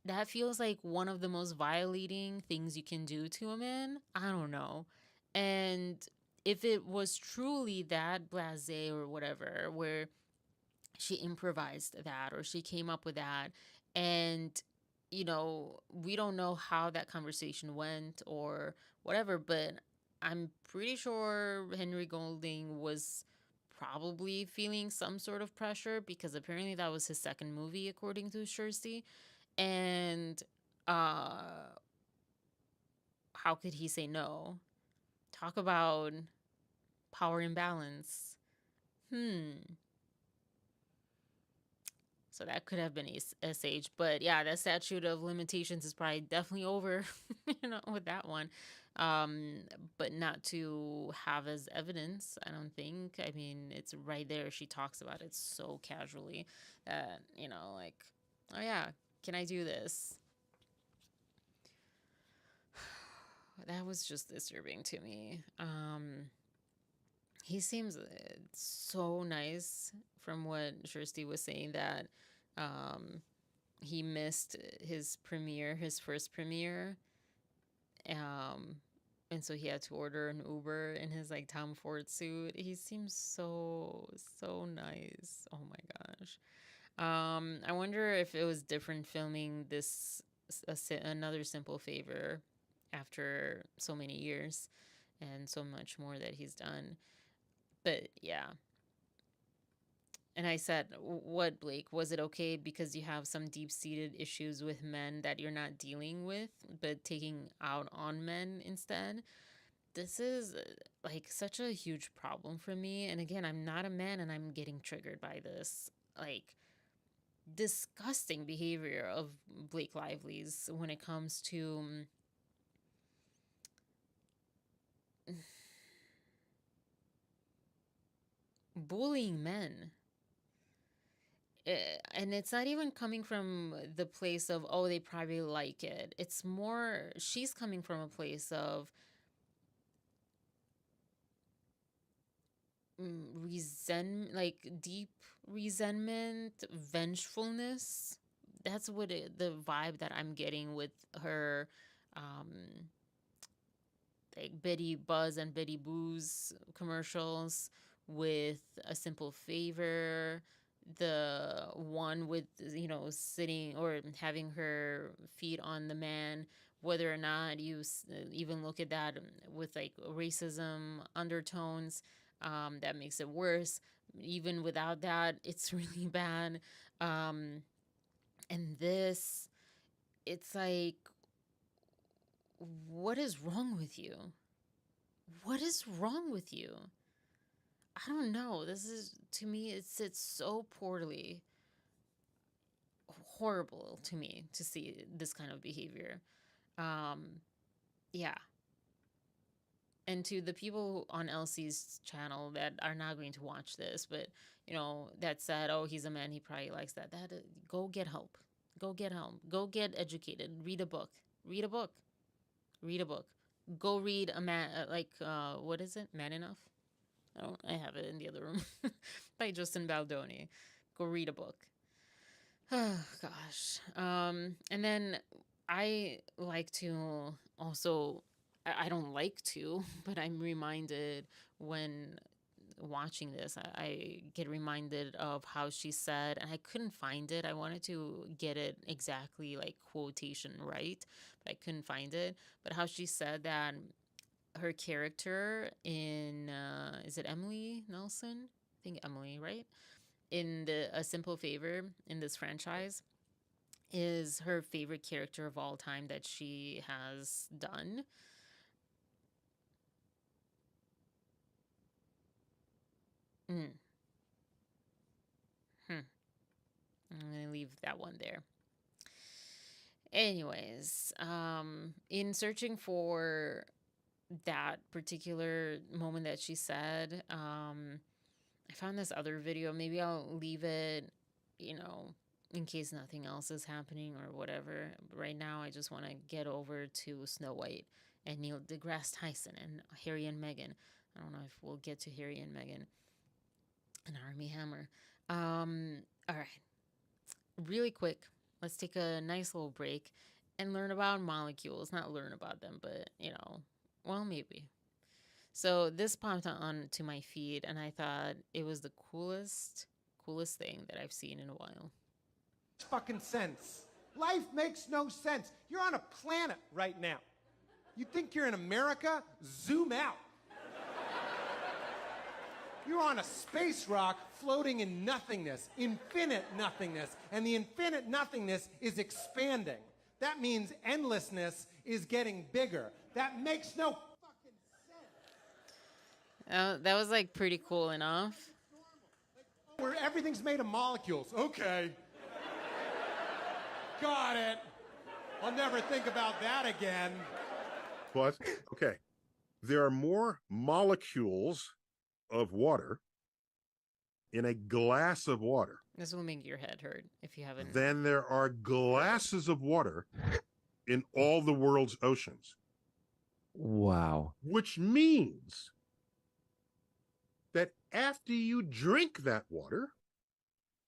that feels like one of the most violating things you can do to a man. I don't know. And if it was truly that blasé or whatever, where she improvised that or she came up with that, and we don't know how that conversation went or whatever, but I'm pretty sure Henry Golding was probably feeling some sort of pressure because apparently that was his second movie according to Shirsty. And uh how could he say no? Talk about power imbalance. So that could have been SH. But yeah, that statute of limitations is probably definitely over, with that one. But not to have as evidence, I don't think. I mean, it's right there. She talks about it so casually that, like, oh yeah, can I do this? That was just disturbing to me. He seems so nice from what Shirsty was saying that he missed his first premiere. And so he had to order an Uber in his like Tom Ford suit. He seems so nice. Oh my gosh. I wonder if it was different filming this another Simple Favor after so many years and so much more that he's done. But yeah. And I said, what, Blake? Was it okay because you have some deep-seated issues with men that you're not dealing with, but taking out on men instead? This is like such a huge problem for me. And again, I'm not a man and I'm getting triggered by this. Like, disgusting behavior of Blake Lively's when it comes to bullying men. And it's not even coming from the place of, oh, they probably like it. It's more, she's coming from a place of like deep resentment, vengefulness. That's what the vibe that I'm getting with her, like Betty Buzz and Betty Boo's commercials, with A Simple Favor, the one with sitting or having her feet on the man, whether or not you even look at that with like racism undertones, that makes it worse. Even without that, it's really bad. And this, it's like, what is wrong with you? What is wrong with you? I don't know. This is, to me, it sits so poorly. Horrible to me to see this kind of behavior. Yeah. And to the people on Elsie's channel that are not going to watch this, but, that said, oh, he's a man, he probably likes that. Go get help. Go get help. Go get educated. Read a book. Read a book. Read a book. Go read a man, what is it? Man Enough? I have it in the other room. By Justin Baldoni. Go read a book. Oh, gosh. And then I like to also, I don't like to, but I'm reminded when watching this, I get reminded of how she said, and I couldn't find it. I wanted to get it exactly like quotation right, but I couldn't find it. But how she said that her character in, is it Emily Nelson? I think Emily, right? In A Simple Favor in this franchise is her favorite character of all time that she has done. I'm going to leave that one there. Anyways, in searching for that particular moment that she said, I found this other video. Maybe I'll leave it, in case nothing else is happening or whatever. Right now, I just want to get over to Snow White and Neil deGrasse Tyson and Harry and Meghan. I don't know if we'll get to Harry and Meghan and Armie Hammer. All right. Really quick, let's take a nice little break and learn about molecules. Not learn about them, but, well, maybe. So this popped on to my feed, and I thought it was the coolest thing that I've seen in a while. Fucking sense. Life makes no sense. You're on a planet right now. You think you're in America? Zoom out. You're on a space rock floating in nothingness, infinite nothingness, and the infinite nothingness is expanding. That means endlessness is getting bigger. That makes no fucking sense. That was like pretty cool enough. Where everything's made of molecules. Okay. Got it. I'll never think about that again. But, okay, there are more molecules of water in a glass of water This will make your head hurt if you haven't. than there are glasses of water in all the world's oceans. Wow. Which means that after you drink that water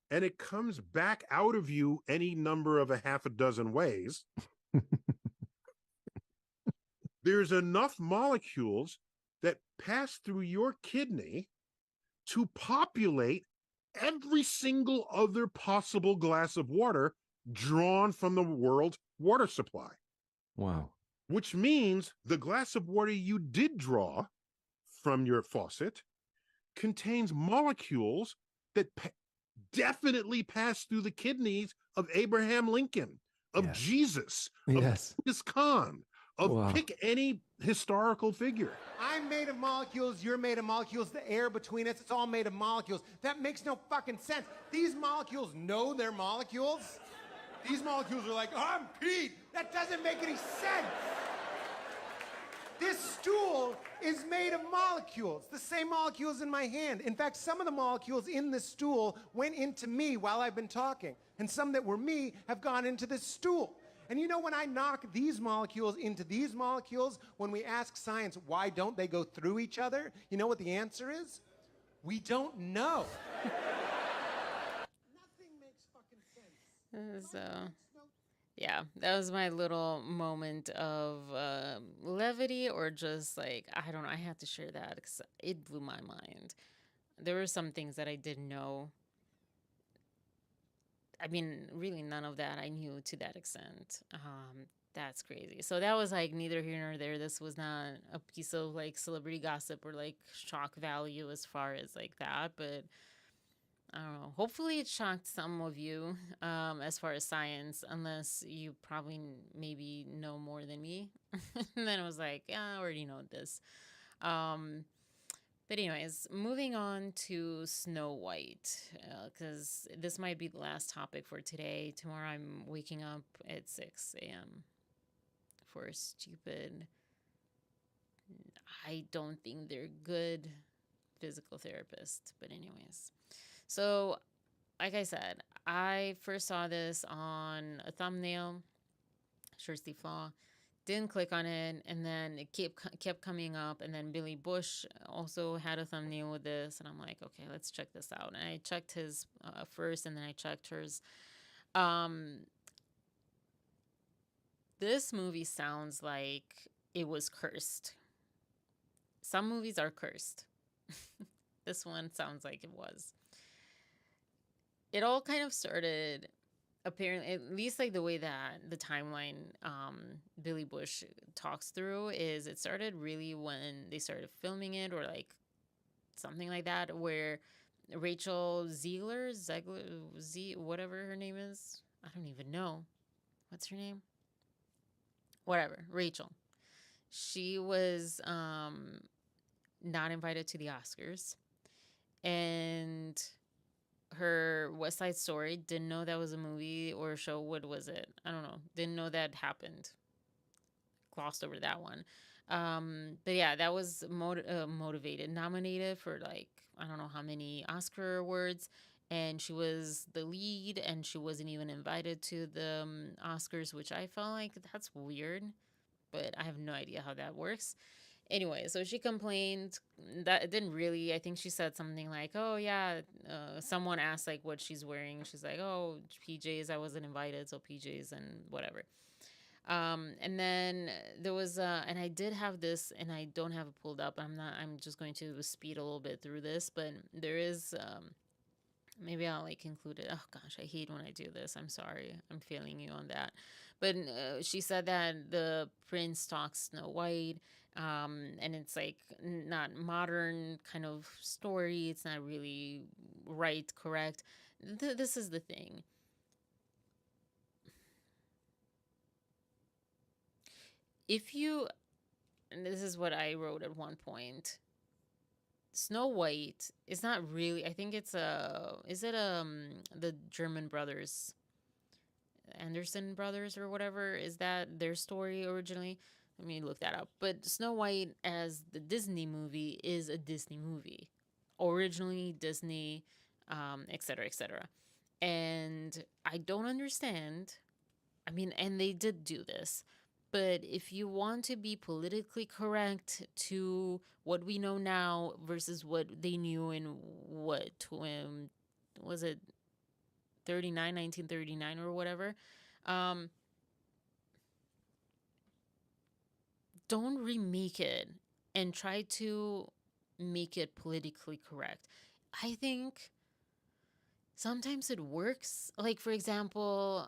and it comes back out of you any number of a half a dozen ways, there's enough molecules that pass through your kidney to populate every single other possible glass of water drawn from the world's water supply. Wow. Which means the glass of water you did draw from your faucet contains molecules that definitely pass through the kidneys of Abraham Lincoln, of Yes. Jesus, of Yes. Genghis Khan, of Wow. pick any historical figure. I'm made of molecules, you're made of molecules, the air between us, it's all made of molecules. That makes no fucking sense. These molecules know they're molecules. These molecules are like, I'm Pete. That doesn't make any sense. This stool is made of molecules, the same molecules in my hand. In fact, some of the molecules in this stool went into me while I've been talking, and some that were me have gone into this stool. And you know, when I knock these molecules into these molecules, when we ask science why don't they go through each other, you know what the answer is? We don't know. Nothing makes fucking sense. So, yeah, that was my little moment of levity, or just like, I don't know, I had to share that because it blew my mind. There were some things that I didn't know. I mean, really none of that I knew to that extent. That's crazy. So that was like neither here nor there. This was not a piece of like celebrity gossip or like shock value as far as like that, but I don't know. Hopefully it shocked some of you as far as science, unless you probably maybe know more than me. And then it was like, yeah, I already know this. But anyways, moving on to Snow White, because this might be the last topic for today. Tomorrow I'm waking up at 6 a.m. for a stupid, I don't think they're good physical therapist. But anyways, so like I said, I first saw this on a thumbnail, Short Sleeve Flaw. Didn't click on it, and then it kept coming up, and then Billy Bush also had a thumbnail with this, and I'm like, okay, let's check this out. And I checked his first, and then I checked hers. This movie sounds like it was cursed. Some movies are cursed. This one sounds like it was. It all kind of started, apparently, at least like the way that the timeline Billy Bush talks through, is it started really when they started filming it, or like something like that, where Rachel Ziegler, whatever her name is, I don't even know. What's her name? Whatever, Rachel. She was not invited to the Oscars, and her West Side Story, didn't know that was a movie or a show. What was it? I don't know. Didn't know that happened. Glossed over that one. But yeah, that was motivated. Nominated for like, I don't know how many Oscar awards. And she was the lead, and she wasn't even invited to the Oscars, which I felt like that's weird. But I have no idea how that works. Anyway, so she complained that it didn't really. I think she said something like, "Oh yeah," someone asked like what she's wearing. She's like, "Oh, PJs. I wasn't invited, so PJs and whatever." And then there was, and I did have this, and I don't have it pulled up. I'm just going to speed a little bit through this, but there is, maybe I'll like include it. Oh gosh, I hate when I do this. I'm sorry. I'm failing you on that. But she said that the prince stalks Snow White, and it's like not modern kind of story. It's not really right, correct. This is the thing. If you, and this is what I wrote at one point. Snow White is not really. I think it's is it the German brothers, Anderson brothers or whatever? Is that their story originally? Let me look that up. But Snow White as the Disney movie is a Disney movie, originally Disney, etc., etc. And I don't understand. I mean, and they did do this. But if you want to be politically correct to what we know now versus what they knew in what, was it 1939 or whatever, um, don't remake it and try to make it politically correct. I think sometimes it works. Like, for example,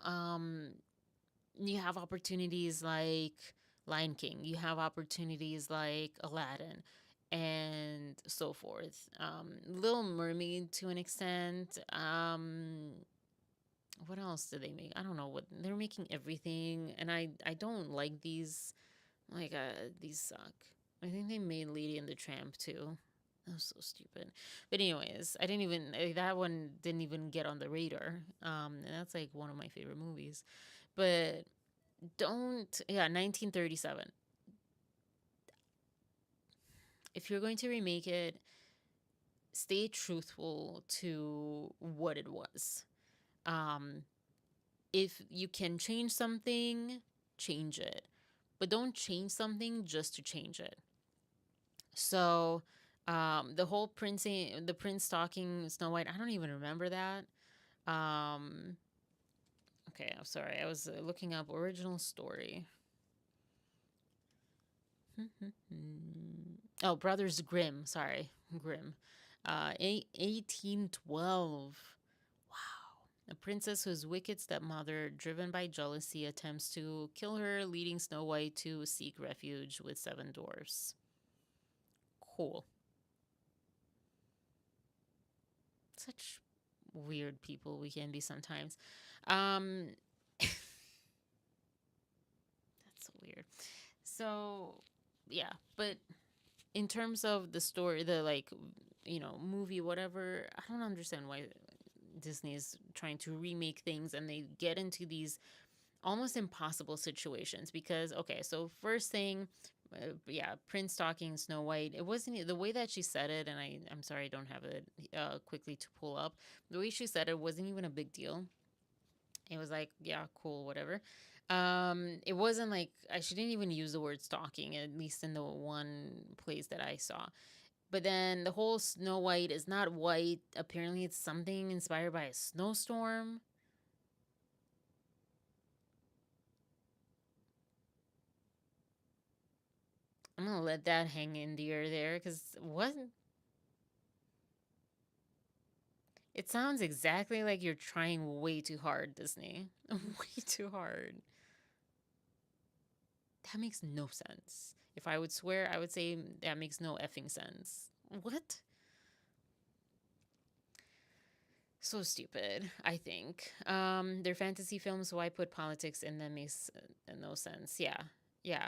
you have opportunities like Lion King, you have opportunities like Aladdin, and so forth. Little Mermaid to an extent. What else did they make? I don't know what they're making everything, and I don't like these. Like these suck. I think they made Lady and the Tramp too. That was so stupid. But anyways, I didn't even that one didn't even get on the radar. And that's like one of my favorite movies. But don't, yeah, 1937. If you're going to remake it, stay truthful to what it was. If you can change something, change it. But don't change something just to change it. So, the whole the prince stalking Snow White, I don't even remember that. Um, okay, I'm sorry. I was looking up original story. Oh, Brothers Grimm. Sorry, Grimm. 1812. Wow. A princess whose wicked stepmother, driven by jealousy, attempts to kill her, leading Snow White to seek refuge with 7 dwarfs. Cool. Such weird people we can be sometimes. That's so weird. So, yeah, but in terms of the story, the like, movie, whatever, I don't understand why Disney is trying to remake things and they get into these almost impossible situations because, okay, so first thing, yeah, Prince talking Snow White. It wasn't the way that she said it, and I'm sorry I don't have it quickly to pull up. The way she said it wasn't even a big deal. It was like, yeah, cool, whatever. It wasn't like she didn't even use the word stalking, at least in the one place that I saw. But then the whole Snow White is not white. Apparently, it's something inspired by a snowstorm. I'm gonna let that hang in the air there, because what? It sounds exactly like you're trying way too hard, Disney. Way too hard. That makes no sense. If I would swear, I would say that makes no effing sense. What? So stupid, I think. They're fantasy films, so why put politics in them makes no sense. Yeah. Yeah.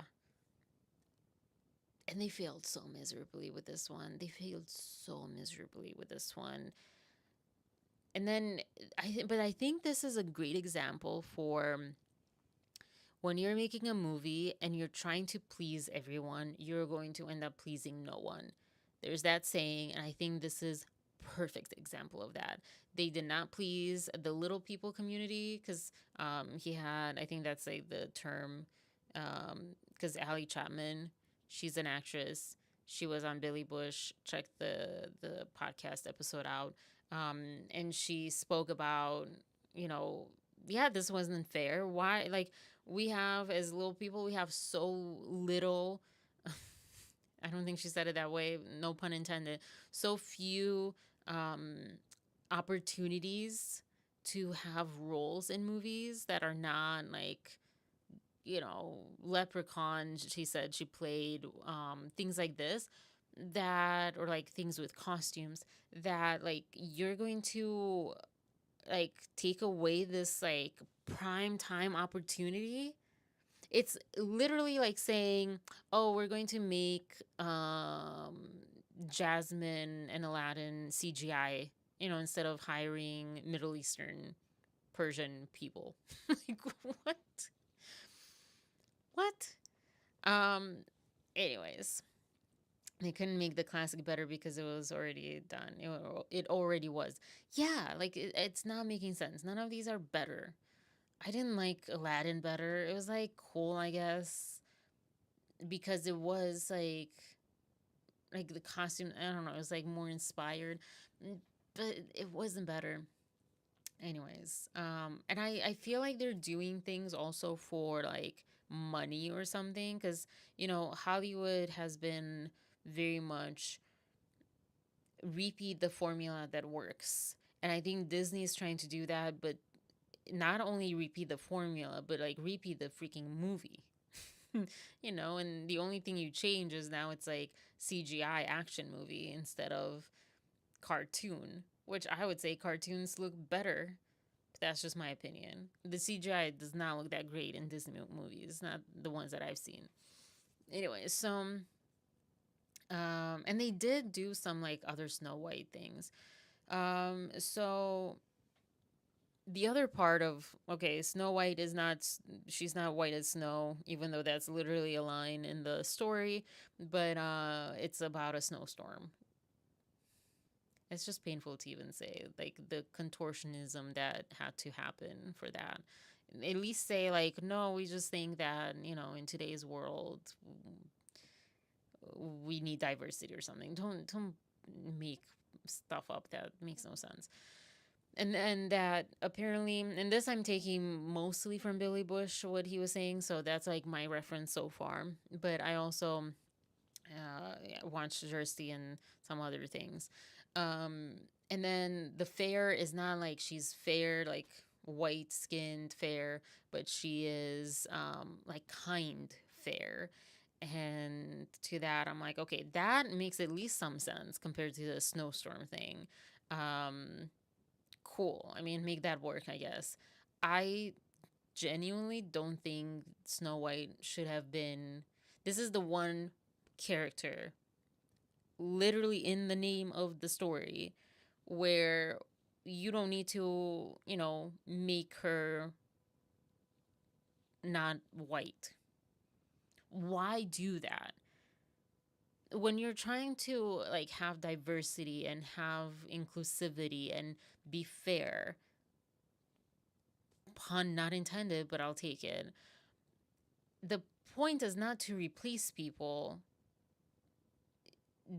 And they failed so miserably with this one. They failed so miserably with this one. And then, but I think this is a great example for when you're making a movie and you're trying to please everyone, you're going to end up pleasing no one. There's that saying, and I think this is perfect example of that. They did not please the little people community because he had, I think that's like the term, because Ali Chapman She's an actress. She was on Billy Bush. Check the podcast episode out. And she spoke about, you know, yeah, this wasn't fair. Why? Like, we have, as little people, we have so little. I don't think she said it that way. No pun intended. So few um, opportunities to have roles in movies that are not like, you know, Leprechaun. She said she played things like this, that, or like things with costumes, that like you're going to like take away this like prime time opportunity. It's literally like saying, "Oh, we're going to make Jasmine and Aladdin CGI, you know, instead of hiring Middle Eastern Persian people." Like, what? What? Um anyways, they couldn't make the classic better because it was already done. It already was. Yeah, like it's not making sense. None of these are better. I didn't like Aladdin better. It was like cool, I guess, because it was like the costume, I don't know, it was like more inspired, but it wasn't better. Anyways, and I feel like they're doing things also for like money or something, because you know Hollywood has been very much repeat the formula that works, and I think Disney is trying to do that, but not only repeat the formula, but like repeat the freaking movie. You know, and the only thing you change is now it's like CGI action movie instead of cartoon, which I would say cartoons look better. But that's just my opinion. The CGI does not look that great in Disney movies, not the ones that I've seen. Anyway, so and they did do some like other Snow White things. So the other part of, okay, Snow White is not, she's not white as snow, even though that's literally a line in the story, but it's about a snowstorm. It's just painful to even say, like, the contortionism that had to happen for that. At least say, like, no, we just think that, you know, in today's world, we need diversity or something. Don't make stuff up that makes no sense. And that apparently, and this I'm taking mostly from Billy Bush, what he was saying, so that's like my reference so far. But I also watched Jersey and some other things. Um, and then the fair is not like she's fair, like white skinned fair, but she is like kind fair. And to that, I'm like, okay, that makes at least some sense compared to the snowstorm thing. Cool. I mean, make that work, I guess. I genuinely don't think Snow White should have been. This is the one character, literally in the name of the story, where you don't need to, you know, make her not white. Why do that? When you're trying to like have diversity and have inclusivity and be fair, pun not intended, but I'll take it. The point is not to replace people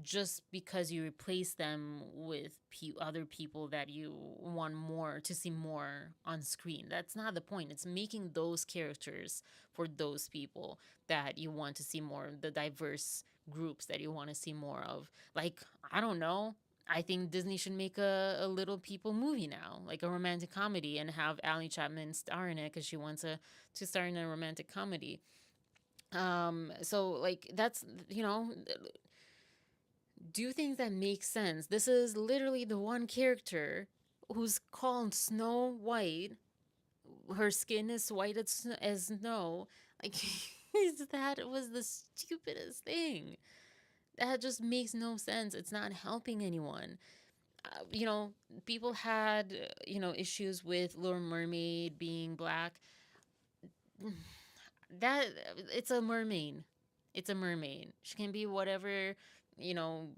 just because you replace them with other people that you want more to see more on screen. That's not the point. It's making those characters for those people that you want to see more, the diverse groups that you want to see more of. Like, I don't know. I think Disney should make a Little People movie now, like a romantic comedy, and have Ali Chapman star in it because she wants to star in a romantic comedy. So like that's, you know, do things that make sense. This is literally the one character who's called Snow White. Her skin is white as snow. Like, that was the stupidest thing. That just makes no sense. It's not helping anyone. You know, people had, you know, issues with Little Mermaid being black. That, it's a mermaid. It's a mermaid. She can be whatever, you know,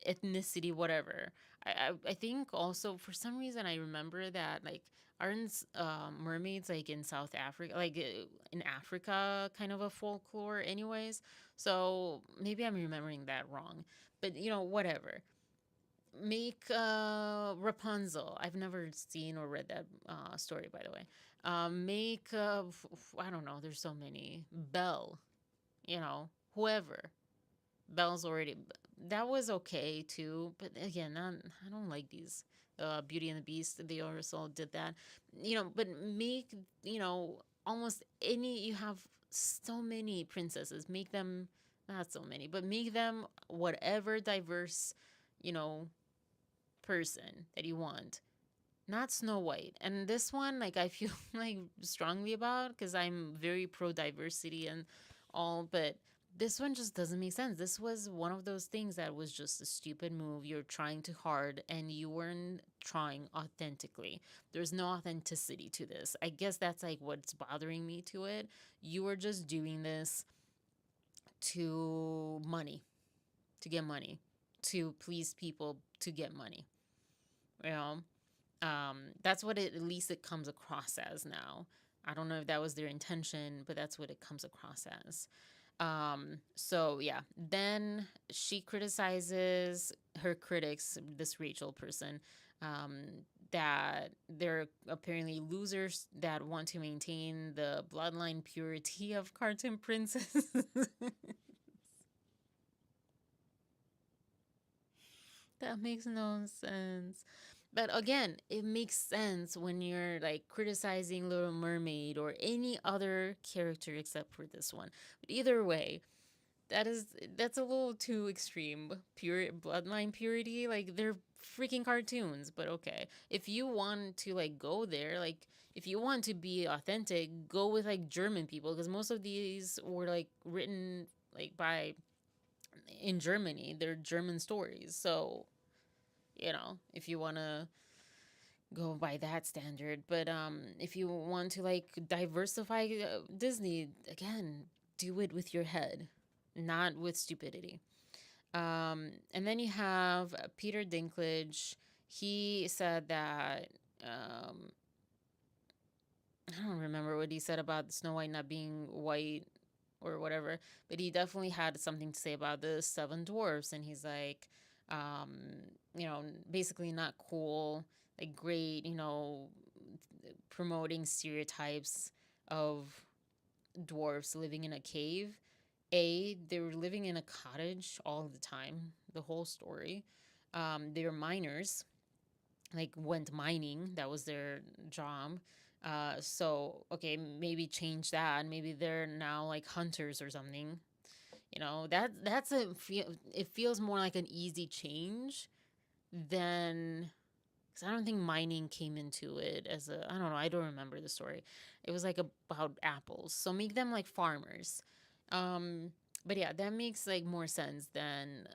ethnicity, whatever. I think also for some reason I remember that like aren't mermaids like in South Africa, like in Africa, kind of a folklore, anyways? So maybe I'm remembering that wrong. But whatever. Make Rapunzel. I've never seen or read that story, by the way. Make I don't know. There's so many. Belle. Whoever. Belle's already. That was okay too, but again, I don't like these. Beauty and the Beast. They also did that. But make almost any. You have so many princesses. Make them not so many, but make them whatever diverse, you know, person that you want. Not Snow White. And this one, like, I feel like strongly about because I'm very pro diversity and all, but this one just doesn't make sense. This was one of those things that was just a stupid move. You're trying too hard and you weren't trying authentically. There's no authenticity to this. I guess that's like what's bothering me to it. You were just doing this to money, to get money, to please people, to get money. You know, that's what at least it comes across as now. I don't know if that was their intention, but that's what it comes across as. So yeah, then she criticizes her critics, this Rachel person, that they're apparently losers that want to maintain the bloodline purity of cartoon princesses. That makes no sense. But again, it makes sense when you're like criticizing Little Mermaid or any other character except for this one. But either way, that's a little too extreme. Pure bloodline purity, like they're freaking cartoons, but okay. If you want to like go there, like if you want to be authentic, go with like German people because most of these were like written like by in Germany. They're German stories. So, if you want to go by that standard, but if you want to like diversify Disney, again, do it with your head, not with stupidity. And then you have Peter Dinklage. He said that I don't remember what he said about Snow White not being white or whatever, but he definitely had something to say about the seven dwarfs, and he's like, um, basically not cool, like great, promoting stereotypes of dwarfs living in a cave. They were living in a cottage all the time, the whole story. They were miners, like went mining. That was their job. So okay, maybe change that. Maybe they're now like hunters or something. That's it feels more like an easy change than because I don't think mining came into it as I don't know. I don't remember the story. It was like about apples. So make them like farmers. But yeah, that makes like more sense than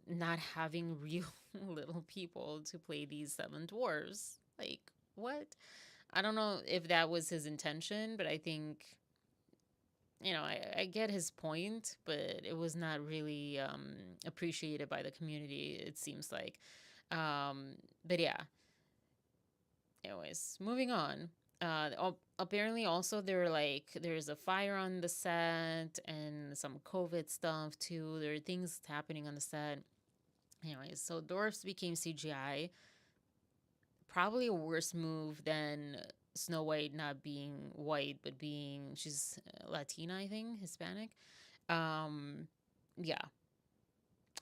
not having real little people to play these seven dwarves. Like what? I don't know if that was his intention, but I think I get his point, but it was not really appreciated by the community, it seems like. But yeah. Anyways, moving on. Apparently, also there's a fire on the set and some COVID stuff too. There are things happening on the set. Anyways, so dwarfs became CGI. Probably a worse move than Snow White not being white, but she's Latina, I think, Hispanic. Yeah,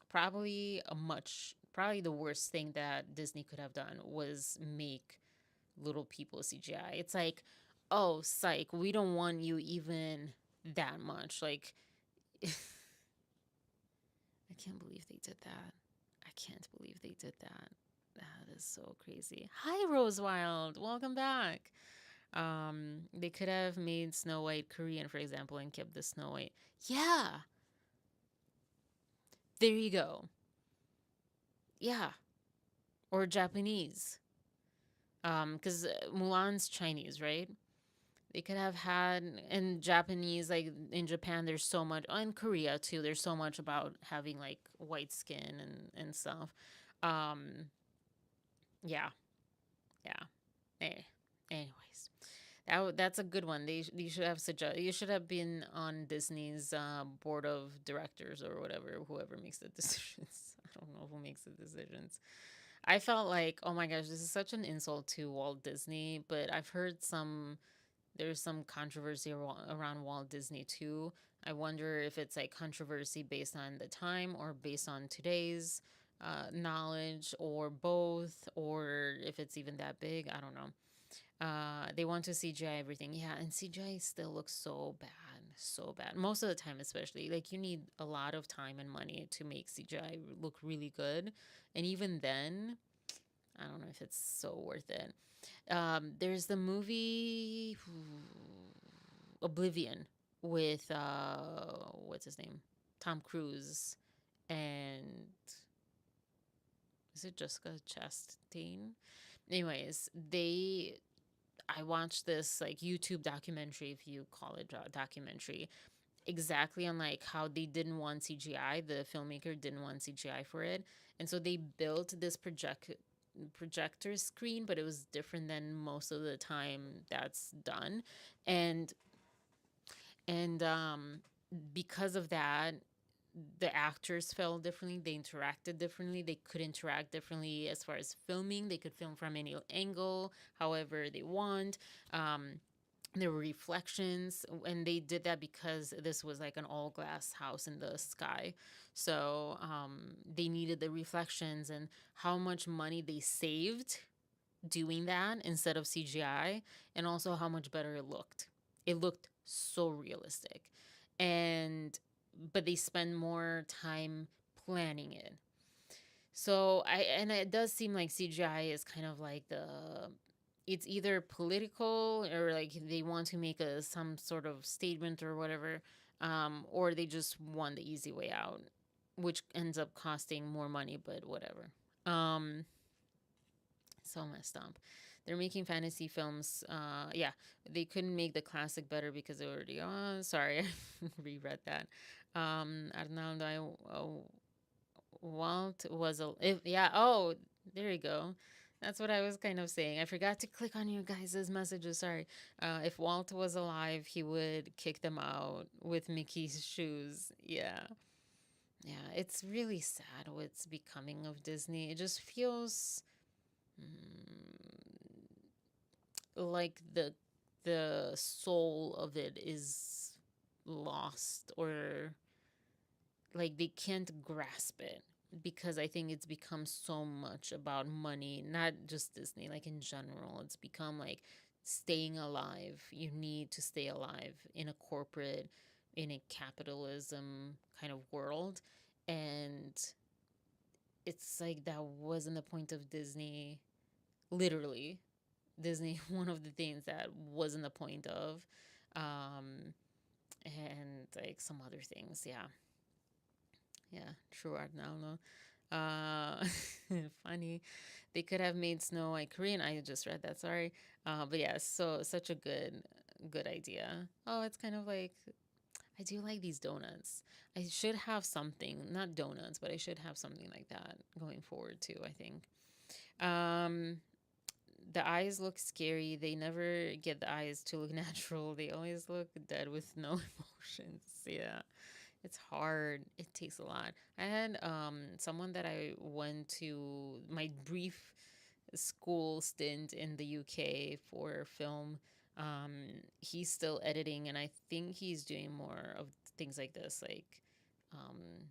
probably the worst thing that Disney could have done was make little people CGI. It's like, oh, psych, we don't want you even that much. Like, I can't believe they did that. I can't believe they did that. That is so crazy. Hi, Rosewild. Welcome back. They could have made Snow White Korean, for example, and kept the Snow White. Yeah. There you go. Yeah. Or Japanese. Because Mulan's Chinese, right? They could have had in Japanese, like in Japan, there's so much, in Korea too, there's so much about having like white skin and stuff. Yeah. Yeah. Anyways, that's a good one. You should have you should have been on Disney's board of directors or whatever, whoever makes the decisions. I don't know who makes the decisions. I felt like, oh my gosh, this is such an insult to Walt Disney, but I've heard there's some controversy around Walt Disney too. I wonder if it's like controversy based on the time or based on today's knowledge or both, or if it's even that big. I don't know. They want to CGI everything. Yeah, and CGI still looks so bad. So bad. Most of the time, especially. Like, you need a lot of time and money to make CGI look really good. And even then, I don't know if it's so worth it. There's the movie Oblivion with what's his name? Tom Cruise and is it Jessica Chastain? Anyways, I watched this like YouTube documentary, if you call it a documentary, exactly on like how they didn't want CGI. The filmmaker didn't want CGI for it, and so they built this projector screen, but it was different than most of the time that's done, and and because of that, the actors felt differently. They interacted differently. They could interact differently as far as filming. They could film from any angle, however they want. There were reflections, and they did that because this was like an all glass house in the sky. So they needed the reflections, and how much money they saved doing that instead of CGI, and also how much better it looked. It looked so realistic. And but they spend more time planning it. So it does seem like CGI is kind of like it's either political or like they want to make some sort of statement or whatever, or they just want the easy way out, which ends up costing more money, but whatever. So messed up. They're making fantasy films. Yeah, they couldn't make the classic better because they already. Oh, sorry, I reread that. Arnaldo, Walt was yeah. Oh, there you go. That's what I was kind of saying. I forgot to click on you guys' messages. Sorry. If Walt was alive, he would kick them out with Mickey's shoes. Yeah. Yeah. It's really sad what's becoming of Disney. It just feels like the soul of it is lost, or like they can't grasp it, because I think it's become so much about money, not just Disney, like in general. It's become like staying alive. You need to stay alive in a corporate, in a capitalism kind of world. And it's like that wasn't the point of Disney. Literally, Disney, one of the things that wasn't the point of. And like some other things, yeah. Yeah, true, Arnaldo. Uh, funny. They could have made Snow White Korean. I just read that. Sorry. But yeah, so such a good idea. Oh, it's kind of like I do like these donuts. I should have something, not donuts, but I should have something like that going forward too, I think. The eyes look scary. They never get the eyes to look natural. They always look dead with no emotions. Yeah. It's hard. It takes a lot. I had someone that I went to my brief school stint in the UK for film. He's still editing, and I think he's doing more of things like this, like um,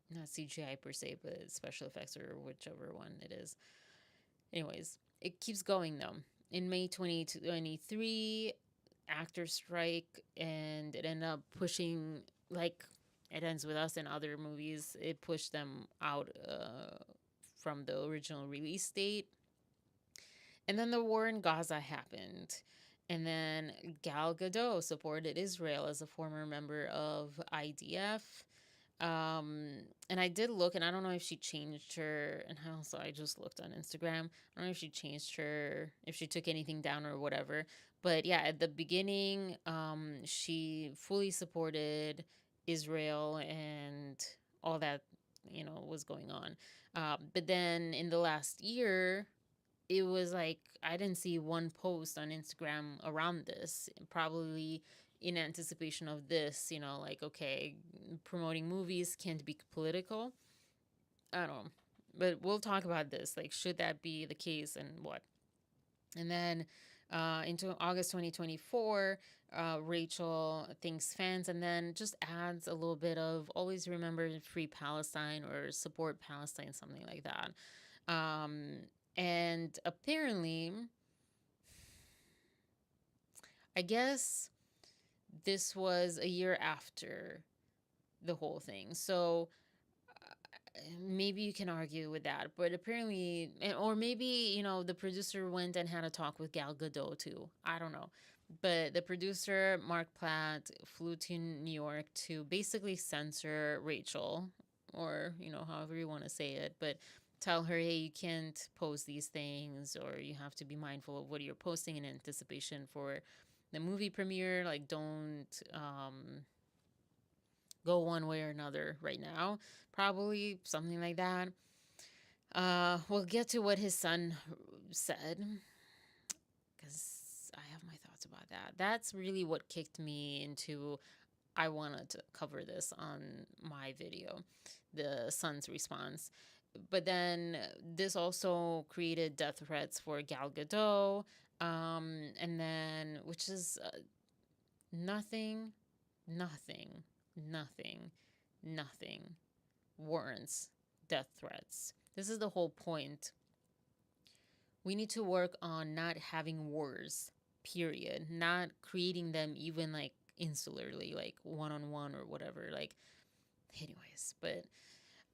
not CGI per se, but special effects or whichever one it is. Anyways, it keeps going though. In May 2023, actors strike, and it ended up pushing, like it ends with us and other movies. It pushed them out from the original release date. And then the war in Gaza happened. And then Gal Gadot supported Israel as a former member of IDF. And I did look, and I don't know if she changed her, and also I just looked on Instagram. I don't know if she changed her, if she took anything down or whatever. But yeah, at the beginning, she fully supported Israel and all that, was going on. But then in the last year, it was like I didn't see one post on Instagram around this, probably in anticipation of this, like, okay, promoting movies can't be political. I don't know. But we'll talk about this. Like, should that be the case and what? And then into August 2024, Rachel thanks fans and then just adds a little bit of always remember free Palestine or support Palestine, something like that. And apparently, I guess this was a year after the whole thing. So maybe you can argue with that, but apparently, or maybe, the producer went and had a talk with Gal Gadot too. I don't know. But the producer, Mark Platt, flew to New York to basically censor Rachel, or, however you want to say it, but tell her, hey, you can't post these things, or you have to be mindful of what you're posting in anticipation for the movie premiere. Like, don't go one way or another right now. Probably something like that. We'll get to what his son said, because I have my thoughts about that. That's really what kicked me into I wanted to cover this on my video, the son's response. But then this also created death threats for Gal Gadot, and then, which is nothing warrants death threats. This is the whole point. We need to work on not having wars, period. Not creating them even like insularly, like one-on-one or whatever. Like, anyways, but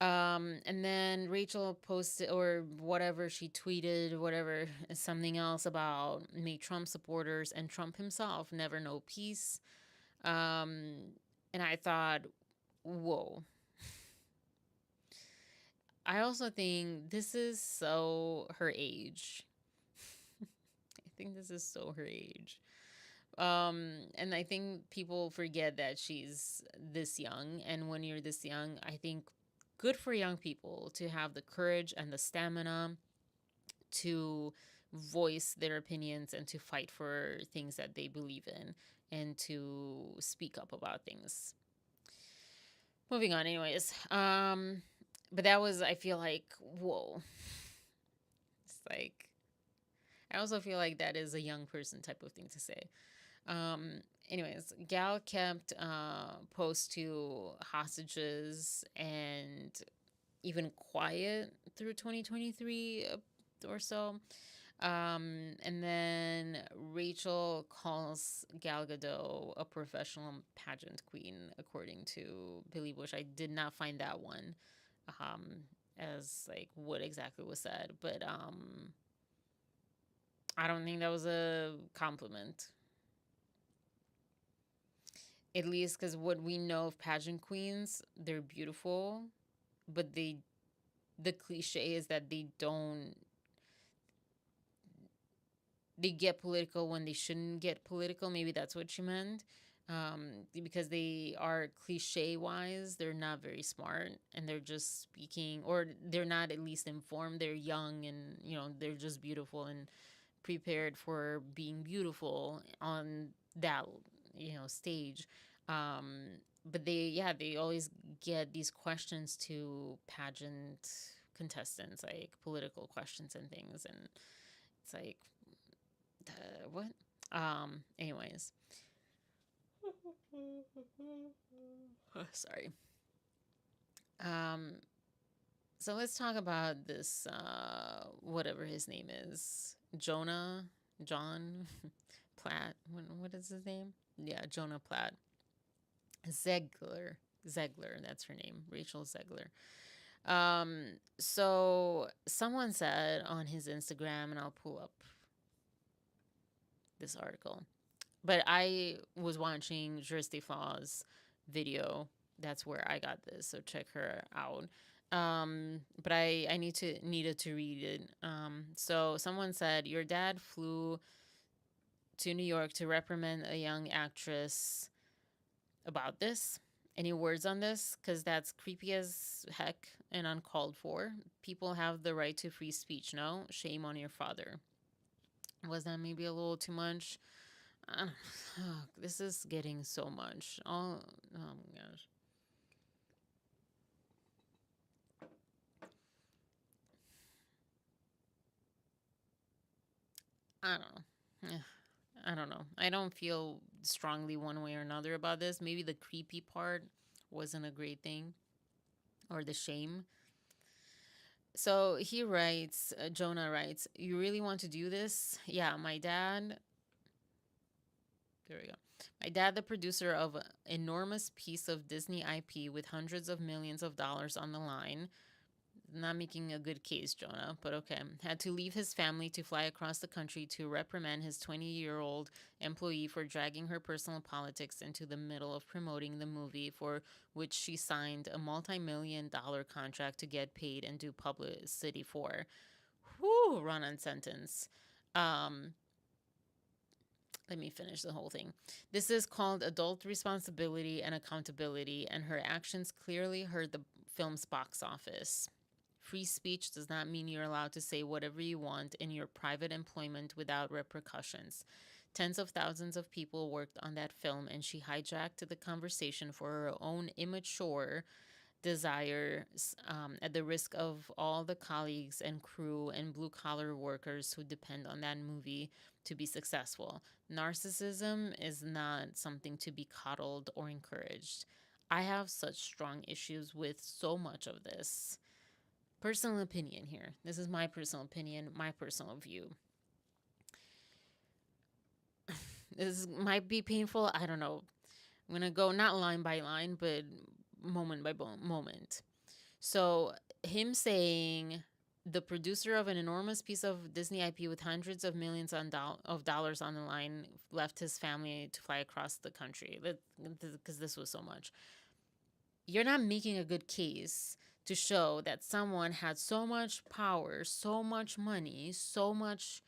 and then Rachel posted, or whatever, she tweeted, whatever, something else about make Trump supporters and Trump himself never know peace. And I thought, whoa. I also think this is so her age. I think this is so her age. And I think people forget that she's this young. And when you're this young, I think good for young people to have the courage and the stamina to voice their opinions and to fight for things that they believe in and to speak up about things. Moving on, anyways. But that was, I feel like, whoa. It's like, I also feel like that is a young person type of thing to say. Anyways, Gal kept posts to hostages and even quiet through 2023 or so. And then Rachel calls Gal Gadot a professional pageant queen, according to Billy Bush. I did not find that one as like what exactly was said, but I don't think that was a compliment. At least because what we know of pageant queens, they're beautiful, but the cliche is that they get political when they shouldn't get political. Maybe that's what she meant. Because they are cliche wise, they're not very smart, and they're just speaking, or they're not at least informed. They're young, and they're just beautiful and prepared for being beautiful on that stage. But they always get these questions to pageant contestants, like political questions and things, and it's like, what? Anyways. Sorry. So let's talk about this, whatever his name is. John Platt. What is his name? Yeah, Jonah Platt. Zegler, that's her name. Rachel Zegler. So someone said on his Instagram, and I'll pull up this article, but I was watching Juristy Flaw's video. That's where I got this, so check her out. But I needed to read it. So someone said, your dad flew to New York to reprimand a young actress about this. Any words on this? Because that's creepy as heck and uncalled for. People have the right to free speech, no? Shame on your father. Was that maybe a little too much? I don't, this is getting so much. Oh my gosh. I don't know. I don't know. I don't feel strongly one way or another about this. Maybe the creepy part wasn't a great thing, or the shame. So he writes, Jonah writes, "You really want to do this?" Yeah, my dad. There we go. My dad, the producer of an enormous piece of Disney IP with hundreds of millions of dollars on the line, not making a good case, Jonah, but okay, had to leave his family to fly across the country to reprimand his 20-year-old employee for dragging her personal politics into the middle of promoting the movie for which she signed a multi-million-dollar contract to get paid and do publicity for. Whew, run-on sentence. Let me finish the whole thing. This is called adult responsibility and accountability, and her actions clearly hurt the film's box office. Free speech does not mean you're allowed to say whatever you want in your private employment without repercussions. Tens of thousands of people worked on that film, and she hijacked the conversation for her own immature desires at the risk of all the colleagues and crew and blue collar workers who depend on that movie to be successful. Narcissism is not something to be coddled or encouraged. I have such strong issues with so much of this. Personal opinion here. This is my personal opinion, my personal view. This might be painful. I don't know. I'm going to go not line by line, but moment by moment. So, him saying the producer of an enormous piece of Disney IP with hundreds of millions of dollars on the line left his family to fly across the country because this was so much. You're not making a good case to show that someone had so much power, so much money, so much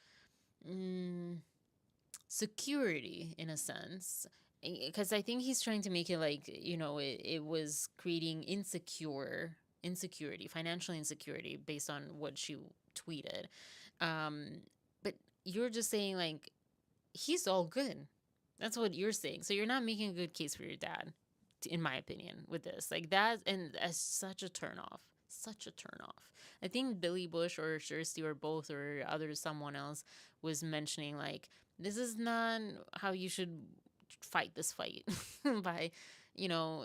security in a sense. Because I think he's trying to make it like, it was creating insecurity, financial insecurity based on what she tweeted. But you're just saying like, he's all good. That's what you're saying. So you're not making a good case for your dad, in my opinion, with this. Like that, and as such a turnoff. Such a turnoff. I think Billy Bush or Kirsty or both or someone else was mentioning like, this is not how you should fight this fight by,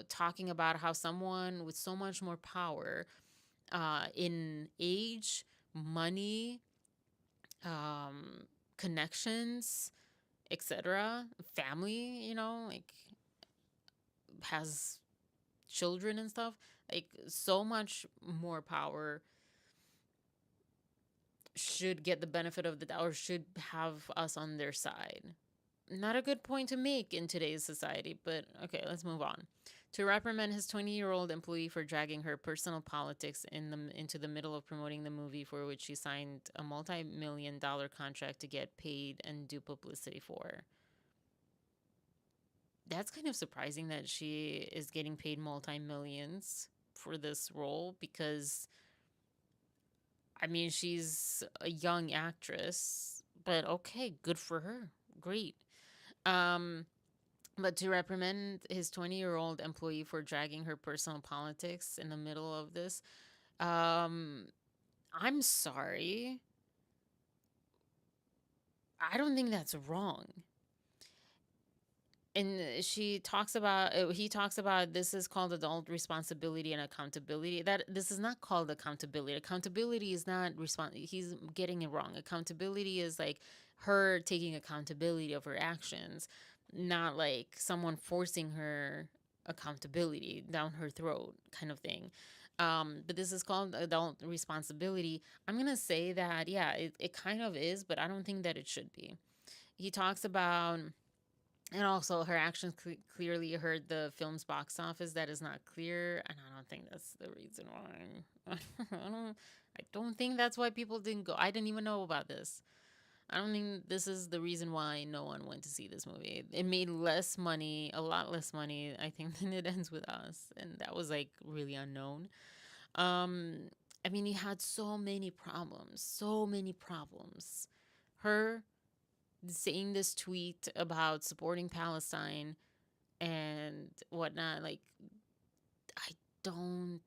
talking about how someone with so much more power in age, money, connections, etc., family, like has children and stuff, like so much more power should get the benefit of the doubt or should have us on their side. Not a good point to make in today's society, but okay, let's move on. To reprimand his 20-year-old employee for dragging her personal politics into the middle of promoting the movie for which she signed a multi-million-dollar contract to get paid and do publicity for. That's kind of surprising that she is getting paid multi-millions for this role because, I mean, she's a young actress, but okay, good for her. Great. But to reprimand his 20-year-old employee for dragging her personal politics in the middle of this, I'm sorry. I don't think that's wrong. And he talks about this is called adult responsibility and accountability. That this is not called accountability. Accountability is not he's getting it wrong. Accountability is like her taking accountability of her actions, not like someone forcing her accountability down her throat kind of thing. But this is called adult responsibility. I'm gonna say that yeah, it kind of is, but I don't think that it should be. He talks about, and also her actions clearly hurt the film's box office. That is not clear, and I don't think that's the reason why. I don't think that's why people didn't go. I didn't even know about this. I don't think this is the reason why no one went to see this movie. It made less money, a lot less money, I think, than It Ends With Us. And that was like really unknown. I mean, he had so many problems, so many problems. Her saying this tweet about supporting Palestine and whatnot, like, I don't,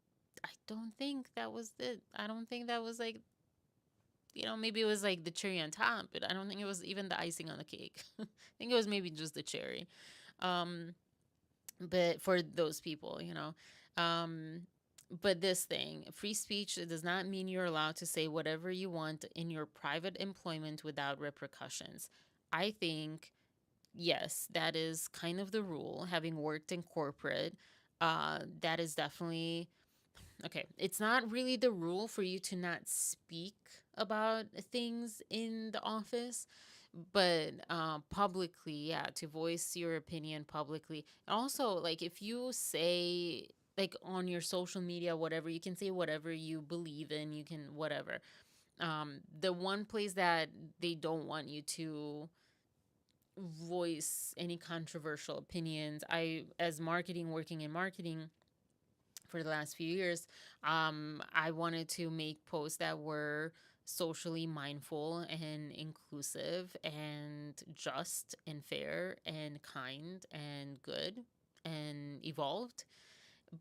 I don't think that was it. I don't think that was like, maybe it was like the cherry on top, but I don't think it was even the icing on the cake. I think it was maybe just the cherry. Um, but for those people, but this thing, free speech, it does not mean you're allowed to say whatever you want in your private employment without repercussions. I think, yes, that is kind of the rule. Having worked in corporate, that is definitely okay. It's not really the rule for you to not speak about things in the office, but publicly, yeah, to voice your opinion publicly. Also, like if you say like on your social media, whatever, you can say whatever you believe in, you can whatever. The one place that they don't want you to voice any controversial opinions, I, as marketing, working in marketing for the last few years, I wanted to make posts that were socially mindful and inclusive and just and fair and kind and good and evolved.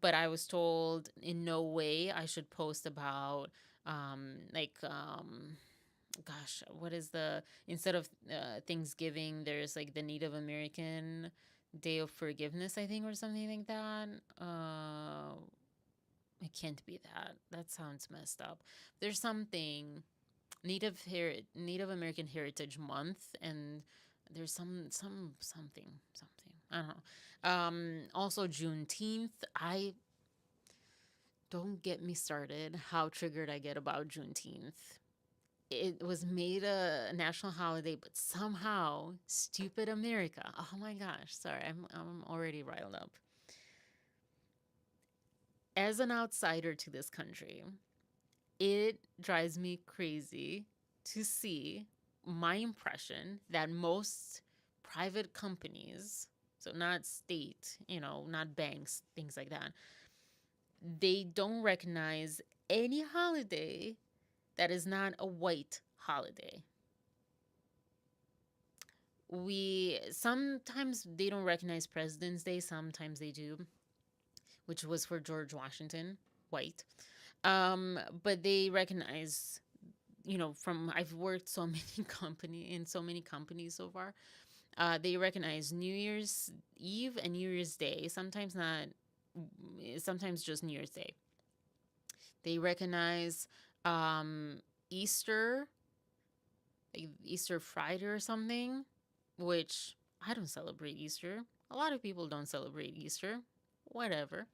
But I was told in no way I should post about like gosh, what is the, instead of Thanksgiving, there's like the Native American Day of Forgiveness, I think, or something like that. It can't be that. That sounds messed up. There's something Native American Heritage Month, and there's something. I don't know. Also Juneteenth. I don't get me started how triggered I get about Juneteenth. It was made a national holiday, but somehow stupid America. Oh my gosh, sorry, I'm already riled up. As an outsider to this country, it drives me crazy to see my impression that most private companies, so not state, not banks, things like that, they don't recognize any holiday that is not a white holiday. We sometimes they don't recognize President's Day, sometimes they do, which was for George Washington, white. But they recognize, from I've worked so many companies so far. They recognize New Year's Eve and New Year's Day. Sometimes not. Sometimes just New Year's Day. They recognize Easter, like Easter Friday or something, which I don't celebrate Easter. A lot of people don't celebrate Easter. Whatever.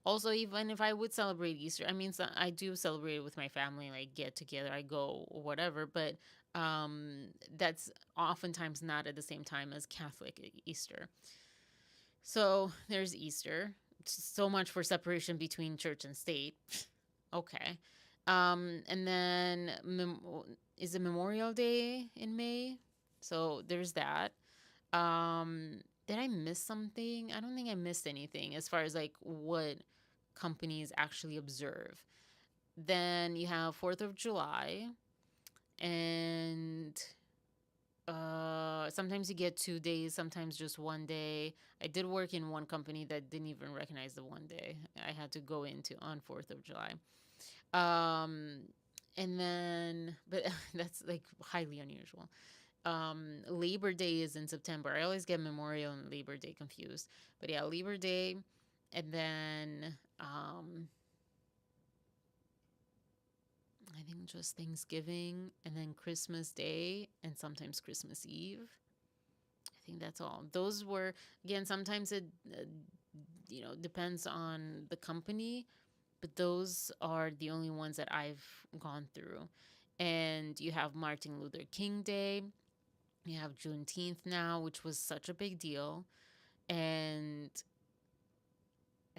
Also, even if I would celebrate Easter, I mean, I do celebrate it with my family, like get together, I go, whatever, but that's oftentimes not at the same time as Catholic Easter. So there's Easter. So much for separation between church and state. Okay. And then is it Memorial Day in May? So there's that. Did I miss something? I don't think I missed anything as far as like what companies actually observe. Then you have 4th of July, and sometimes you get 2 days, sometimes just 1 day. I did work in one company that didn't even recognize the 1 day. I had to go into on 4th of July. And then, but that's like highly unusual. Labor Day is in September. I always get Memorial and Labor Day confused. But yeah, Labor Day, and then I think just Thanksgiving, and then Christmas Day, and sometimes Christmas Eve. I think that's all. Those were, again, sometimes it depends on the company, but those are the only ones that I've gone through. And you have Martin Luther King Day. You have Juneteenth now, which was such a big deal. And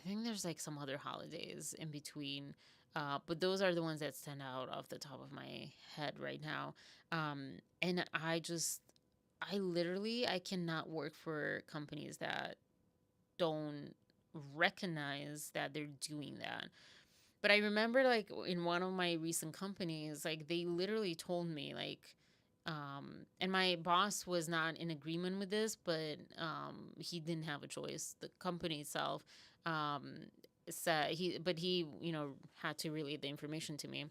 think there's like some other holidays in between, but those are the ones that stand out off the top of my head right now. And I literally, I cannot work for companies that don't recognize that they're doing that. But I remember, like, in one of my recent companies, like, they literally told me, like, and my boss was not in agreement with this, but he didn't have a choice. The company itself um, said he, had to relay the information to me.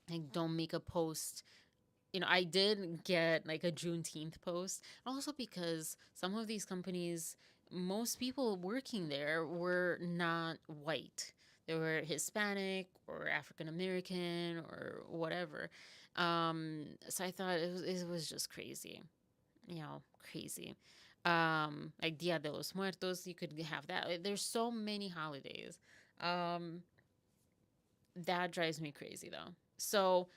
Like, don't make a post. I did get like a Juneteenth post, also because some of these companies, most people working there were not white. They were Hispanic or African American or whatever. So I thought it was just crazy, crazy. Like Dia de los Muertos, you could have that. Like, there's so many holidays. Um, that drives me crazy though. So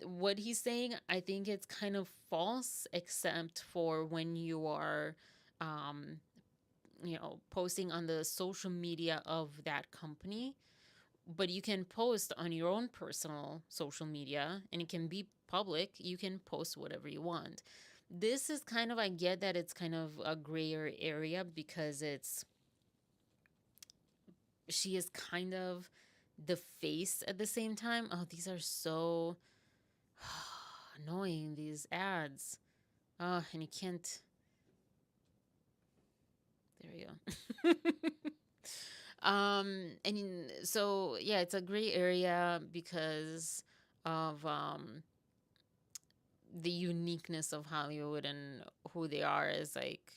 what he's saying, I think it's kind of false, except for when you are, um, posting on the social media of that company. But you can post on your own personal social media, and it can be public. You can post whatever you want. This is kind of, I get that it's kind of a grayer area because she is kind of the face at the same time. Oh, these are so annoying, these ads. Oh, and you can't. There we go. And so yeah, it's a gray area because of the uniqueness of Hollywood and who they are as like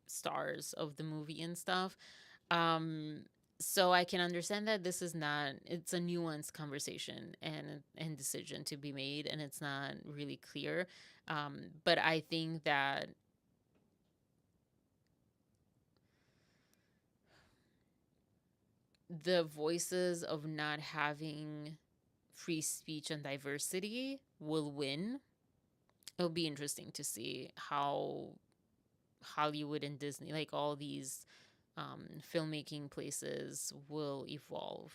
stars of the movie and stuff. Um, so I can understand that this is not, it's a nuanced conversation and decision to be made, and it's not really clear. But I think that the voices of not having free speech and diversity will win. It'll be interesting to see how Hollywood and Disney, like all these filmmaking places, will evolve,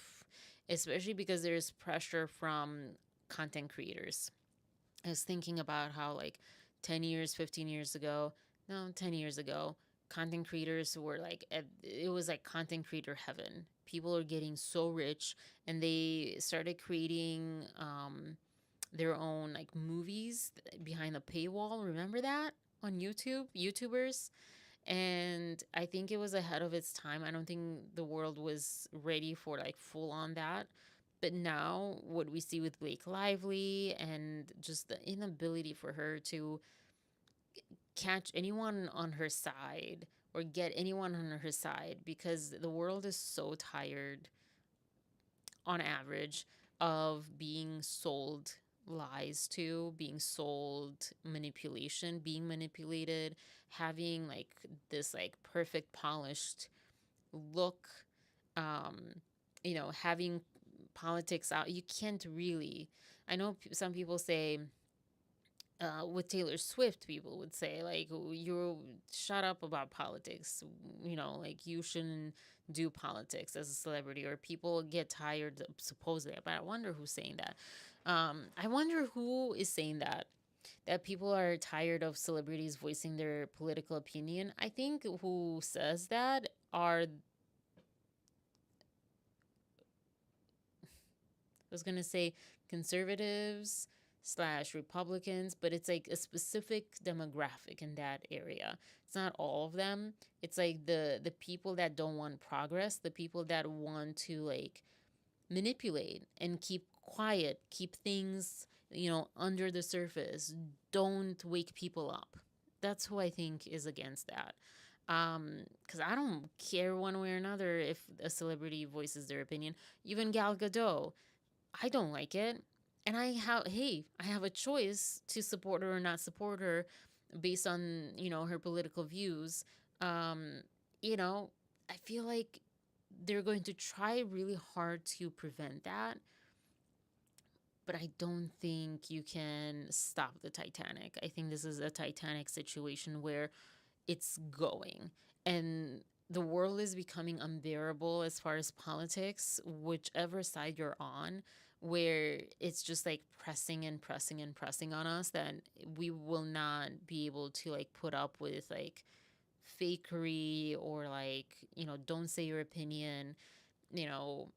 especially because there's pressure from content creators. I was thinking about how, like, 10 years, 15 years ago, no, 10 years ago, content creators were like, it was like content creator heaven. People are getting so rich, and they started creating their own like movies behind the paywall. Remember that on YouTubers? And I think it was ahead of its time. I don't think the world was ready for like full on that. But now, what we see with Blake Lively and just the inability for her to catch anyone on her side or get anyone on her side, because the world is so tired on average of being sold lies to, being sold manipulation, being manipulated, having like this like perfect polished look, um, having politics out. You can't really. I know some people say, with Taylor Swift, people would say, like, you shut up about politics. Like, you shouldn't do politics as a celebrity, or people get tired, supposedly. But I wonder who's saying that. I wonder who is saying that people are tired of celebrities voicing their political opinion. I think who says that are, I was going to say conservatives / Republicans, but it's like a specific demographic in that area. It's not all of them. It's like the people that don't want progress, the people that want to like manipulate and keep quiet, keep things, under the surface, don't wake people up. That's who I think is against that. Because I don't care one way or another if a celebrity voices their opinion. Even Gal Gadot, I don't like it. And I have a choice to support her or not support her based on, her political views. I feel like they're going to try really hard to prevent that. But I don't think you can stop the Titanic. I think this is a Titanic situation where it's going. And the world is becoming unbearable as far as politics, whichever side you're on, where it's just like pressing and pressing and pressing on us, that we will not be able to like put up with like fakery, or like, don't say your opinion, you know,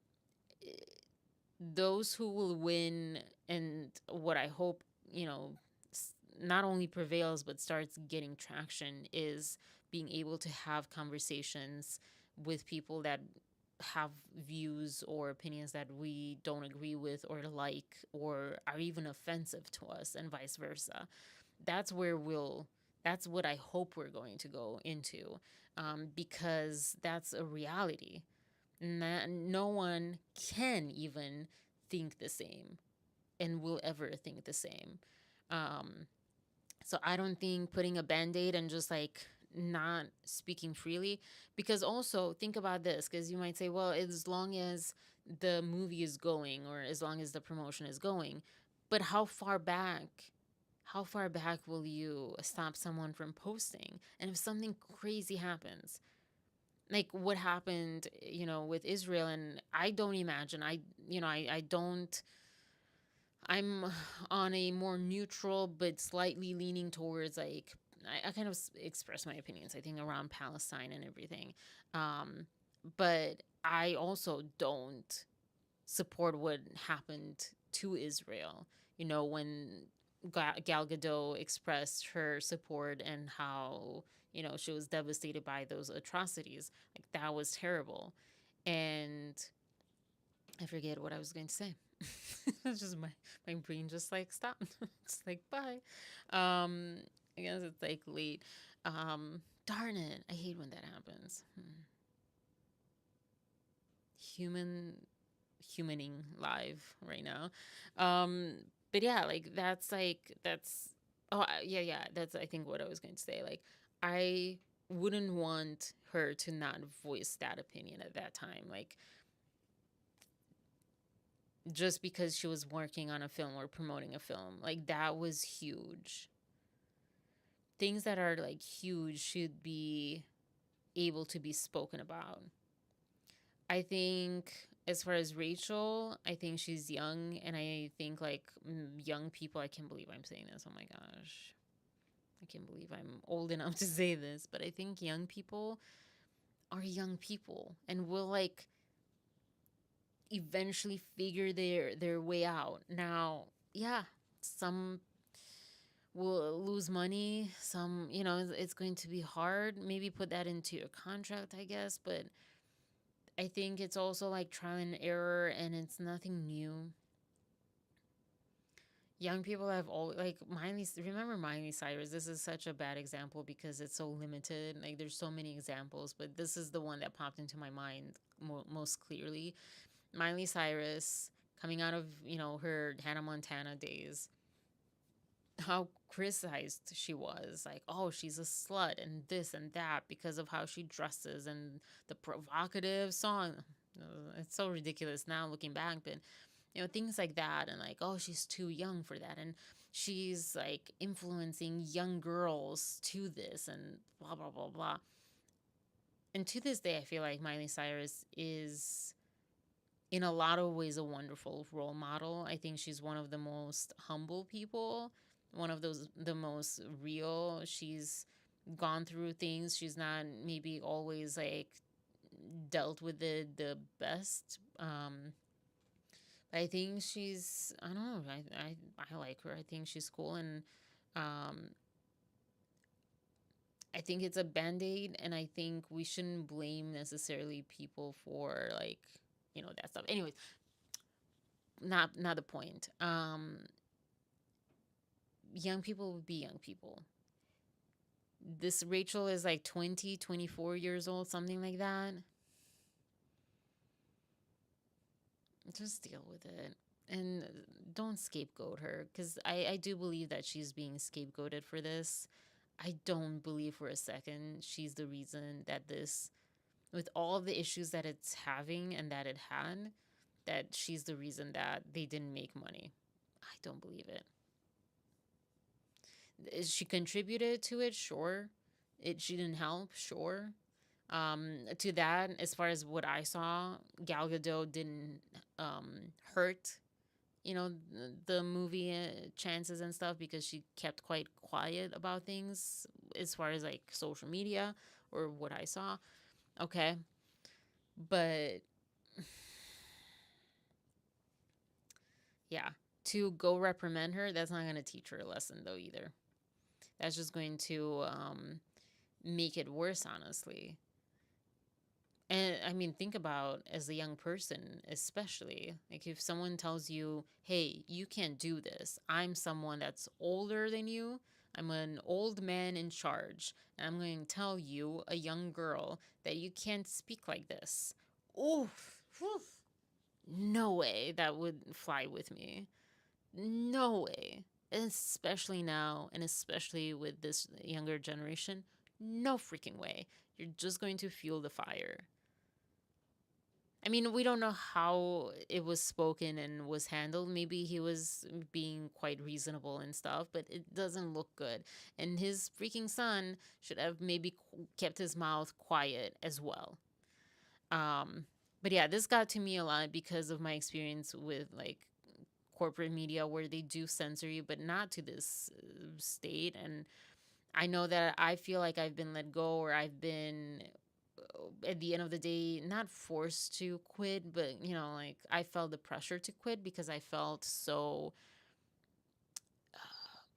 those who will win, and what I hope, not only prevails but starts getting traction, is being able to have conversations with people that have views or opinions that we don't agree with or like, or are even offensive to us, and vice versa. That's where that's what I hope we're going to go into, because that's a reality. No one can even think the same and will ever think the same. So I don't think putting a band-aid and just like not speaking freely, because also think about this, because you might say, well, as long as the movie is going, or as long as the promotion is going, but how far back will you stop someone from posting? And if something crazy happens, like what happened, with Israel, and I don't imagine, I don't, I'm on a more neutral but slightly leaning towards like, I kind of express my opinions, I think, around Palestine and everything. But I also don't support what happened to Israel. When Gal Gadot expressed her support, and how, she was devastated by those atrocities. Like, that was terrible. And I forget what I was going to say. It's just my brain just like stopped. It's like, bye. I guess it's like late. Darn it. I hate when that happens. Humaning live right now. But yeah, like that's yeah, that's I think what I was going to say. Like, I wouldn't want her to not voice that opinion at that time. Like, just because she was working on a film or promoting a film, like, that was huge. Things that are like huge should be able to be spoken about. I think as far as Rachel, I think she's young, and I think like young people, I can't believe I'm saying this. Oh my gosh. I can't believe I'm old enough to say this, but I think young people are young people and will like eventually figure their way out. Now, yeah, some will lose money, some, it's going to be hard. Maybe put that into your contract, I guess, but I think it's also like trial and error, and it's nothing new. Young people have all like remember Miley Cyrus? This is such a bad example because it's so limited. Like, there's so many examples, but this is the one that popped into my mind most clearly. Miley Cyrus, coming out of, her Hannah Montana days, how criticized she was, like, oh, she's a slut and this and that because of how she dresses and the provocative song. It's so ridiculous now looking back, but things like that, and like, oh, she's too young for that, and she's like influencing young girls to this, and blah blah blah blah. And to this day, I feel like Miley Cyrus is in a lot of ways a wonderful role model. I think she's one of the most humble people, one of the most real. She's gone through things. She's not maybe always like dealt with it the best. I think she's, I don't know, I like her. I think she's cool, and I think it's a band-aid, and I think we shouldn't blame necessarily people for like, that stuff. Anyways, not the point. Young people would be young people. This Rachel is like 20, 24 years old, something like that. Just deal with it. And don't scapegoat her, because I do believe that she's being scapegoated for this. I don't believe for a second she's the reason that this, with all the issues that it's having and that it had, that she's the reason that they didn't make money. I don't believe it. She contributed to it, sure. She didn't help, sure. To that, as far as what I saw, Gal Gadot didn't hurt, the movie chances and stuff, because she kept quite quiet about things as far as like social media or what I saw. Okay. But yeah, to go reprimand her, that's not going to teach her a lesson though either. That's just going to make it worse, honestly. And I mean, think about as a young person, especially, like if someone tells you, hey, you can't do this. I'm someone that's older than you. I'm an old man in charge. And I'm going to tell you, a young girl, that you can't speak like this. Oof. Oof. No way that would fly with me. No way. Especially now, and especially with this younger generation. No freaking way. You're just going to fuel the fire. I mean, we don't know how it was spoken and was handled. Maybe he was being quite reasonable and stuff, but it doesn't look good. And his freaking son should have maybe kept his mouth quiet as well. But yeah, this got to me a lot because of my experience with like corporate media where they do censor you, but not to this state. And I know that I feel like I've been let go, or I've been at the end of the day not forced to quit, but like I felt the pressure to quit because I felt so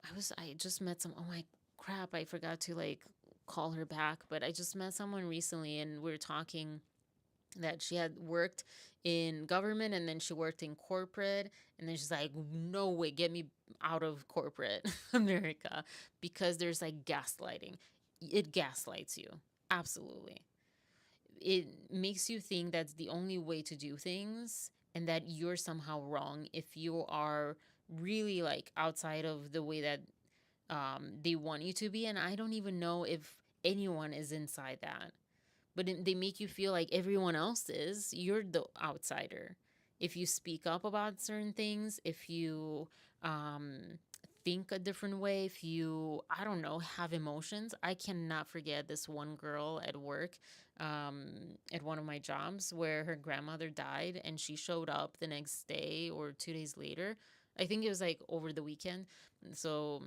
I just met some, oh my crap, I forgot to like call her back, but I just met someone recently and we were talking that she had worked in government and then she worked in corporate, and then she's like, no way, get me out of corporate America, because there's like gaslighting. It gaslights you, absolutely. It makes you think that's the only way to do things and that you're somehow wrong if you are really like outside of the way that they want you to be. And I don't even know if anyone is inside that, but they make you feel like everyone else is. You're the outsider. If you speak up about certain things, if you think a different way, if you, I don't know, have emotions. I cannot forget this one girl at work, at one of my jobs, where her grandmother died and she showed up the next day or 2 days later. I think it was like over the weekend. So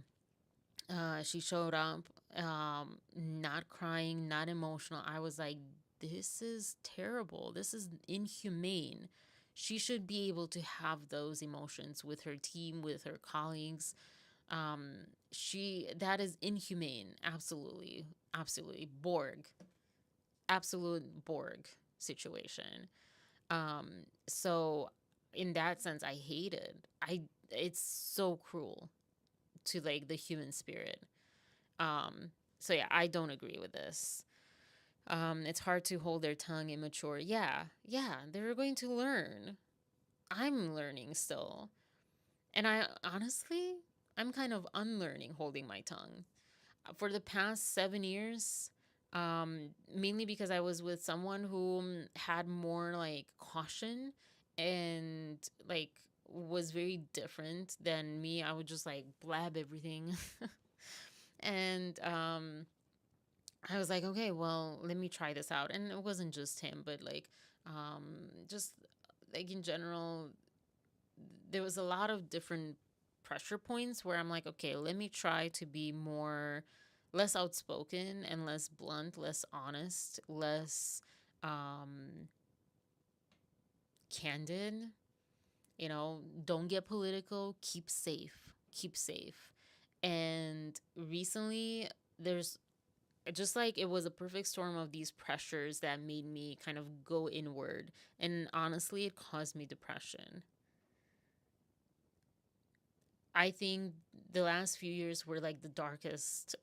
she showed up, not crying, not emotional. I was like, this is terrible. This is inhumane. She should be able to have those emotions with her team, with her colleagues. That is inhumane. Absolutely. Absolutely. Absolute Borg situation. So in that sense, I hate it. It's so cruel to like the human spirit. So yeah, I don't agree with this. It's hard to hold their tongue immature. Yeah, they're going to learn. I'm learning still. And I honestly, I'm kind of unlearning holding my tongue. For the past 7 years, mainly because I was with someone who had more like caution and like was very different than me. I would just like blab everything. And I was like, okay, well, let me try this out. And it wasn't just him, but like just like in general, there was a lot of different pressure points where I'm like, okay, let me try to be less outspoken and less blunt, less honest, less candid. Don't get political, keep safe. And recently, there's just like it was a perfect storm of these pressures that made me kind of go inward. And honestly, it caused me depression. I think the last few years were like the darkest,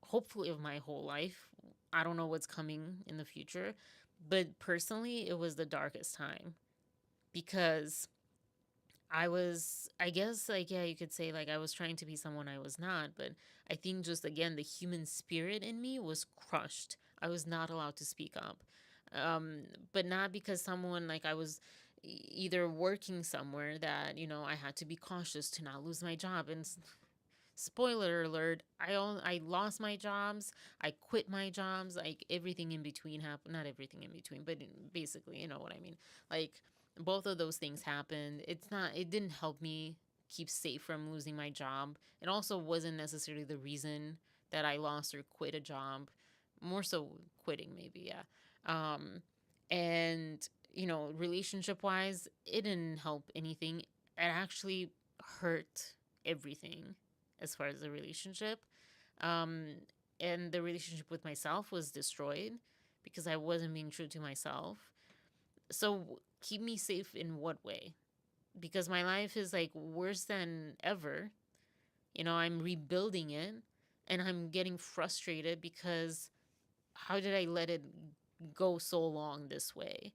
hopefully, of my whole life. I don't know what's coming in the future, but personally, it was the darkest time because I guess, like, yeah, you could say, like, I was trying to be someone I was not, but I think just, again, the human spirit in me was crushed. I was not allowed to speak up. But not because someone, like, I was either working somewhere that, I had to be cautious to not lose my job. And Spoiler alert, I lost my jobs, I quit my jobs, like everything in between happened. Not everything in between, but basically, you know what I mean. Like both of those things happened. It didn't help me keep safe from losing my job. It also wasn't necessarily the reason that I lost or quit a job. More so quitting maybe, yeah. Um and relationship wise, it didn't help anything. It actually hurt everything as far as the relationship. Um, and the relationship with myself was destroyed because I wasn't being true to myself. So, keep me safe in what way? Because my life is like worse than ever. I'm rebuilding it and I'm getting frustrated because how did I let it go so long this way?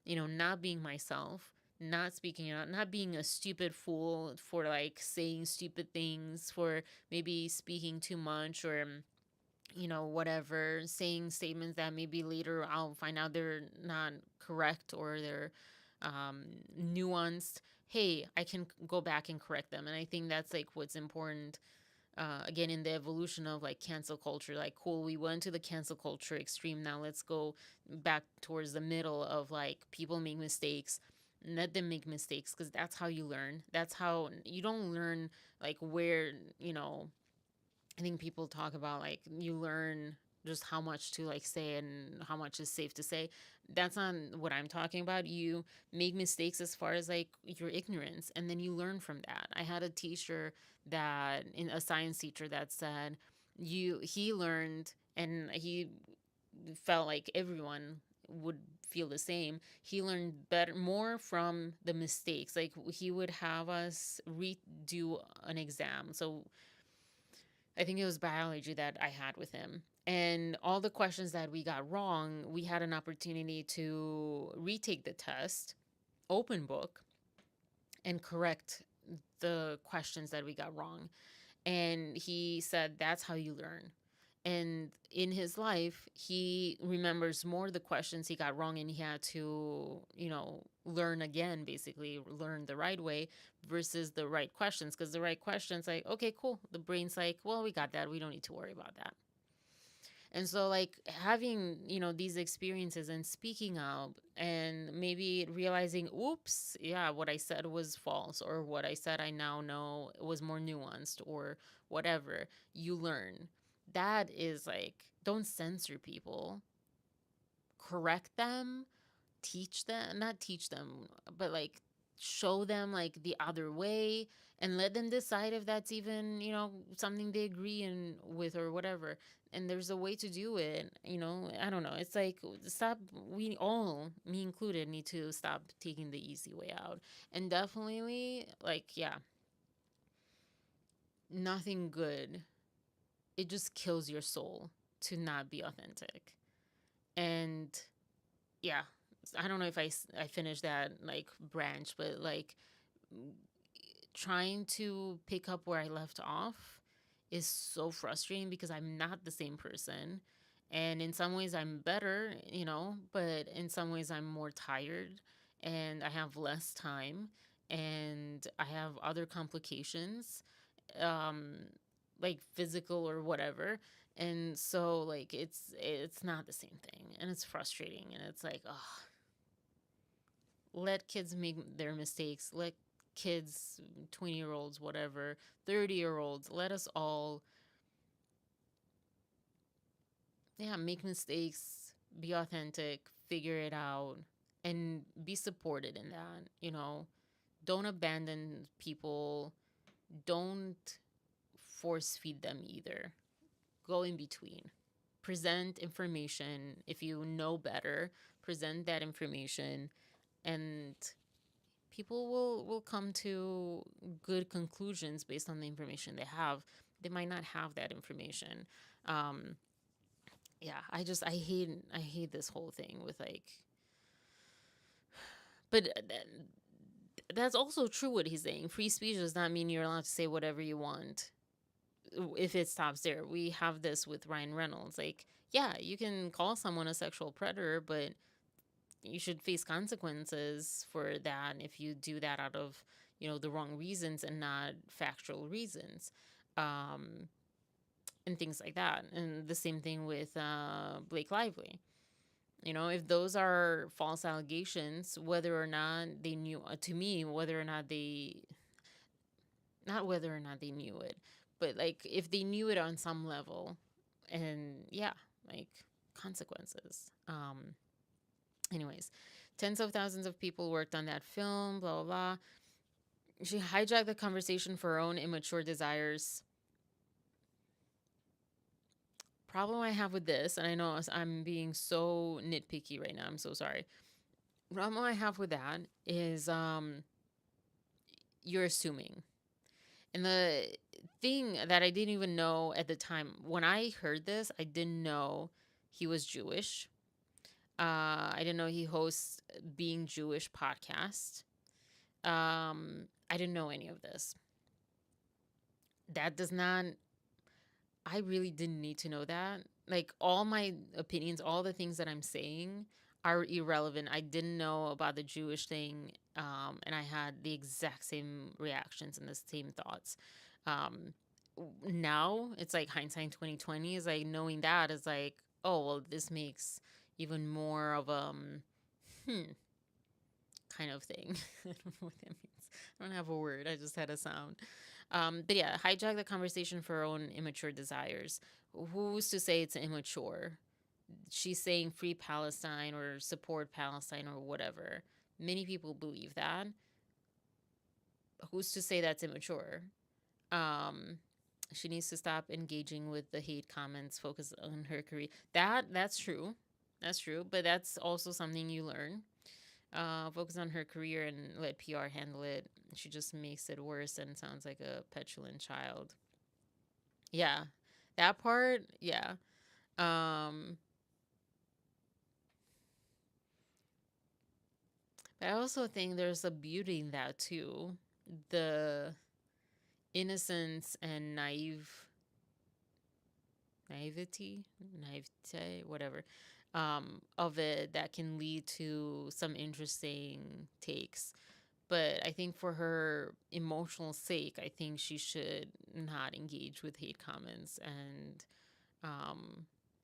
Not being myself, not speaking out, not being a stupid fool for like saying stupid things, for maybe speaking too much or, whatever, saying statements that maybe later I'll find out they're not correct or they're nuanced. Hey, I can go back and correct them. And I think that's like what's important again in the evolution of like cancel culture. Like, cool, we went to the cancel culture extreme, now let's go back towards the middle of like people make mistakes, let them make mistakes, because that's how you learn. That's how you don't learn like where I think people talk about like you learn just how much to like say and how much is safe to say. That's not what I'm talking about. You make mistakes as far as like your ignorance, and then you learn from that. I had a teacher that in a science teacher that said he learned, and he felt like everyone would feel the same. He learned better more from the mistakes. Like he would have us redo an exam. So I think it was biology that I had with him. And all the questions that we got wrong, we had an opportunity to retake the test, open book, and correct the questions that we got wrong. And he said, that's how you learn. And in his life, he remembers more the questions he got wrong and he had to, learn again, basically learn the right way versus the right questions. Because the right questions, like, okay, cool. The brain's like, well, we got that. We don't need to worry about that. And so, like, having, these experiences and speaking out and maybe realizing, oops, yeah, what I said was false, or what I said I now know was more nuanced, or whatever, you learn. That is like, don't censor people, correct them, teach them, not teach them, but like show them like the other way and let them decide if that's even, something they agree in with or whatever. And there's a way to do it, I don't know. It's like, stop, we all, me included, need to stop taking the easy way out. And definitely, like, yeah, nothing good. It just kills your soul to not be authentic. And yeah, I don't know if I finished that like branch, but like trying to pick up where I left off is so frustrating because I'm not the same person. And in some ways I'm better, but in some ways I'm more tired and I have less time and I have other complications, um, like physical or whatever. And so like it's not the same thing and it's frustrating and it's like, oh, let kids make their mistakes. Let kids, 20-year-olds, whatever, 30-year-olds, let us all, yeah, make mistakes, be authentic, figure it out, and be supported in that, Don't abandon people. Don't force feed them either. Go in between. Present information. If you know better, present that information, and people will come to good conclusions based on the information they have. They might not have that information. Yeah, I hate this whole thing with like, but that's also true what he's saying. Free speech does not mean you're allowed to say whatever you want if it stops there. We have this with Ryan Reynolds. Like, yeah, you can call someone a sexual predator, but you should face consequences for that if you do that out of, the wrong reasons and not factual reasons. and things like that. And the same thing with Blake Lively. You know, if those are false allegations, whether or not they knew, to me, whether or not they, not whether or not they knew it, but like if they knew it on some level, and yeah, like consequences. Anyways, tens of thousands of people worked on that film, blah, blah, blah. She hijacked the conversation for her own immature desires. Problem I have with this, and I know I'm being so nitpicky right now, I'm so sorry. Problem I have with that is you're assuming. And the thing that I didn't even know at the time, when I heard this, I didn't know he was Jewish. I didn't know he hosts Being Jewish podcast. I didn't know any of this. That does not, I really didn't need to know that. Like all my opinions, all the things that I'm saying are irrelevant. I didn't know about the Jewish thing, and I had the exact same reactions and the same thoughts. Now it's like hindsight 2020 is like knowing that is like, oh well, this makes even more of kind of thing. I don't know what that means. I don't have a word. I just had a sound. But yeah, hijack the conversation for her own immature desires. Who's to say it's immature? She's saying free Palestine or support Palestine or whatever. Many people believe that. Who's to say that's immature? She needs to stop engaging with the hate comments, focus on her career. That's true. That's true. But that's also something you learn. Focus on her career and let PR handle it. She just makes it worse and sounds like a petulant child. Yeah. That part, yeah. But I also think there's a beauty in that too. The innocence and naivety, whatever, of it that can lead to some interesting takes. But I think for her emotional sake, I think she should not engage with hate comments and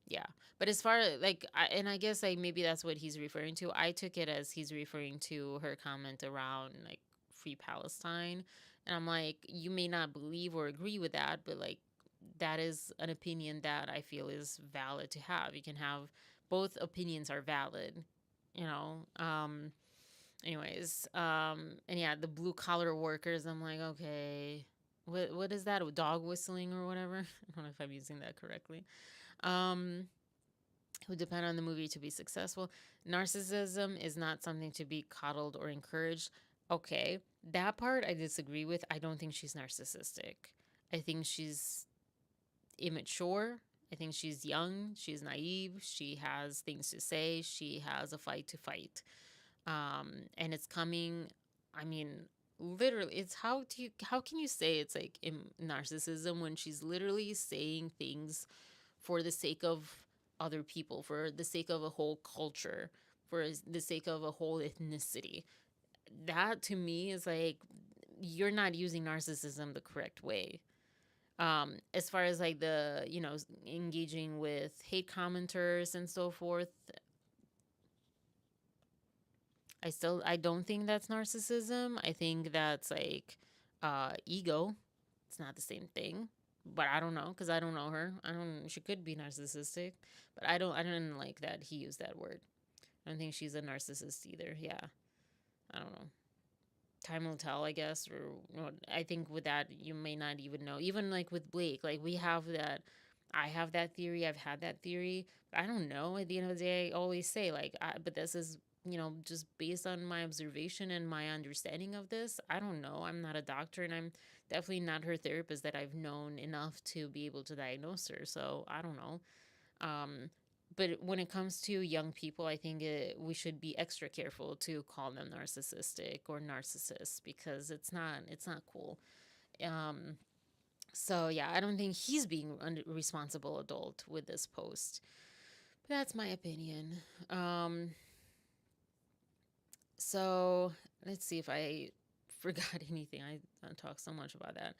yeah. But as far as like and I guess like maybe that's what he's referring to. I took it as he's referring to her comment around like free Palestine. And I'm like, you may not believe or agree with that, but like that is an opinion that I feel is valid to have. You can have both opinions are valid, you know. Anyways, and yeah, the blue collar workers, I'm like, okay, what is that? Dog whistling or whatever? I don't know if I'm using that correctly. Who depend on the movie to be successful. Narcissism is not something to be coddled or encouraged. Okay, that part I disagree with. I don't think she's narcissistic. I think she's immature. I think she's young. She's naive. She has things to say. She has a fight to fight. And it's coming, I mean, literally, it's how can you say it's like narcissism when she's literally saying things for the sake of other people, for the sake of a whole culture, for the sake of a whole ethnicity. That to me is like, you're not using narcissism the correct way. As far as like the, you know, engaging with hate commenters and so forth, I don't think that's narcissism. I think that's like ego. It's not the same thing. But I don't know because I don't know her. She could be narcissistic, but I didn't like that he used that word. I don't think she's a narcissist either. Yeah. I don't know. Time will tell, I guess. Or I think with that you may not even know. Even like with Blake, like we have that. I have that theory. I've had that theory. I don't know. At the end of the day, I always say like, but this is, you know, just based on my observation and my understanding of this. I don't know. I'm not a doctor, and I'm definitely not her therapist that I've known enough to be able to diagnose her. So I don't know. But when it comes to young people, I think we should be extra careful to call them narcissistic or narcissists because it's not cool. So yeah, I don't think he's being a responsible adult with this post. But that's my opinion. So let's see if I forgot anything. I talk so much about that.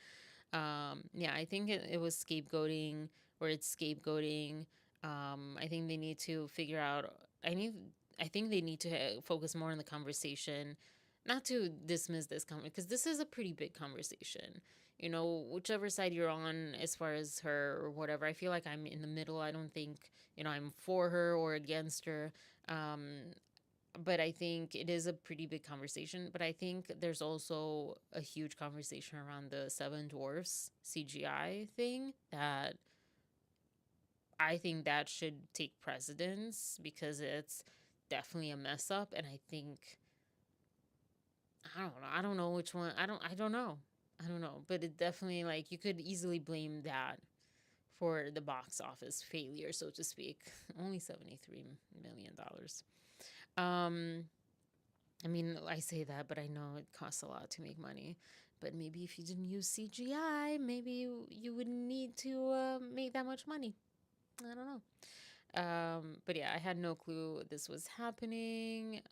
Yeah, I think it was scapegoating, or it's scapegoating. I think they need to figure out. I think they need to focus more on the conversation, not to dismiss this conversation, because this is a pretty big conversation. You know, whichever side you're on as far as her or whatever, I feel like I'm in the middle. I don't think, I'm for her or against her. Um, but I think it is a pretty big conversation. But I think there's also a huge conversation around the Seven Dwarfs CGI thing that I think that should take precedence, because it's definitely a mess up. And I think, I don't know. I don't know which one. I don't know. I don't know. But it definitely, like, you could easily blame that for the box office failure, so to speak. Only $73 million. I mean, I say that, but I know it costs a lot to make money. But maybe if you didn't use CGI, maybe you wouldn't need to make that much money. I don't know. But yeah, I had no clue this was happening.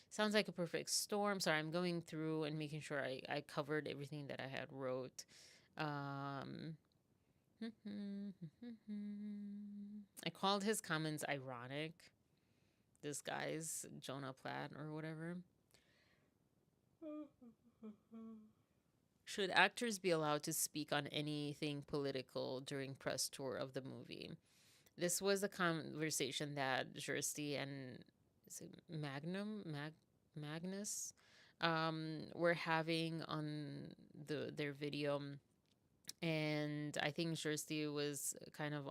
Sounds like a perfect storm. Sorry, I'm going through and making sure I covered everything that I had wrote. I called his comments ironic. This guy's Jonah Platt or whatever. Should actors be allowed to speak on anything political during press tour of the movie? This was a conversation that Kirsty and, is it Magnus were having on their video. And I think Kirsty was kind of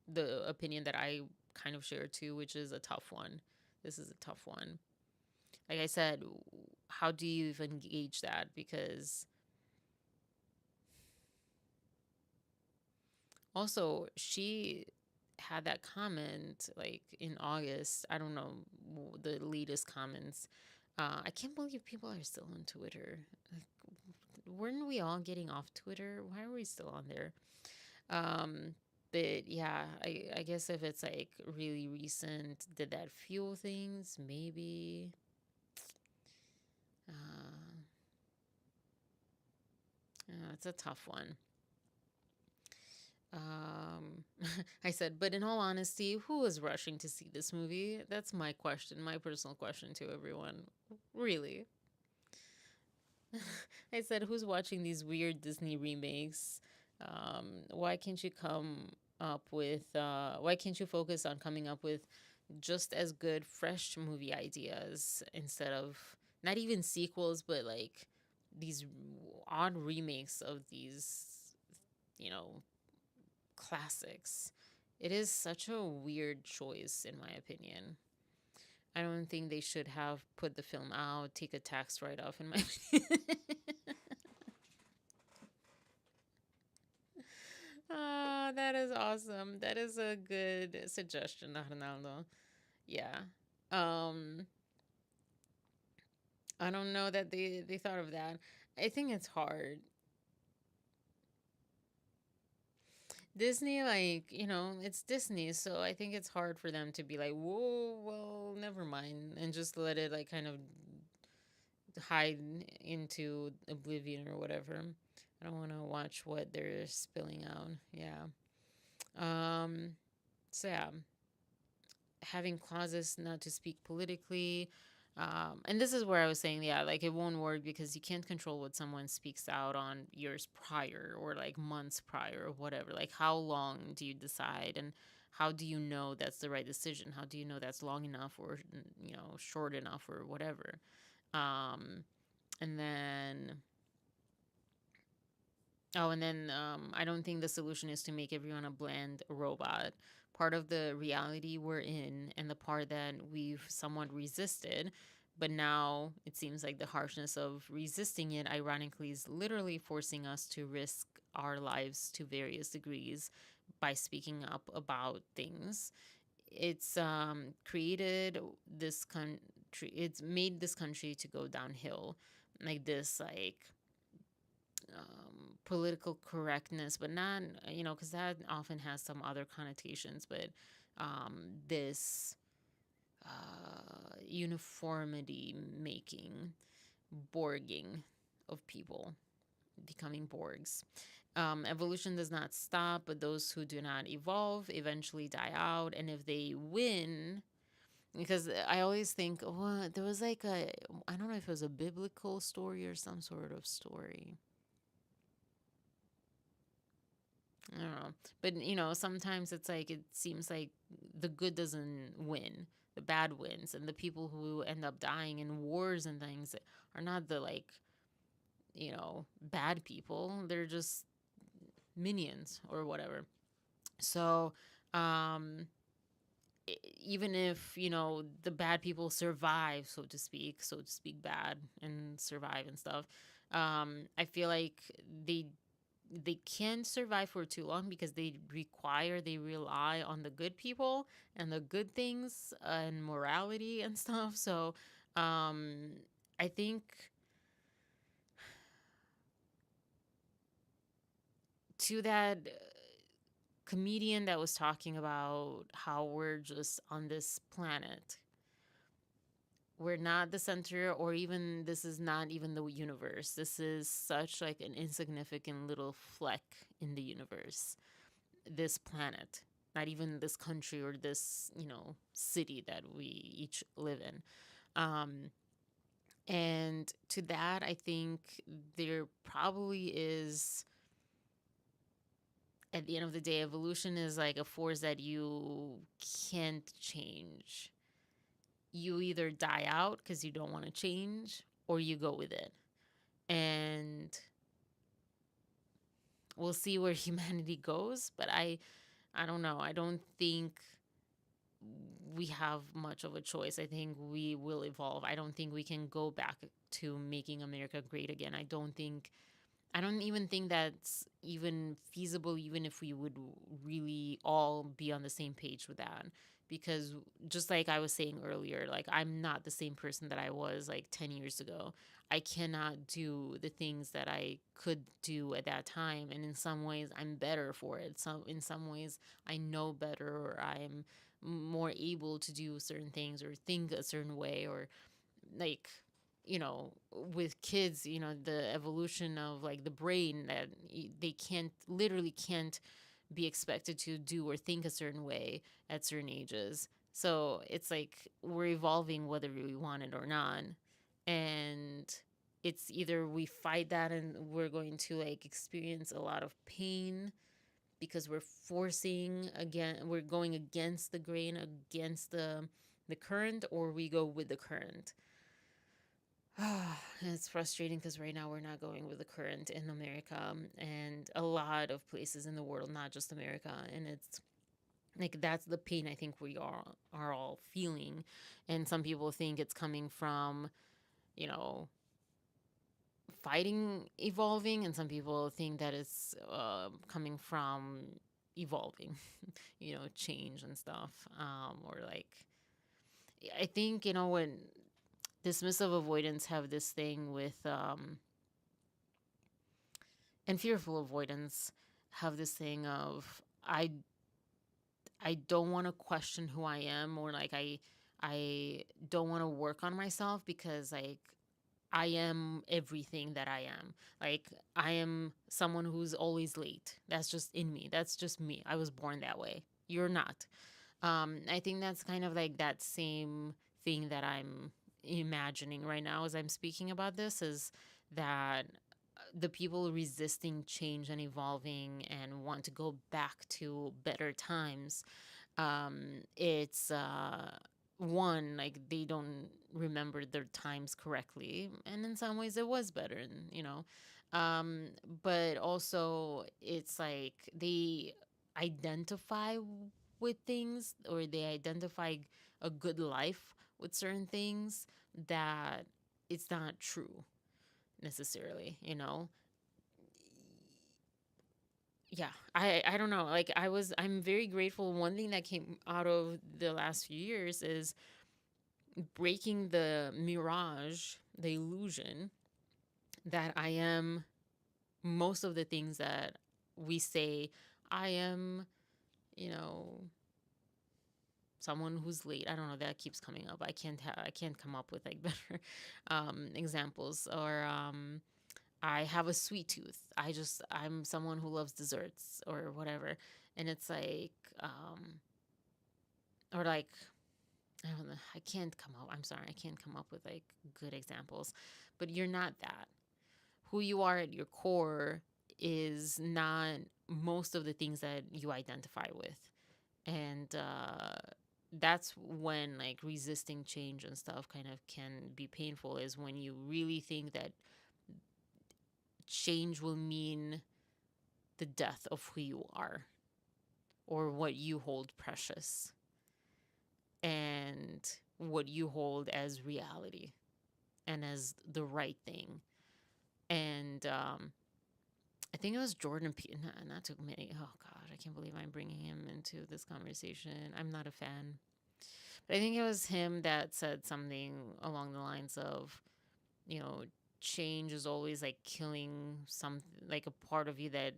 the opinion that I kind of share too, which is a tough one. This is a tough one. Like I said, how do you even gauge that? Because also, she had that comment like in August. I don't know the latest comments. I can't believe people are still on Twitter. Like, weren't we all getting off Twitter? Why are we still on there? But yeah, I guess if it's like really recent, did that fuel things? Maybe. It's a tough one. I said, but in all honesty, who is rushing to see this movie? That's my question, my personal question to everyone. Really? I said, who's watching these weird Disney remakes? Why can't you why can't you focus on coming up with just as good, fresh movie ideas instead of not even sequels, but like these odd remakes of these, classics? It is such a weird choice, in my opinion. I don't think they should have put the film out, take a tax write off, in my opinion. That is awesome. That is a good suggestion, Arnaldo. Yeah. I don't know that they thought of that. I think it's hard. Disney, like, it's Disney, so I think it's hard for them to be like, whoa, well, never mind, and just let it, like, kind of hide into oblivion or whatever. I don't want to watch what they're spilling out. Yeah. So, yeah. Having clauses not to speak politically. And this is where I was saying, yeah, like it won't work because you can't control what someone speaks out on years prior or like months prior or whatever. Like, how long do you decide, and how do you know that's the right decision? How do you know that's long enough or, short enough or whatever? And then, I don't think the solution is to make everyone a bland robot. Part of the reality we're in, and the part that we've somewhat resisted, but now it seems like the harshness of resisting it, ironically, is literally forcing us to risk our lives to various degrees by speaking up about things. It's created this country, it's made this country to go downhill. Like this, political correctness, but not, because that often has some other connotations, but this uniformity making, borging of people, becoming Borgs. Evolution does not stop, but those who do not evolve eventually die out. And if they win, because I always think, oh, there was like I don't know if it was a biblical story or some sort of story. I don't know. But, sometimes it's like it seems like the good doesn't win. The bad wins. And the people who end up dying in wars and things are not the, like, bad people. They're just minions or whatever. So, even if, the bad people survive, so to speak bad and survive and stuff, I feel like they can't survive for too long because they rely on the good people and the good things and morality and stuff. So I think to that comedian that was talking about how we're just on this planet, we're not the center, or even this is not even the universe. This is such like an insignificant little fleck in the universe, this planet, not even this country or this city that we each live in. And to that, I think there probably is, at the end of the day, evolution is like a force that you can't change. You either die out because you don't want to change, or you go with it. And we'll see where humanity goes, but I don't know. I don't think we have much of a choice. I think we will evolve. I don't think we can go back to making America great again. I don't even think that's even feasible, even if we would really all be on the same page with that. Because just like I was saying earlier, like I'm not the same person that I was like 10 years ago. I cannot do the things that I could do at that time. And in some ways, I'm better for it. So in some ways, I know better, or I'm more able to do certain things or think a certain way, or like, with kids, the evolution of like the brain, that they literally can't be expected to do or think a certain way at certain ages. So it's like we're evolving whether we want it or not. And it's either we fight that and we're going to like experience a lot of pain because we're going against the grain, against the current, or we go with the current. It's frustrating because right now we're not going with the current in America and a lot of places in the world, not just America. And it's like that's the pain I think we are all feeling. And some people think it's coming from, fighting evolving, and some people think that it's coming from evolving, change and stuff. Or like, I think, when dismissive avoidance have this thing with and fearful avoidance have this thing of I don't want to question who I am, or like I don't want to work on myself because like I am everything that I am. Like I am someone who's always late. That's just in me. That's just me. I was born that way. You're not. I think that's kind of like that same thing that I'm imagining right now as I'm speaking about this, is that the people resisting change and evolving and want to go back to better times, it's one, like they don't remember their times correctly, and in some ways it was better, but also it's like they identify with things, or they identify a good life with certain things that it's not true necessarily. Yeah, I don't know, like I'm very grateful. One thing that came out of the last few years is breaking the mirage, the illusion that I am most of the things that we say I am, someone who's late. I don't know, that keeps coming up. I can't come up with like better examples. Or I have a sweet tooth. I'm someone who loves desserts or whatever. And it's like, or like, I don't know. I can't come up. I'm sorry. I can't come up with like good examples, but you're not that. Who you are at your core is not most of the things that you identify with. And that's when like resisting change and stuff kind of can be painful, is when you really think that change will mean the death of who you are or what you hold precious and what you hold as reality and as the right thing. And I think it was Jordan not too many. Oh God, I can't believe I'm bringing him into this conversation. I'm not a fan. But I think it was him that said something along the lines of, change is always like killing some, like a part of you that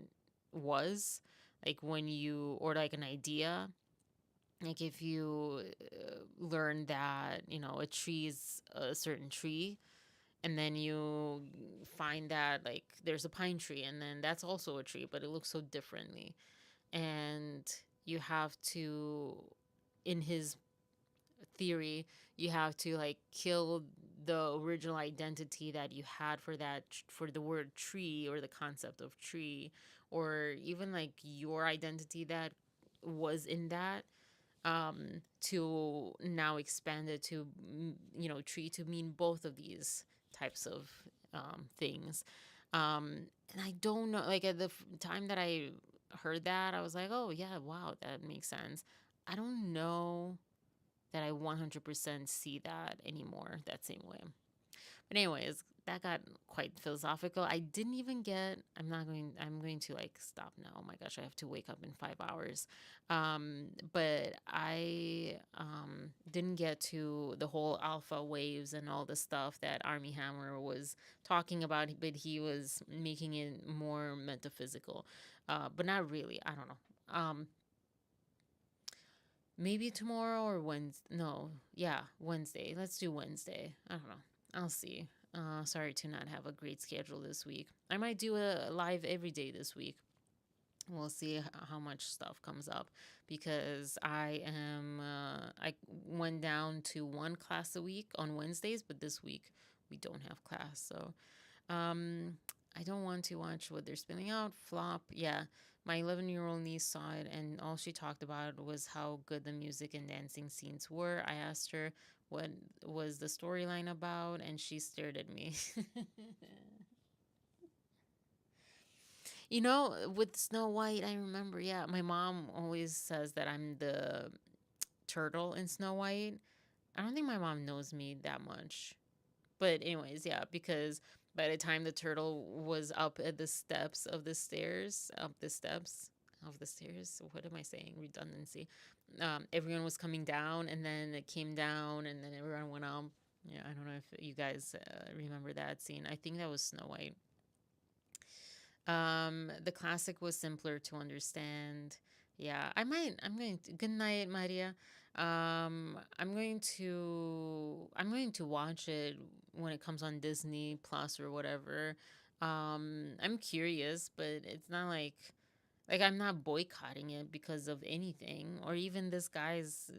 was, like when you, or like an idea. Like if you learn that, a tree is a certain tree, and then you find that like there's a pine tree, and then that's also a tree, but it looks so differently. And you have to, in his theory, you have to like kill the original identity that you had for that, for the word tree or the concept of tree, or even like your identity that was in that, to now expand it to, tree to mean both of these types of things. And I don't know, like at the time that I heard that, I was like, oh yeah, wow, that makes sense. I don't know that I 100% see that anymore, that same way. But anyways, that got quite philosophical. I didn't even get, I'm going to like stop now. Oh my gosh, I have to wake up in 5 hours. But I didn't get to the whole alpha waves and all the stuff that Armie Hammer was talking about, but he was making it more metaphysical. But not really. I don't know. Maybe tomorrow or Wednesday. No, yeah, Wednesday. Let's do Wednesday. I don't know. I'll see. Sorry to not have a great schedule this week. I might do a live every day this week. We'll see how much stuff comes up, because I went down to one class a week on Wednesdays, but this week we don't have class. So I don't want to watch what they're spilling out. Flop. Yeah. My 11-year-old niece saw it, and all she talked about was how good the music and dancing scenes were. I asked her what was the storyline about, and she stared at me. With Snow White, I remember, yeah, my mom always says that I'm the turtle in Snow White. I don't think my mom knows me that much. But anyways, yeah, because by the time the turtle was up at the steps of the stairs, what am I saying? Redundancy. Everyone was coming down, and then it came down, and then everyone went up. Yeah, I don't know if you guys remember that scene. I think that was Snow White. The classic was simpler to understand. Yeah, I'm going to, good night, Maria. I'm going to watch it when it comes on Disney Plus or whatever. I'm curious, but it's not like I'm not boycotting it because of anything, or even this guy's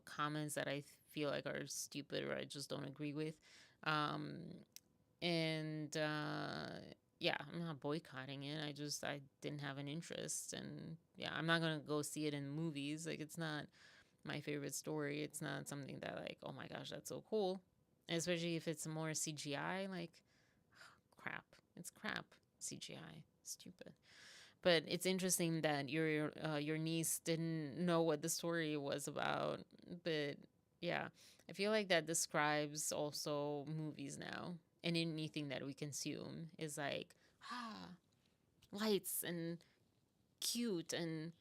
comments that I feel like are stupid or I just don't agree with. And yeah, I'm not boycotting it. I didn't have an interest, and yeah, I'm not gonna go see it in movies. Like, it's not my favorite story. It's not something that like, oh my gosh, that's so cool. And especially if it's more CGI, like crap. It's crap. CGI, stupid. But it's interesting that your niece didn't know what the story was about. But yeah, I feel like that describes also movies now, and anything that we consume is like, lights and cute and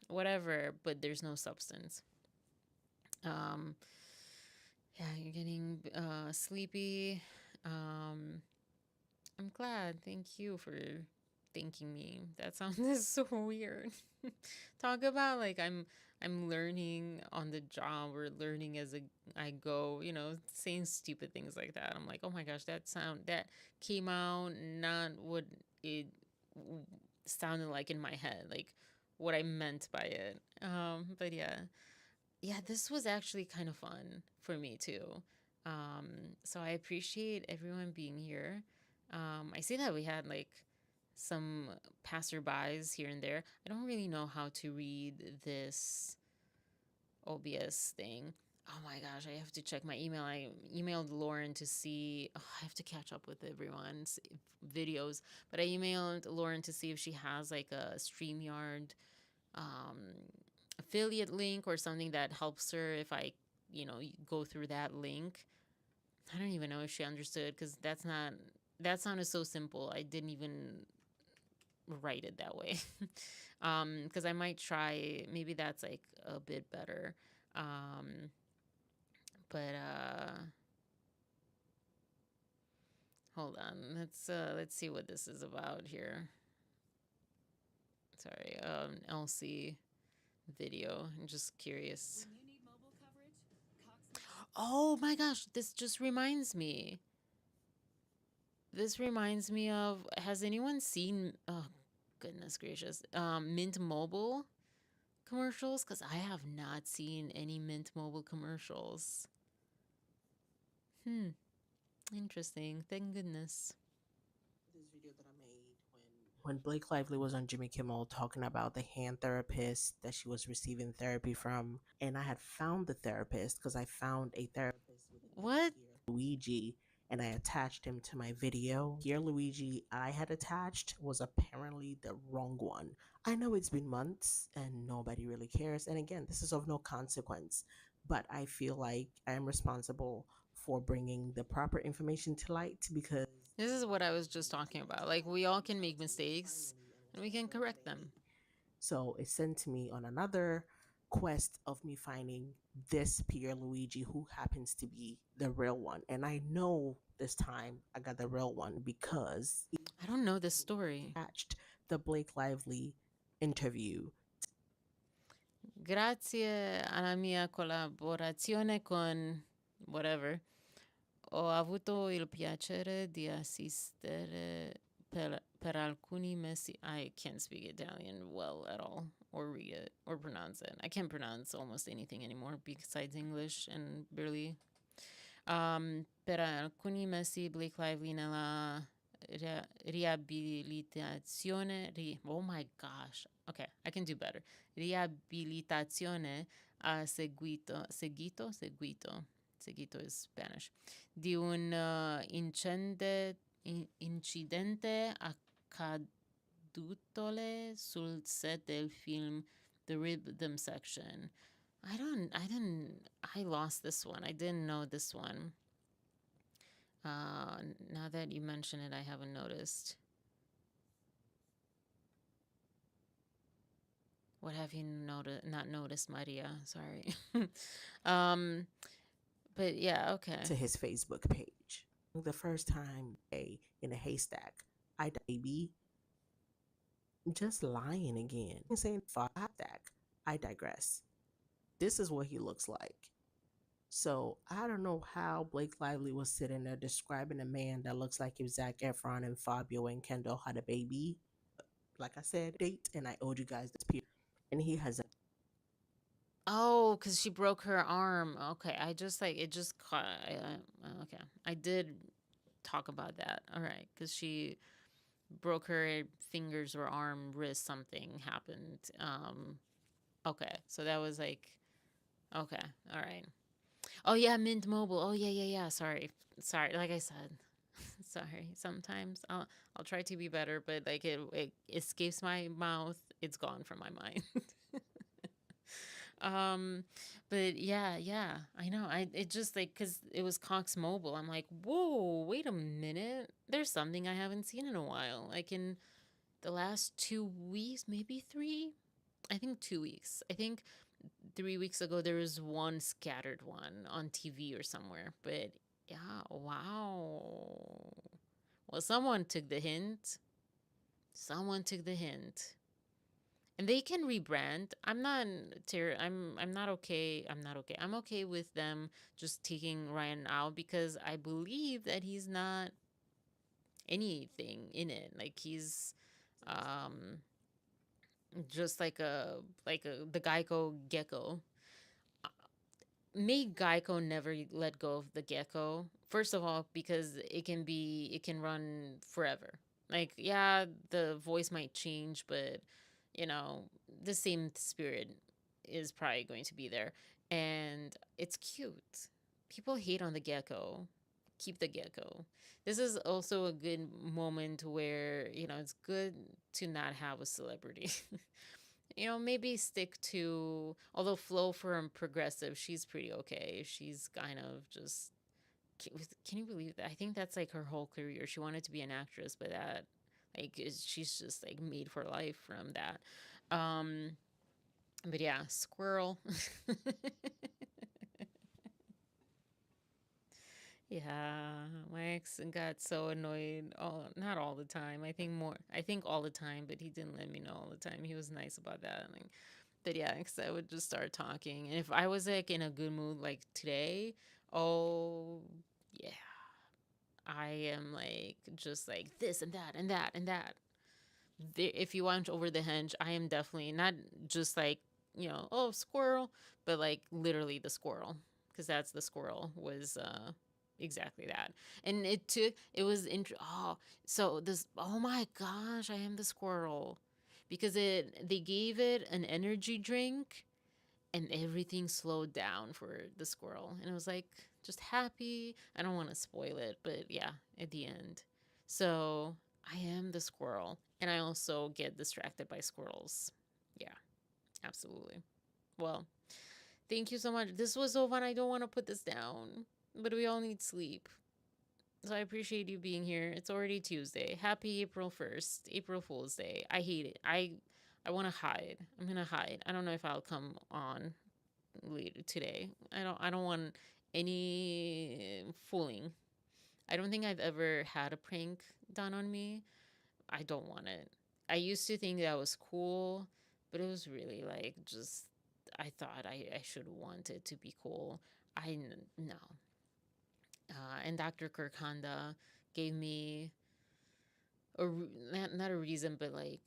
whatever, but there's no substance. Yeah, you're getting sleepy. I'm glad. Thank you for thanking me. That sounds so weird. Talk about like I'm learning on the job, or learning as a I go, saying stupid things like that. I'm like, oh my gosh, that came out not what it sounded like in my head, like what I meant by it. But yeah, this was actually kind of fun for me too. So I appreciate everyone being here. I see that we had like some passerbys here and there. I don't really know how to read this OBS thing. Oh my gosh, I have to check my email. I emailed Lauren to see. Oh, I have to catch up with everyone's videos, but I emailed Lauren to see if she has like a StreamYard affiliate link or something that helps her if I, go through that link. I don't even know if she understood because that sounded so simple. I didn't even write it that way. Because I might try, maybe that's like a bit better. But hold on. Let's see what this is about here. Sorry, LC video. I'm just curious. When you need mobile coverage, Oh my gosh, this just reminds me. This reminds me of, has anyone seen, oh goodness gracious, Mint Mobile commercials? Because I have not seen any Mint Mobile commercials. Interesting. Thank goodness. This video that I made when Blake Lively was on Jimmy Kimmel talking about the hand therapist that she was receiving therapy from, and I had found the therapist because I found a therapist with What? Luigi, and I attached him to my video. Here, Luigi I had attached was apparently the wrong one. I know it's been months and nobody really cares, and again, this is of no consequence, but I feel like I am responsible for bringing the proper information to light because This is what I was just talking about. Like, we all can make mistakes and we can correct them. So it sent me on another quest of me finding this Pierre Luigi who happens to be the real one. And I know this time I got the real one because I don't know this story. Attached the Blake Lively interview. Grazie alla mia collaborazione con whatever, ho avuto il piacere di assistere per alcuni mesi. I can't speak Italian well at all, or read it, or pronounce it. I can't pronounce almost anything anymore besides English and barely. Per alcuni mesi Blake Lively nella riabilitazione. Oh my gosh. Okay, I can do better. Riabilitazione ha seguito is Spanish, di un incidente accadutole sul set del film The Rhythm Section. I lost this one. I didn't know this one. Now that you mention it, I haven't noticed. What have you not noticed, Maria? Sorry. But yeah, okay. To his Facebook page. The first time in a haystack, I baby. Just lying again. I'm saying haystack. I digress. This is what he looks like. So I don't know how Blake Lively was sitting there describing a man that looks like if Zac Efron and Fabio and Kendall had a baby. Like I said, date, and I owed you guys this period. And he has a Oh, because she broke her arm. Okay, I just like it just caught. Okay, I did talk about that. All right, because she broke her fingers or arm, wrist, something happened. Okay, so that was like, okay, all right. Oh yeah, Mint Mobile. Oh yeah. Sorry. Like I said, sorry. Sometimes I'll try to be better, but like it escapes my mouth. It's gone from my mind. But yeah, I know. It just like, cause it was Cox Mobile. I'm like, whoa, wait a minute. There's something I haven't seen in a while. Like in the last 2 weeks, maybe 3. I think 2 weeks. I think 3 weeks ago there was one scattered one on TV or somewhere. But yeah, wow. Well, someone took the hint. And they can rebrand. I'm not okay. I'm not okay. I'm okay with them just taking Ryan out because I believe that he's not anything in it. Like he's um just like a the Geico gecko. May Geico never let go of the gecko. First of all, because it can run forever. Like, yeah, the voice might change, but you know, the same spirit is probably going to be there. And it's cute. People hate on the gecko. Keep the gecko. This is also a good moment where, it's good to not have a celebrity. Maybe stick to, although Flo from Progressive, she's pretty okay. She's kind of just, can you believe that? I think that's like her whole career. She wanted to be an actress, but that, like, she's just like made for life from that. But yeah, squirrel. Yeah, my ex got so annoyed. Oh, not all the time. I think all the time, but he didn't let me know all the time. He was nice about that. Like, but yeah, because I would just start talking. And if I was like in a good mood, like today, oh, yeah, I am like just like this and that and that and that. If you watch Over the Hedge, I am definitely not just like, oh, squirrel, but like literally the squirrel. Because that's the squirrel was exactly that. And it was, oh, so this, oh my gosh, I am the squirrel. Because they gave it an energy drink and everything slowed down for the squirrel. And it was like just happy. I don't want to spoil it, but yeah, at the end. So I am the squirrel. And I also get distracted by squirrels. Yeah, absolutely. Well, thank you so much. This was so fun. I don't want to put this down, but we all need sleep. So I appreciate you being here. It's already Tuesday. Happy April 1st, April Fool's Day. I hate it. I want to hide. I'm going to hide. I don't know if I'll come on later today. I don't want any fooling. I don't think I've ever had a prank done on me. I don't want it. I used to think that was cool, but it was really like just I thought I should want it to be cool. No. And Dr. Kirk Honda gave me not a reason, but like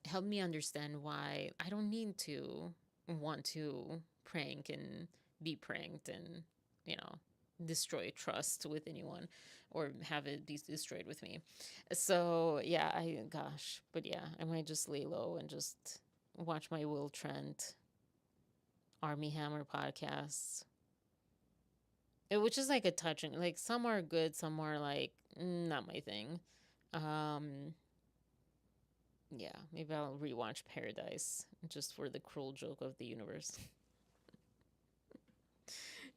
helped me understand why I don't need to want to prank and be pranked and destroy trust with anyone or have it be destroyed with me. So yeah, but yeah, I might just lay low and just watch my Will Trent Armie Hammer podcasts, which is like a touching. Like some are good, some are like not my thing. Um, yeah, maybe I'll rewatch Paradise just for the cruel joke of the universe.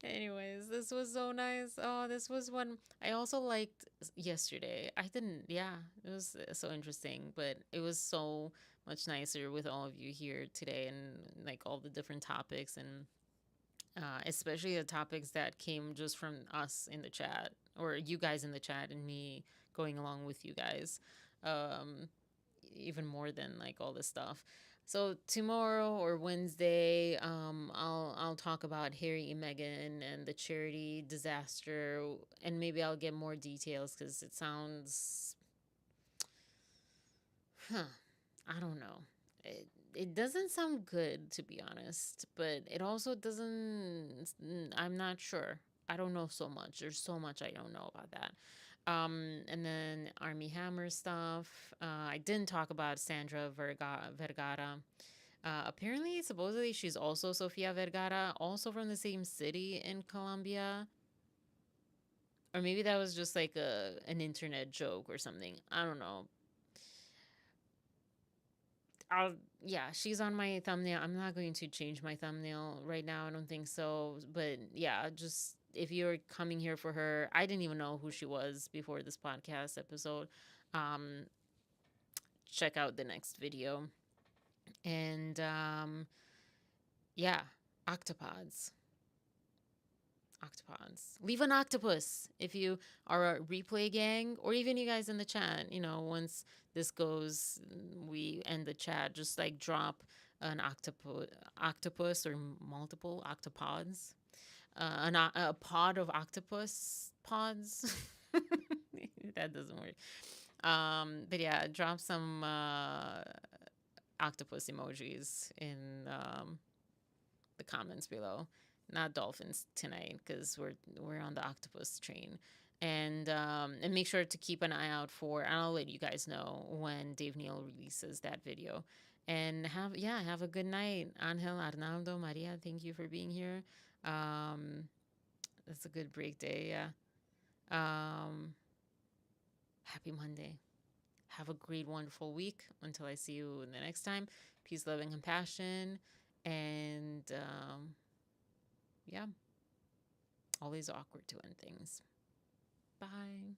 Anyways, this was so nice. Oh, this was one I also liked yesterday. I didn't, yeah, it was so interesting, but it was so much nicer with all of you here today and like all the different topics and especially the topics that came just from us in the chat or you guys in the chat and me going along with you guys. Um, Even more than like all this stuff. So tomorrow or Wednesday, I'll talk about Harry and Meghan and the charity disaster, and maybe I'll get more details because it sounds, I don't know. It doesn't sound good to be honest, but it also doesn't. I'm not sure. I don't know so much. There's so much I don't know about that. And then Armie Hammer stuff. I didn't talk about Sandra Vergara. Apparently, supposedly, she's also Sofia Vergara, also from the same city in Colombia. Or maybe that was just like an internet joke or something. I don't know. Yeah, she's on my thumbnail. I'm not going to change my thumbnail right now. I don't think so. But yeah, just if you're coming here for her, I didn't even know who she was before this podcast episode. Um, Check out the next video. And yeah, octopods. octopods. Leave an octopus if you are a replay gang, or even you guys in the chat. Once this goes, we end the chat. Just like drop an octopus or multiple octopods, a pod of octopus pods. That doesn't work. But yeah, drop some octopus emojis in the comments below. Not dolphins tonight, because we're on the octopus train. And make sure to keep an eye out for, and I'll let you guys know when Dave Neal releases that video. And have a good night. Angel, Arnaldo, Maria, thank you for being here. It's a good break day, yeah. Happy Monday. Have a great, wonderful week. Until I see you the next time. Peace, love, and compassion. And yeah, always awkward to end things. Bye.